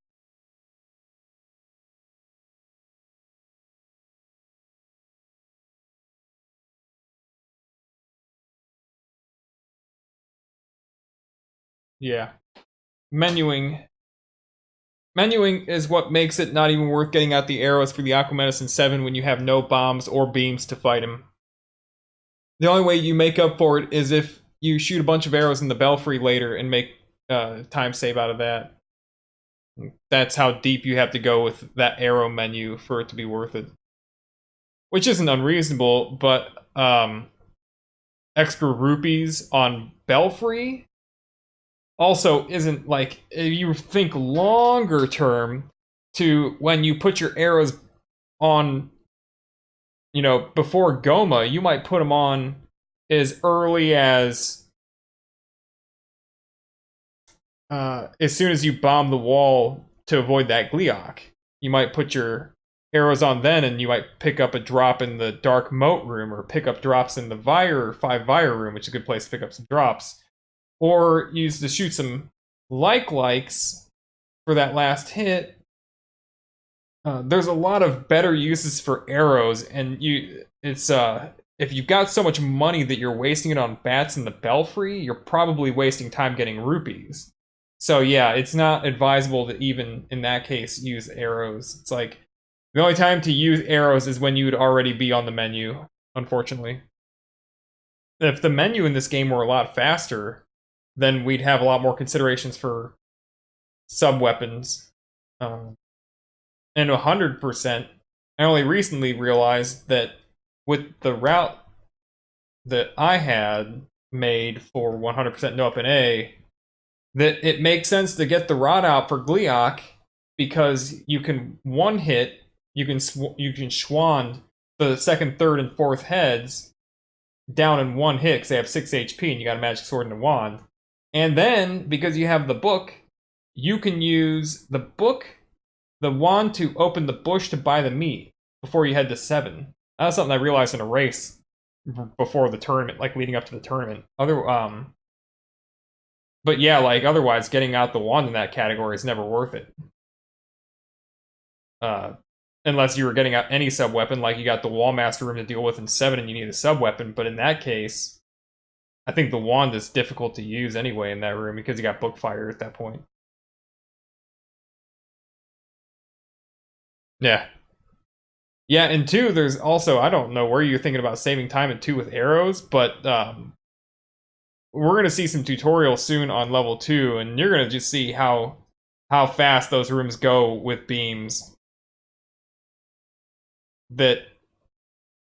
Yeah. Menuing is what makes it not even worth getting out the arrows for the Aquamentus in 7 when you have no bombs or beams to fight him. The only way you make up for it is if you shoot a bunch of arrows in the belfry later and make time save out of that. That's how deep you have to go with that arrow menu for it to be worth it. Which isn't unreasonable, but extra rupees on belfry also isn't like, if you think longer term to when you put your arrows on, you know, before Goma, you might put them on as early as soon as you bomb the wall to avoid that Gliok. You might put your arrows on then, and you might pick up a drop in the Dark Moat room, or pick up drops in the 5 Vire room, which is a good place to pick up some drops. Or use to shoot some likes for that last hit. There's a lot of better uses for arrows, and it's if you've got so much money that you're wasting it on bats in the belfry, you're probably wasting time getting rupees. So yeah, it's not advisable to even in that case use arrows. It's like the only time to use arrows is when you would already be on the menu, unfortunately. If the menu in this game were a lot faster, then we'd have a lot more considerations for sub-weapons. And 100%, I only recently realized that with the route that I had made for 100% no up and A, that it makes sense to get the rod out for Gliok because you can one hit, you can schwand the second, third, and fourth heads down in one hit because they have 6 HP and you got a magic sword and a wand. And then, because you have the book, you can use the book, the wand to open the bush to buy the meat before you head to 7. That's something I realized in a race before the tournament, like leading up to the tournament. But yeah, like otherwise, getting out the wand in that category is never worth it. Unless you were getting out any sub weapon, like you got the Wallmaster room to deal with in 7, and you need a sub weapon. But in that case, I think the wand is difficult to use anyway in that room because you got Bookfire at that point. Yeah. Yeah, and two, there's also, I don't know where you're thinking about saving time in two with arrows, but we're gonna see some tutorials soon on level 2, and you're gonna just see how fast those rooms go with beams. That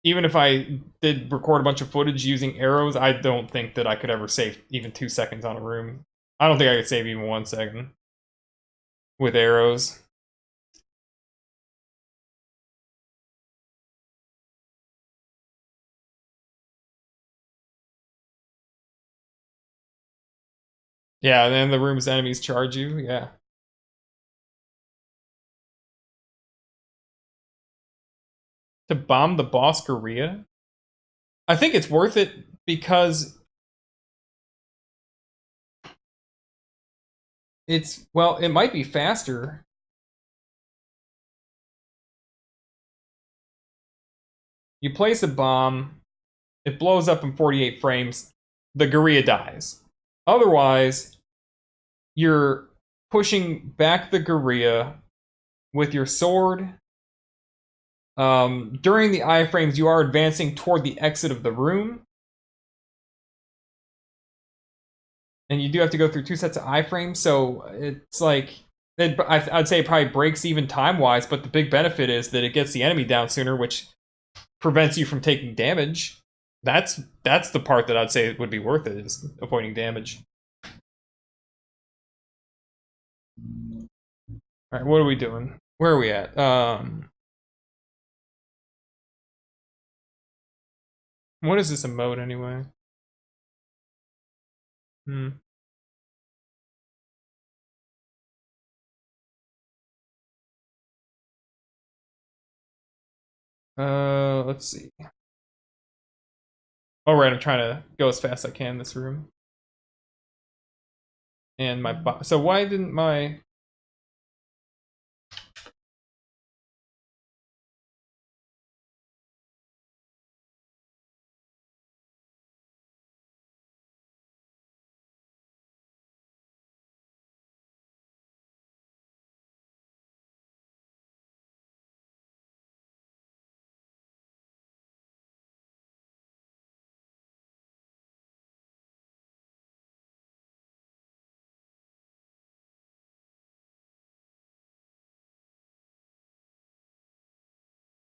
even if I did record a bunch of footage using arrows, I don't think that I could ever save even 2 seconds on a room. I don't think I could save even 1 second with arrows. Yeah, and then the room's enemies charge you, yeah. To bomb the boss Korea? I think it's worth it because it's, well, it might be faster. You place a bomb, it blows up in 48 frames, the Gorilla dies. Otherwise, you're pushing back the Gorilla with your sword. During the iframes, you are advancing toward the exit of the room. And you do have to go through 2 sets of iframes, so it's like, I'd say it probably breaks even time-wise, but the big benefit is that it gets the enemy down sooner, which prevents you from taking damage. That's the part that I'd say would be worth it, is avoiding damage. Alright, what are we doing? Where are we at? What is this emote anyway? Let's see. Oh, right, I'm trying to go as fast as I can in this room. And my so why didn't my...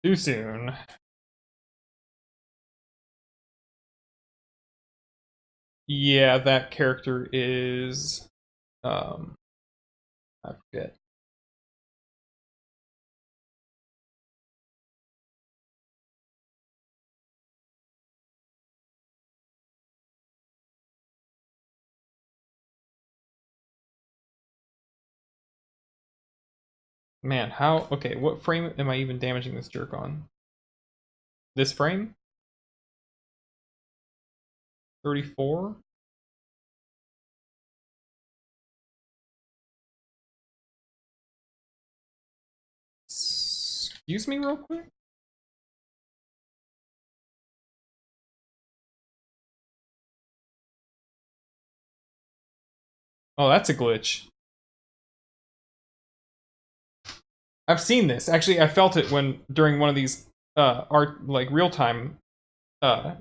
Too soon. Yeah, that character is... I forget. Man, how... Okay, what frame am I even damaging this jerk on? This frame? 34? Excuse me real quick? Oh, that's a glitch. I've seen this. Actually, I felt it when during one of these art like real-time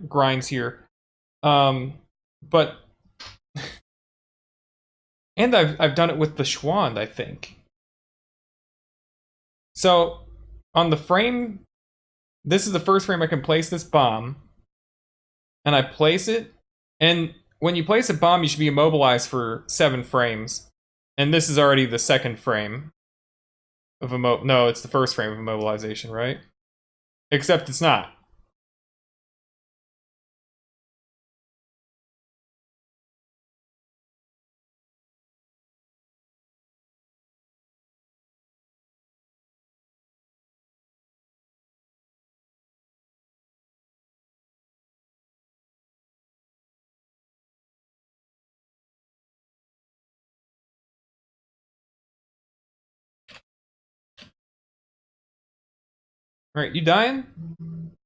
grinds here. But and I've done it with the Schwand, I think. So on the frame, this is the first frame I can place this bomb, and I place it, and when you place a bomb, you should be immobilized for 7 frames, and this is already the second frame of no, it's the first frame of immobilization, right? Except it's not. Alright, you dying?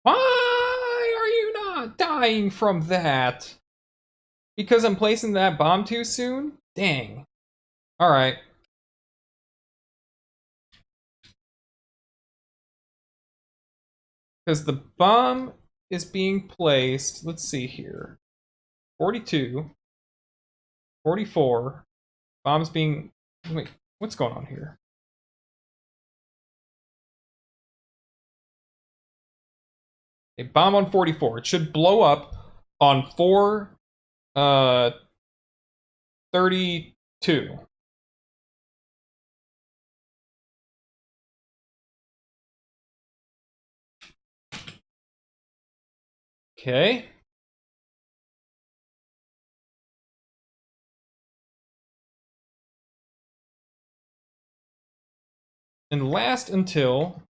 Why are you not dying from that? Because I'm placing that bomb too soon? Dang. Alright. Because the bomb is being placed, let's see here. 42, 44. Bomb's being, wait, what's going on here? A bomb on 44. It should blow up on 432. Okay. And last until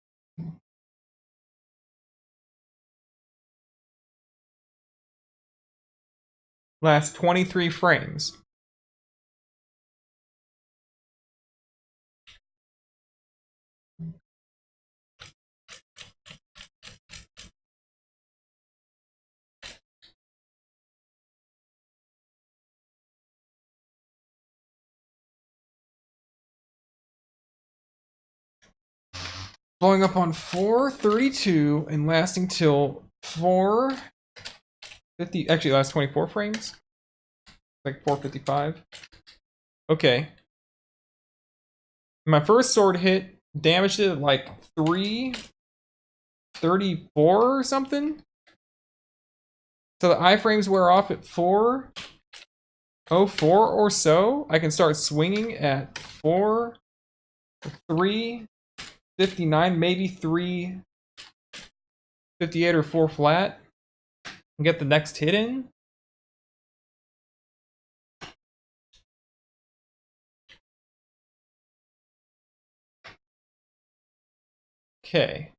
last 23 frames. Blowing up on 432 and lasting till 450. Actually, last 24 frames. Like 455. Okay. My first sword hit damaged it at like 334 or something. So the iframes wear off at 404 or so. I can start swinging at 359, maybe 358 or 4 flat. And get the next hit in. Okay.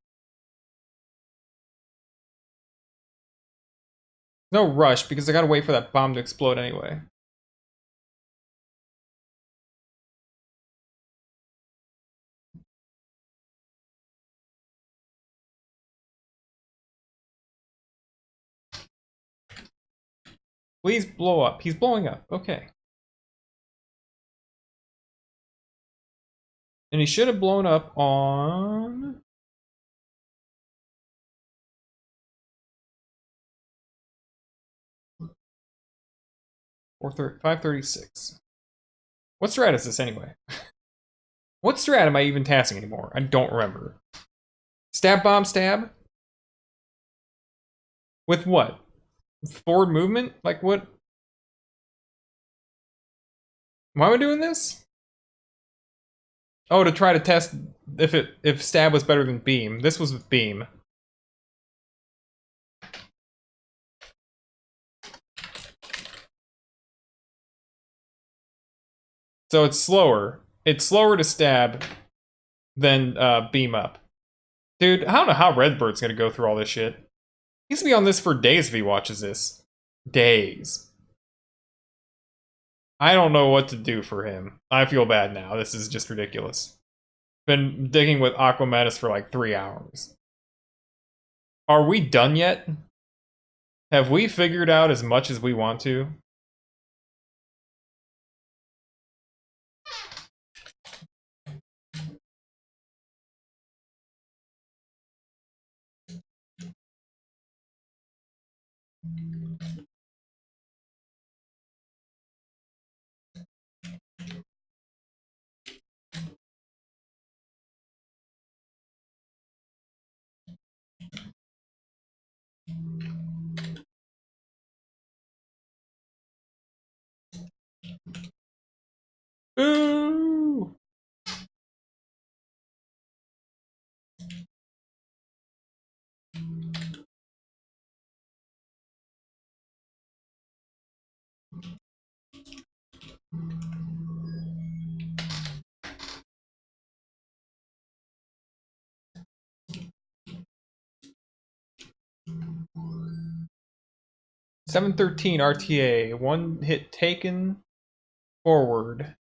No rush, because I gotta wait for that bomb to explode anyway. Please blow up. He's blowing up. Okay. And he should have blown up on... or 536. What strat is this anyway? What strat am I even tasking anymore? I don't remember. Stab bomb stab? With what? Forward movement? Like what? Why am I doing this? Oh, to try to test if stab was better than beam. This was with beam. So it's slower. It's slower to stab than beam up. Dude, I don't know how Redbird's gonna go through all this shit. He's gonna be on this for days if he watches this. Days. I don't know what to do for him. I feel bad now. This is just ridiculous. Been digging with Aquamentus for like 3 hours. Are we done yet? Have we figured out as much as we want to? Ooh! $713 RTA. 1 hit taken. Forward.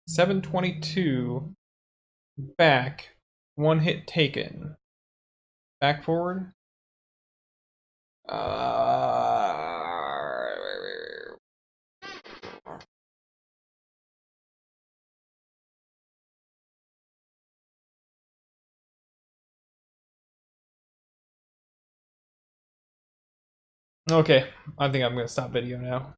$722 back One hit taken. Back forward. Okay, I think I'm gonna stop video now.